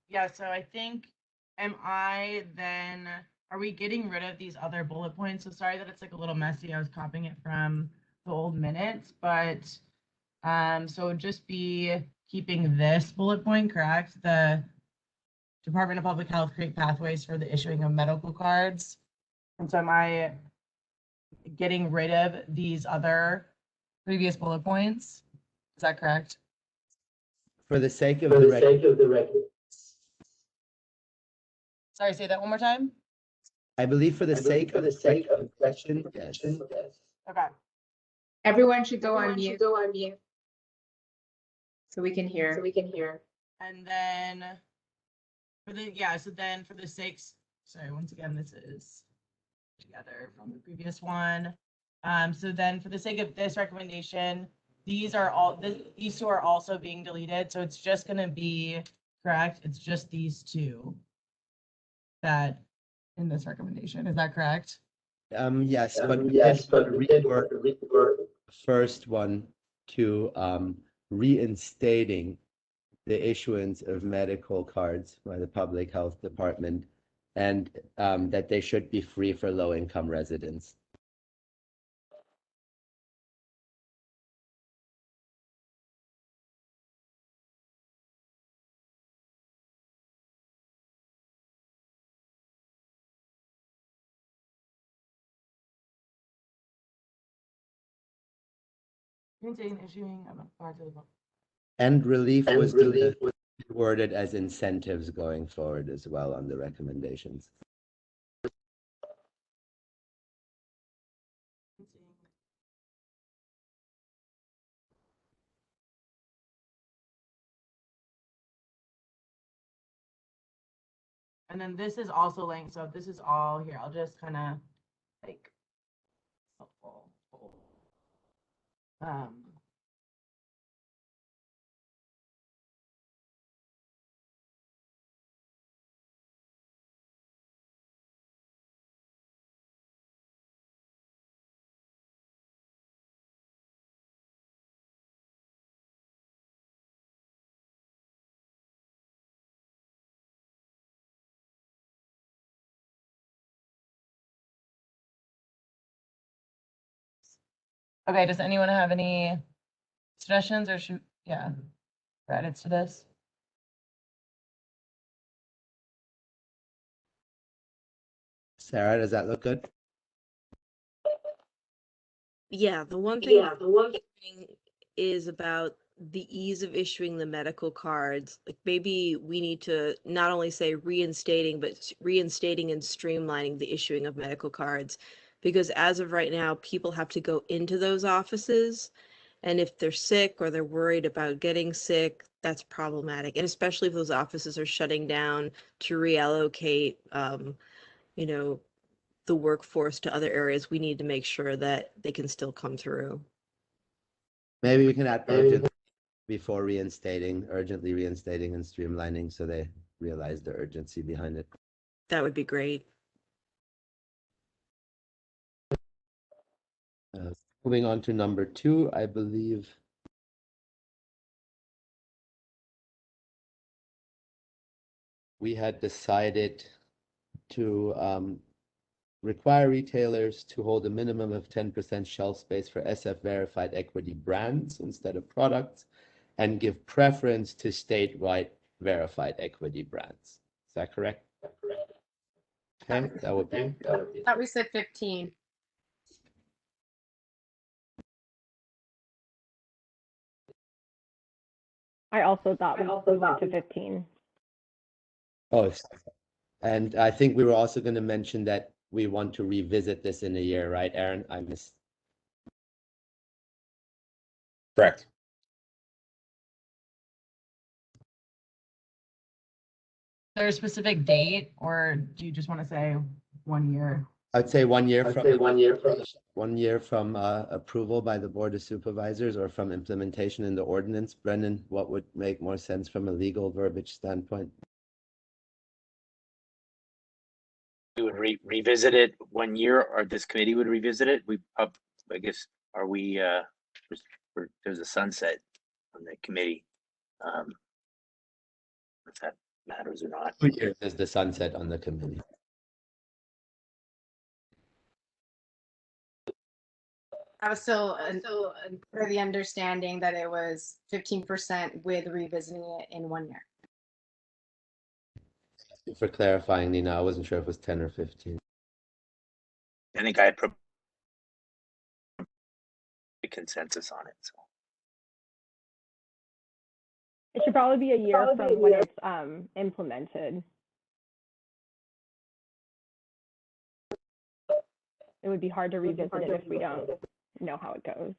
yeah, so I think, are we getting rid of these other bullet points? So sorry that it's like a little messy. I was copying it from the old minutes, but so it would just be keeping this bullet point, correct? The Department of Public Health create pathways for the issuing of medical cards. And so am I getting rid of these other previous bullet points? Is that correct? For the sake of the record. Sorry, say that one more time. I believe for the sake of the question, yes. Okay. Everyone should go on mute. So we can hear. And then for the sakes, sorry, once again, this is together from the previous one. So then for the sake of this recommendation, these two are also being deleted. So it's just going to be correct. It's just these two that in this recommendation. Is that correct? Yes, but we did rework the first one to reinstating the issuance of medical cards by the Public Health Department, and that they should be free for low-income residents. Issuing of cards of the And relief was worded as incentives going forward as well on the recommendations. And then this is also linked. So this is all here. I'll just kind of like helpful. Okay, does anyone have any suggestions or edits to this? Sarah, does that look good? Yeah, the one thing is about the ease of issuing the medical cards. Like maybe we need to not only say reinstating, but reinstating and streamlining the issuing of medical cards. Because as of right now, people have to go into those offices. And if they're sick or they're worried about getting sick, that's problematic. And especially if those offices are shutting down to reallocate, the workforce to other areas, we need to make sure that they can still come through. Maybe we can add urgent before urgently reinstating and streamlining so they realize the urgency behind it. That would be great. Moving on to number 2, I believe we had decided to require retailers to hold a minimum of 10% shelf space for SF verified equity brands instead of products, and give preference to statewide verified equity brands. Is that correct? Okay, that would be. Thought we said 15. I also thought we went to 15. Oh, and I think we were also going to mention that we want to revisit this in a year, right, Aaron? I missed. Correct. Is there a specific date, or do you just want to say 1 year? I'd say 1 year from 1 year from approval by the Board of Supervisors or from implementation in the ordinance. Brendan, what would make more sense from a legal verbiage standpoint? We would revisit it 1 year, or this committee would revisit it. I guess, are we, there's a sunset on the committee. If that matters or not. There's the sunset on the committee. I was still under the understanding that it was 15% with revisiting it in 1 year. For clarifying, Nina, I wasn't sure if it was 10 or 15. I think I had a consensus on it. So It should probably be a year from when it's implemented. It would be hard to revisit it if we don't know how it goes.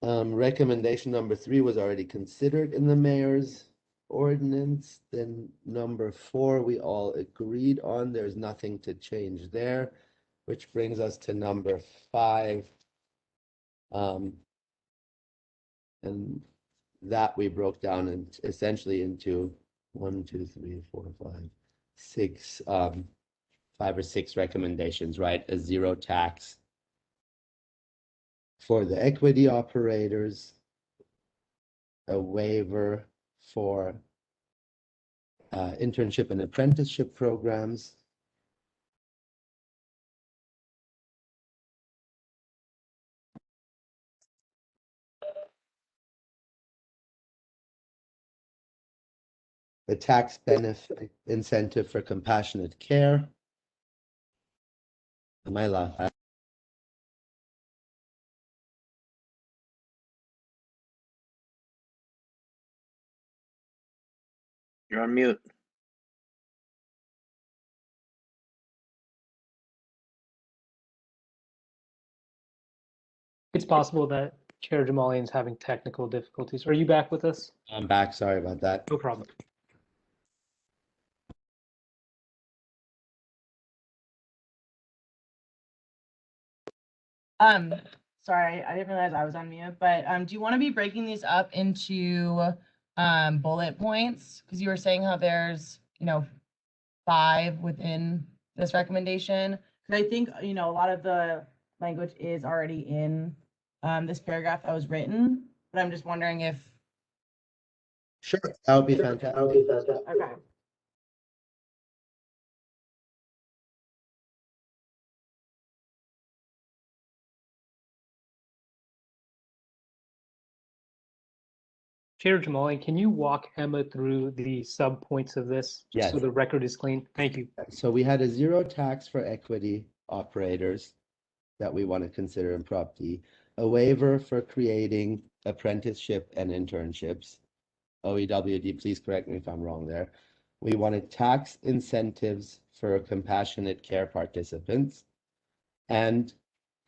Recommendation number 3 was already considered in the mayor's ordinance. Then number 4, we all agreed on. There's nothing to change there, which brings us to number 5. And that we broke down essentially into 1, 2, 3, 4, 5, 6, 5 or 6 recommendations, right? A zero tax for the equity operators, a waiver for internship and apprenticeship programs, a tax benefit incentive for compassionate care. Am I live? you're on mute. It's possible that Chair Jamalian's having technical difficulties. Are you back with us? I'm back. Sorry about that. No problem. Sorry, I didn't realize I was on mute, but do you want to be breaking these up into bullet points? Because you were saying how there's, 5 within this recommendation. Because I think, a lot of the language is already in this paragraph that was written, but I'm just wondering if. Sure, that would be fantastic. Okay. Chair Jamalian, can you walk Emma through the sub points of this, just Yes. so the record is clean? Thank you. So we had a zero tax for equity operators that we want to consider in Prop D, a waiver for creating apprenticeship and internships. OEWD, please correct me if I'm wrong there. We wanted tax incentives for compassionate care participants and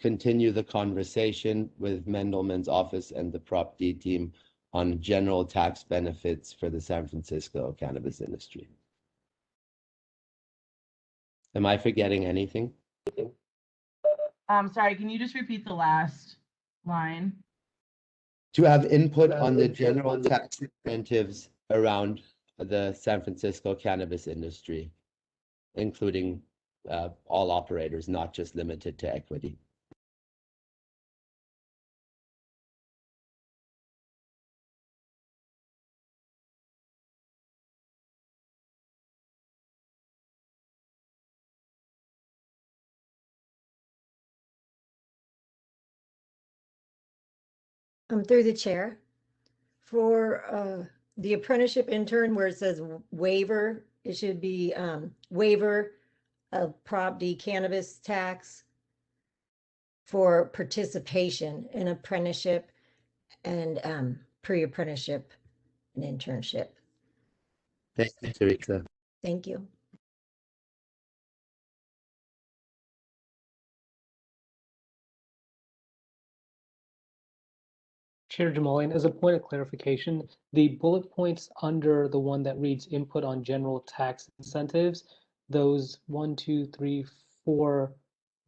continue the conversation with Mendelman's office and the Prop D team on general tax benefits for the San Francisco cannabis industry. Am I forgetting anything? Sorry, can you just repeat the last line? To have input on the general tax incentives around the San Francisco cannabis industry, including all operators, not just limited to equity. Through the chair, for the apprenticeship intern where it says waiver, it should be waiver of Prop D cannabis tax for participation in apprenticeship and pre-apprenticeship and internship. Thank you, Teresa. Thank you. Chair Jamalian, as a point of clarification, the bullet points under the one that reads input on general tax incentives, those 1, 2, 3, 4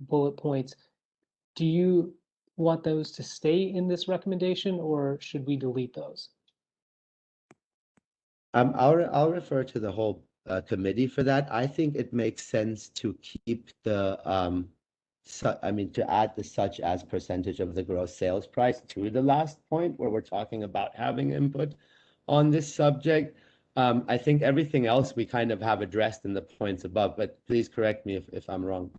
bullet points, do you want those to stay in this recommendation or should we delete those? I'll refer to the whole committee for that. I think it makes sense to keep the to add the such as percentage of the gross sales price to the last point where we're talking about having input on this subject. I think everything else we kind of have addressed in the points above, but please correct me if I'm wrong.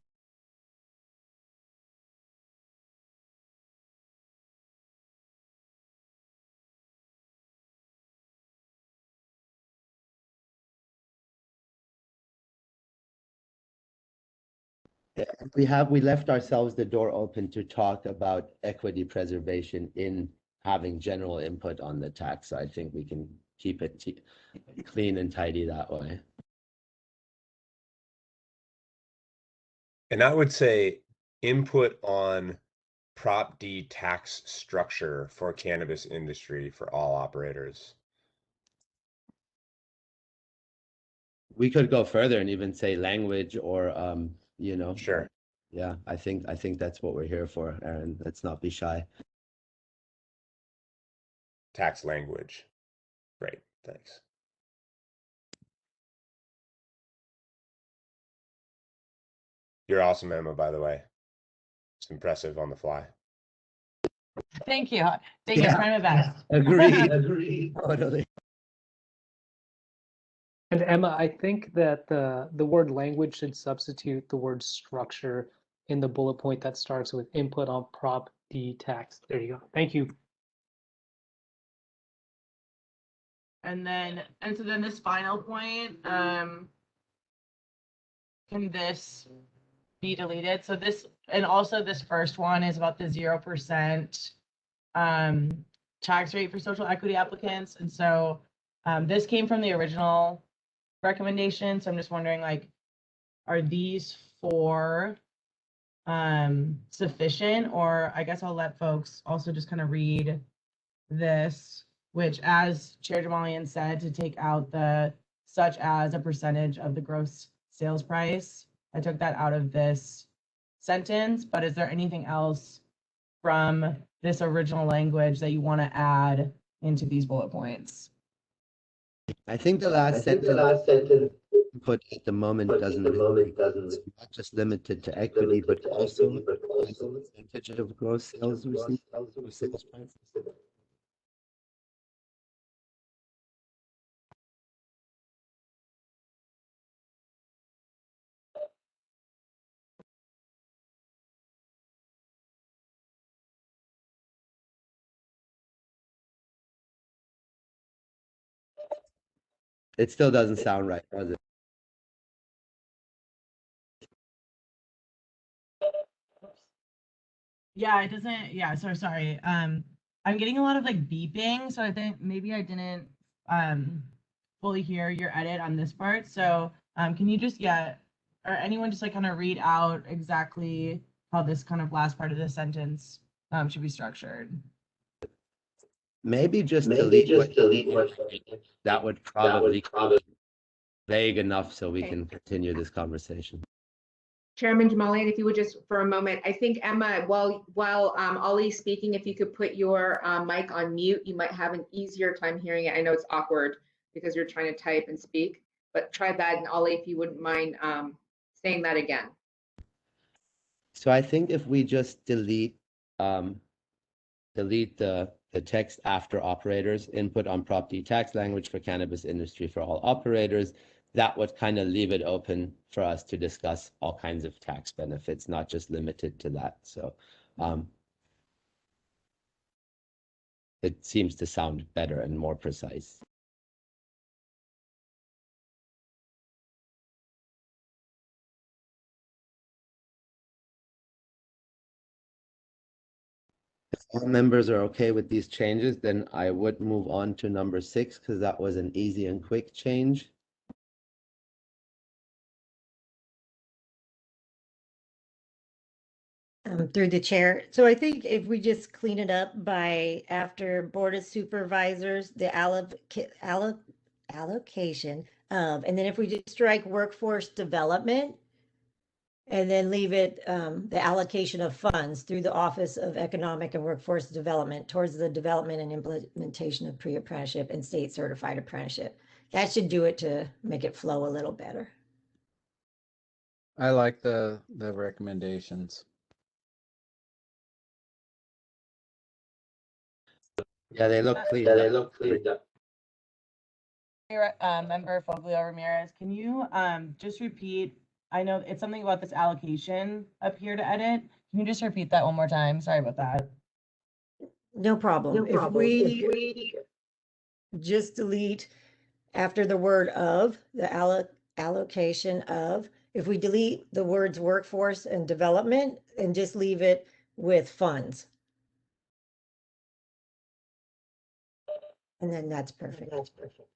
We left ourselves the door open to talk about equity preservation in having general input on the tax. So I think we can keep it clean and tidy that way. And I would say input on Prop D tax structure for cannabis industry for all operators. We could go further and even say language or Sure. Yeah, I think that's what we're here for, Aaron. Let's not be shy. Tax language. Great, thanks. You're awesome, Emma, by the way. It's impressive on the fly. Thank you. Thank you. Trying my best. Agreed. Totally. And Emma, I think that the word language should substitute the word structure in the bullet point that starts with input on Prop D tax. There you go. Thank you. And so then this final point, can this be deleted? So this, and also this first one is about the 0% tax rate for social equity applicants. And so this came from the original recommendation. So I'm just wondering, like, are these four sufficient? Or I guess I'll let folks also just kind of read this, which, as Chair Jamalian said, to take out the such as a percentage of the gross sales price. I took that out of this sentence, but is there anything else from this original language that you want to add into these bullet points? I think the last sentence input at the moment doesn't it's not just limited to equity, but also percentage of gross sales received. Sales price. It still doesn't sound right, does it? Yeah, it doesn't. Yeah, so sorry. I'm getting a lot of like beeping, so I think maybe I didn't fully hear your edit on this part. So can you just or anyone just like kind of read out exactly how this kind of last part of the sentence should be structured? Maybe just delete what that would probably vague enough so we can continue this conversation. Chairman Jamalian, if you would just for a moment, I think Emma, while Ollie's speaking, if you could put your mic on mute, you might have an easier time hearing it. I know it's awkward because you're trying to type and speak, but try that. And Ollie, if you wouldn't mind saying that again. So I think if we just delete the text after operators, input on property tax language for cannabis industry for all operators, that would kind of leave it open for us to discuss all kinds of tax benefits, not just limited to that. So it seems to sound better and more precise. If all members are okay with these changes, then I would move on to number 6 because that was an easy and quick change. Through the chair. So I think if we just clean it up by after Board of Supervisors, the allocation of, and then if we just strike workforce development and then leave it the allocation of funds through the Office of Economic and Workforce Development towards the development and implementation of pre-apprenticeship and state certified apprenticeship. That should do it to make it flow a little better. I like the recommendations. Yeah, they look clean. Yeah, they look clean. Member Foglio Ramirez, can you just repeat? I know it's something about this allocation up here to edit. Can you just repeat that one more time? Sorry about that. No problem. If we just delete after the word of, the allocation of, if we delete the words workforce and development and just leave it with funds. And then that's perfect. That's perfect.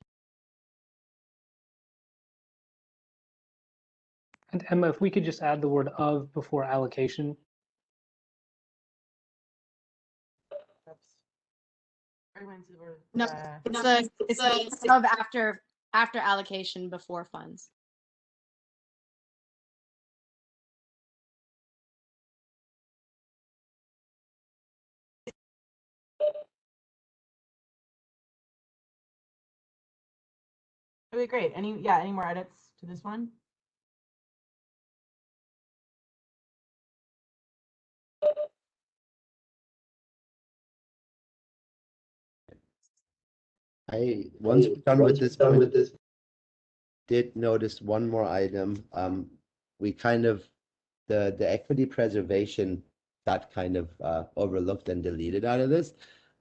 And Emma, if we could just add the word of before allocation. No, it's of after allocation before funds. Okay, great. Any more edits to this one? Once we're done with this one, did notice one more item. We kind of the equity preservation got kind of overlooked and deleted out of this.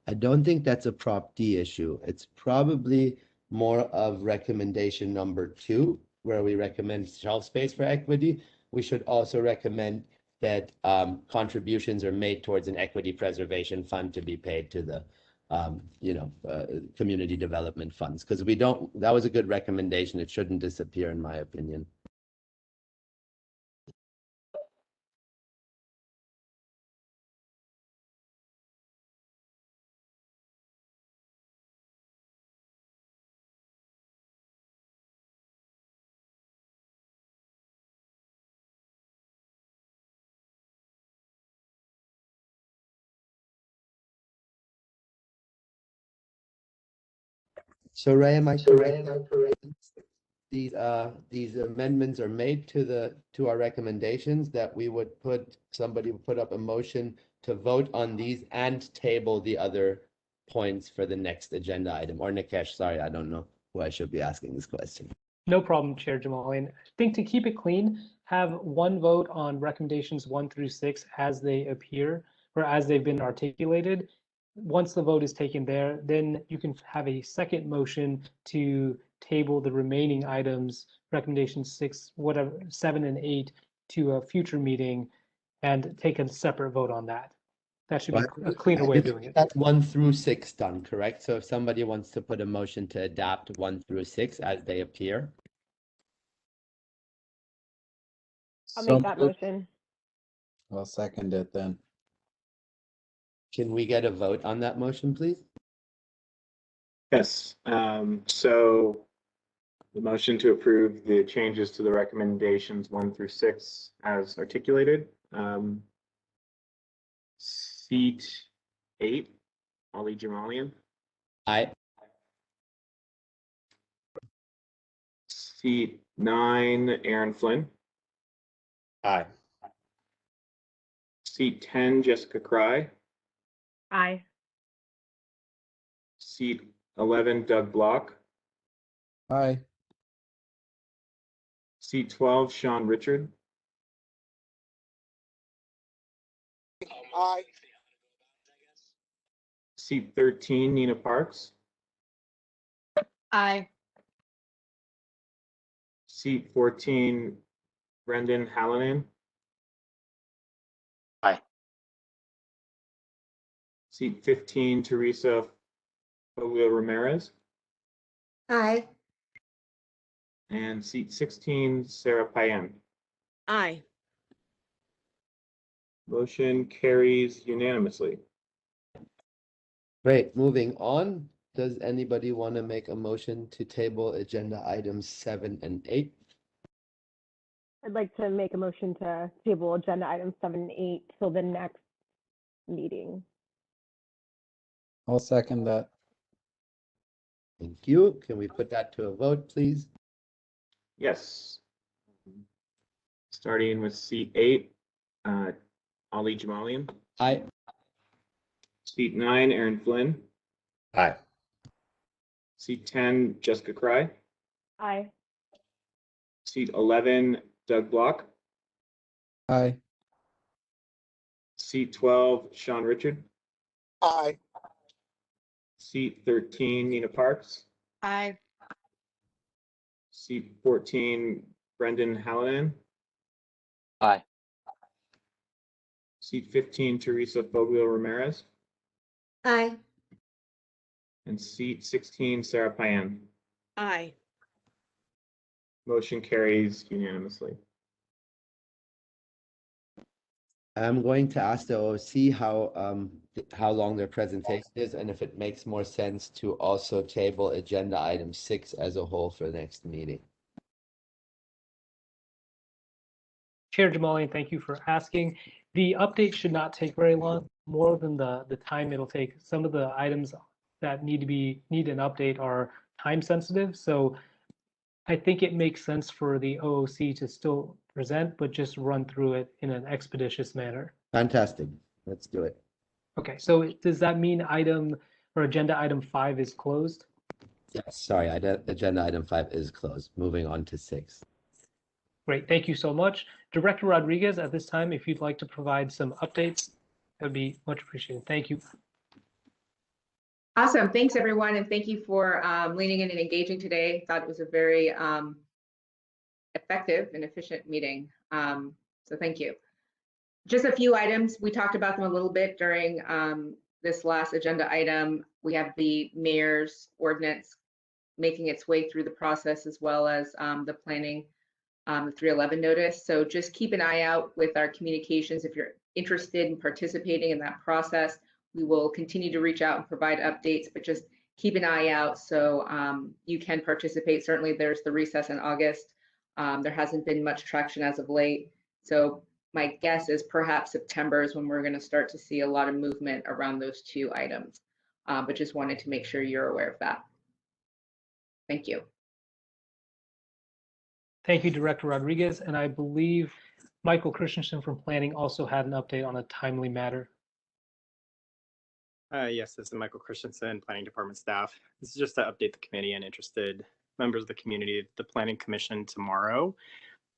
I don't think that's a Prop D issue. It's probably more of recommendation number 2, where we recommend shelf space for equity. We should also recommend that contributions are made towards an equity preservation fund to be paid to the community development funds, because that was a good recommendation. It shouldn't disappear, in my opinion. So Ray, am I correct? These amendments are made to our recommendations that somebody would put up a motion to vote on these and table the other points for the next agenda item. Or Nikesh, sorry, I don't know who I should be asking this question. No problem, Chair Jamalian. I think to keep it clean, have one vote on recommendations 1 through 6 as they appear or as they've been articulated. Once the vote is taken there, then you can have a second motion to table the remaining items, recommendations 7 and 8, to a future meeting and take a separate vote on that. That should be a cleaner way of doing it. That's 1 through 6 done, correct? So if somebody wants to put a motion to adapt 1 through 6 as they appear. I'll make that motion. I'll second it then. Can we get a vote on that motion, please? Yes. So The motion to approve the changes to the recommendations 1 through 6 as articulated. Seat 8, Ali Jamalian. Aye. Seat 9, Aaron Flynn. Aye. Seat 10, Jessica Cry. Aye. Seat 11, Doug Block. Aye. Seat 12, Sean Richard. Aye. Seat 13, Nina Parks. Aye. Seat 14, Brendan Hallinan. Aye. Seat 15, Teresa Foglia Ramirez. Aye. And seat 16, Sarah Payan. Aye. Motion carries unanimously. Great, moving on. Does anybody want to make a motion to table agenda items 7 and 8? I'd like to make a motion to table agenda items 7 and 8 till the next meeting. I'll second that. Thank you. Can we put that to a vote, please? Yes. Starting with seat 8, Ali Jamalian. Aye. Seat 9, Aaron Flynn. Aye. Seat 10, Jessica Cry. Aye. Seat 11, Doug Block. Aye. Seat 12, Sean Richard. Aye. Seat 13, Nina Parks. Aye. Seat 14, Brendan Hallinan. Aye. Seat 15, Teresa Foglia Ramirez. Aye. And seat 16, Sarah Payan. Aye. Motion carries unanimously. I'm going to ask the OC how long their presentation is and if it makes more sense to also table agenda item 6 as a whole for the next meeting. Chair Jamalian, thank you for asking. The update should not take very long, more than the time it'll take. Some of the items that need an update are time sensitive, so I think it makes sense for the OOC to still present, but just run through it in an expeditious manner. Fantastic. Let's do it. Okay, so does that mean agenda item 5 is closed? Yes, sorry, agenda item 5 is closed. Moving on to 6. Great, thank you so much. Director Rodriguez, at this time, if you'd like to provide some updates, that would be much appreciated. Thank you. Awesome. Thanks, everyone. And thank you for leaning in and engaging today. Thought it was a very effective and efficient meeting. So thank you. Just a few items. We talked about them a little bit during this last agenda item. We have the mayor's ordinance making its way through the process, as well as the planning, the 311 notice. So just keep an eye out with our communications if you're interested in participating in that process. We will continue to reach out and provide updates, but just keep an eye out so you can participate. Certainly there's the recess in August. There hasn't been much traction as of late. So my guess is perhaps September is when we're going to start to see a lot of movement around those two items. But just wanted to make sure you're aware of that. Thank you. Thank you, Director Rodriguez. And I believe Michael Christensen from Planning also had an update on a timely matter. Yes, this is Michael Christensen, Planning Department staff. This is just to update the committee and interested members of the community. The Planning Commission tomorrow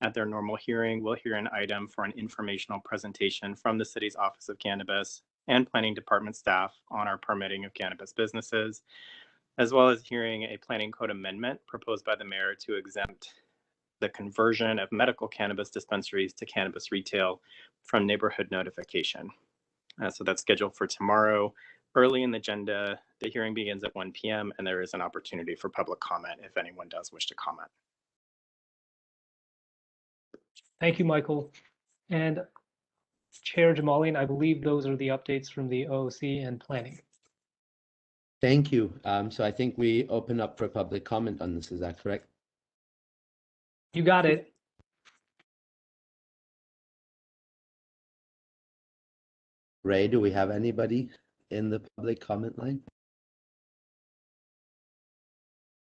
at their normal hearing will hear an item for an informational presentation from the city's Office of Cannabis and Planning Department staff on our permitting of cannabis businesses, as well as hearing a planning code amendment proposed by the mayor to exempt the conversion of medical cannabis dispensaries to cannabis retail from neighborhood notification. So that's scheduled for tomorrow. Early in the agenda, the hearing begins at 1 p.m. and there is an opportunity for public comment if anyone does wish to comment. Thank you, Michael. And Chair Jamalian, I believe those are the updates from the OOC and Planning. Thank you. So I think we open up for public comment on this. Is that correct? You got it. Ray, do we have anybody in the public comment line?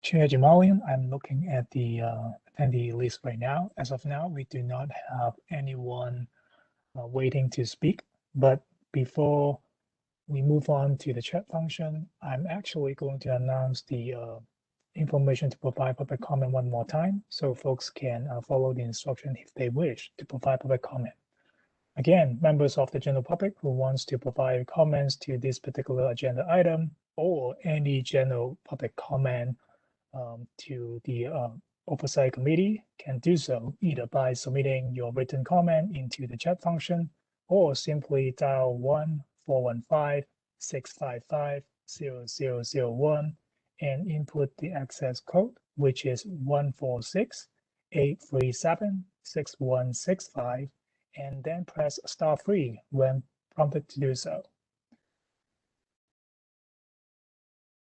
Chair Jamalian, I'm looking at the attendee list right now. As of now, we do not have anyone waiting to speak. But before we move on to the chat function, I'm actually going to announce the information to provide public comment one more time, so folks can follow the instruction if they wish to provide public comment. Again, members of the general public who wants to provide comments to this particular agenda item or any general public comment to the Oversight Committee can do so either by submitting your written comment into the chat function or simply dial 1-415-655-0001 and input the access code, which is 146-837-6165, and then press *3 when prompted to do so.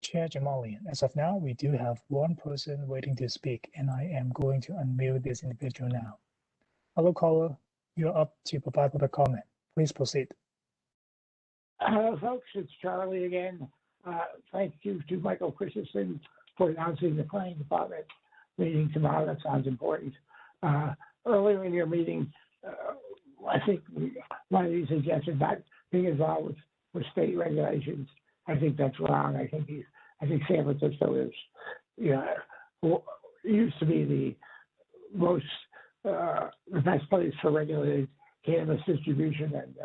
Chair Jamalian, as of now, we do have one person waiting to speak, and I am going to unmute this individual now. Hello, caller. You're up to provide public comment. Please proceed. Hello, folks. It's Charlie again. Thank you to Michael Christensen for announcing the planning department meeting tomorrow. That sounds important. Earlier in your meeting, I think one of you suggested not being involved with state regulations. I think that's wrong. I think San Francisco is, used to be the most, the best place for regulated cannabis distribution, and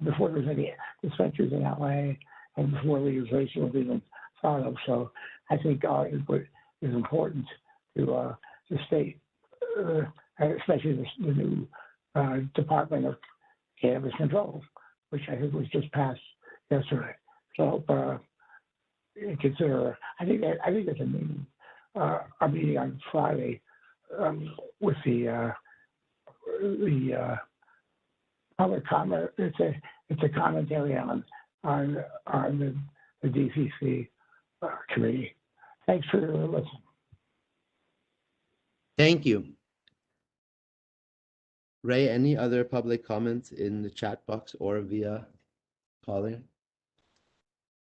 before there was any dispensaries in LA, and before legalization was even thought of. So I think our input is important to the state, especially the new Department of Cannabis Control, which I think was just passed yesterday. So consider. I think it's a meeting. Our meeting on Friday with the public comment. It's a commentary on the DCC committee. Thanks for listening. Thank you. Ray, any other public comments in the chat box or via calling?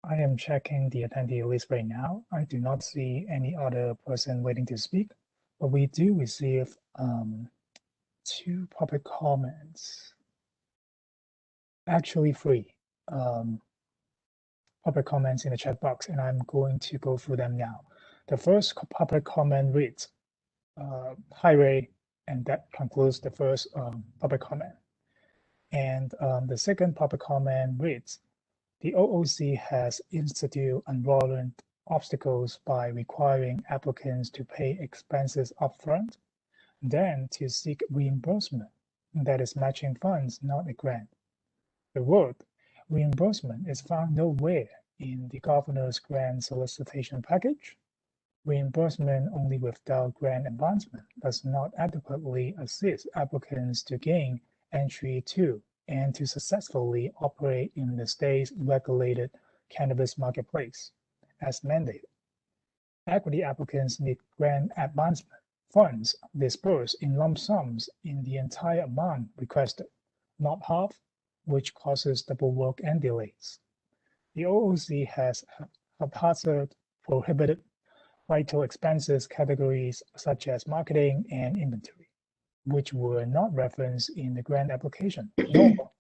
I am checking the attendee list right now. I do not see any other person waiting to speak, but we do receive 2 public comments. Actually 3 public comments in the chat box, and I'm going to go through them now. The first public comment reads, hi Ray, and that concludes the first public comment. And the second public comment reads, the OOC has instituted unwarranted obstacles by requiring applicants to pay expenses upfront, then to seek reimbursement, that is matching funds, not a grant. The word reimbursement is found nowhere in the governor's grant solicitation package. Reimbursement only without grant advancement does not adequately assist applicants to gain entry to and to successfully operate in the state's regulated cannabis marketplace, as mandated. Equity applicants need grant advancement funds disbursed in lump sums in the entire amount requested, not half, which causes double work and delays. The OOC has haphazard prohibited vital expenses categories such as marketing and inventory, which were not referenced in the grant application, nor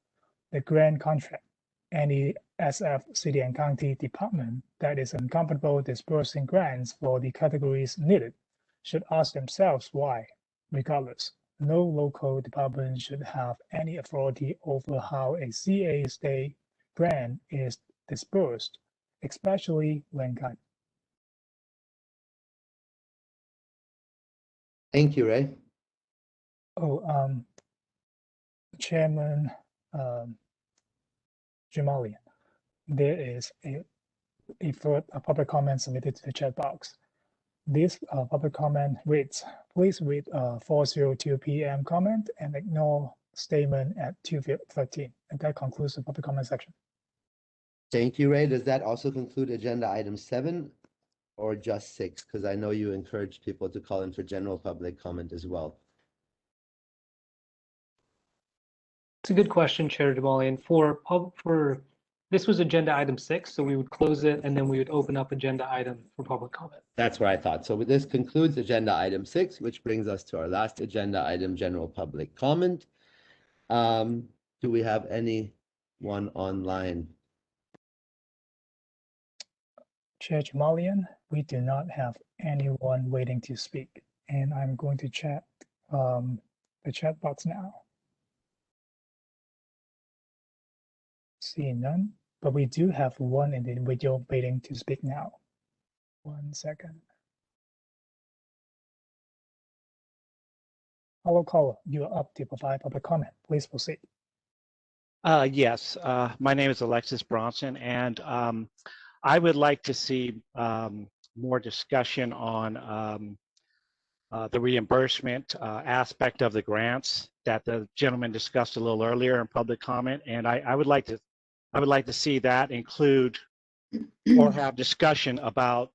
the grant contract. Any SF city and county department that is uncomfortable disbursing grants for the categories needed should ask themselves why. Regardless, no local department should have any authority over how a CA state grant is disbursed, especially when cut. Thank you, Ray. Oh, Chairman Jamalian, there is a public comment submitted to the chat box. This public comment reads, please read 4:02 p.m. comment and ignore statement at 2:13. And that concludes the public comment section. Thank you, Ray. Does that also conclude agenda item 7? or just 6? Because I know you encourage people to call in for general public comment as well. It's a good question, Chair Jamalian. For this was agenda item 6, so we would close it and then we would open up agenda item for public comment. That's what I thought. So this concludes agenda item 6, which brings us to our last agenda item, general public comment. Do we have anyone online? Chair Jamalian, we do not have anyone waiting to speak, and I'm going to check the chat box now. See none, but we do have one individual waiting to speak now. 1 second. Hello, caller. You are up to provide public comment. Please proceed. Yes, my name is Alexis Bronson, and I would like to see more discussion on the reimbursement aspect of the grants that the gentleman discussed a little earlier in public comment, and I would like to see that include or have discussion about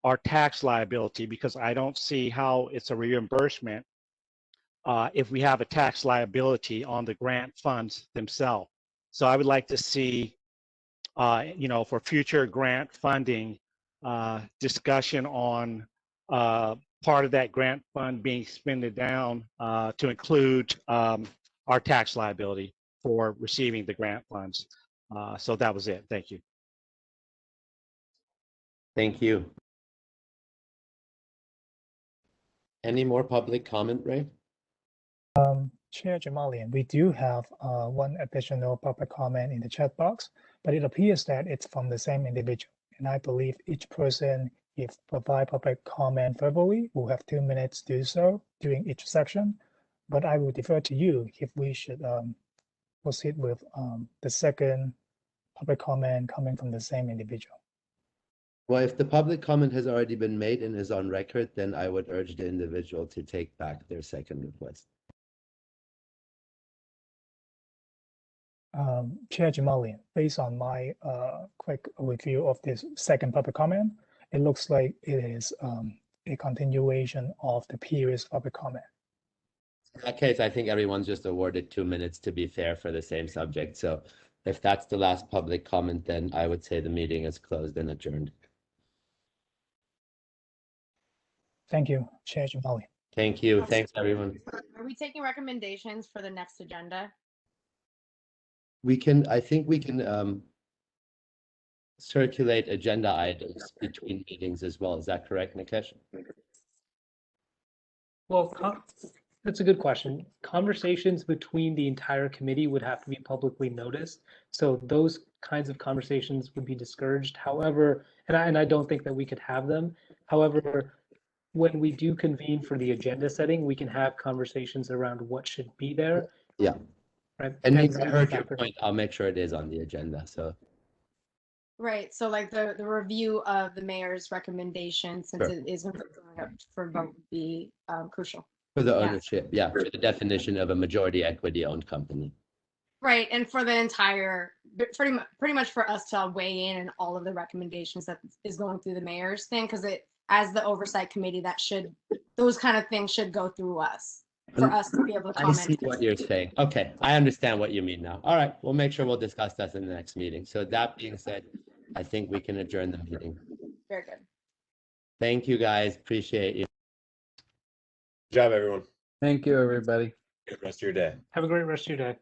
our tax liability, because I don't see how it's a reimbursement if we have a tax liability on the grant funds themselves. So I would like to see, for future grant funding, discussion on part of that grant fund being spent down to include our tax liability for receiving the grant funds. So that was it. Thank you. Thank you. Any more public comment, Ray? Chair Jamalian, we do have one additional public comment in the chat box, but it appears that it's from the same individual. And I believe each person, if provide public comment verbally, will have 2 minutes to do so during each section. But I will defer to you if we should proceed with the second public comment coming from the same individual. Well, if the public comment has already been made and is on record, then I would urge the individual to take back their second request. Chair Jamalian, based on my quick review of this second public comment, it looks like it is a continuation of the previous public comment. In that case, I think everyone's just awarded 2 minutes to be fair for the same subject. So if that's the last public comment, then I would say the meeting is closed and adjourned. Thank you, Chair Jamalian. Thank you. Thanks, everyone. Are we taking recommendations for the next agenda? I think we can circulate agenda items between meetings as well. Is that correct, Nikesh? Well, that's a good question. Conversations between the entire committee would have to be publicly noticed. So those kinds of conversations would be discouraged. However, and I don't think that we could have them. However, when we do convene for the agenda setting, we can have conversations around what should be there. Yeah. Right. And I heard your point. I'll make sure it is on the agenda. So. Right. So like the review of the mayor's recommendation, since Sure. it is going up for vote, would be crucial. For the Yeah. ownership, yeah, for the definition of a majority equity owned company. Right, and for the entire, pretty much for us to weigh in all of the recommendations that is going through the mayor's thing, because as the oversight committee, those kind of things should go through us for us to be able to I comment. see what you're saying. Okay, I understand what you mean now. All right, we'll make sure we'll discuss that in the next meeting. So that being said, I think we can adjourn the meeting. Very good. Thank you, guys. Appreciate you. Good job, everyone. Thank you, everybody. Good rest of your day. Have a great rest of your day.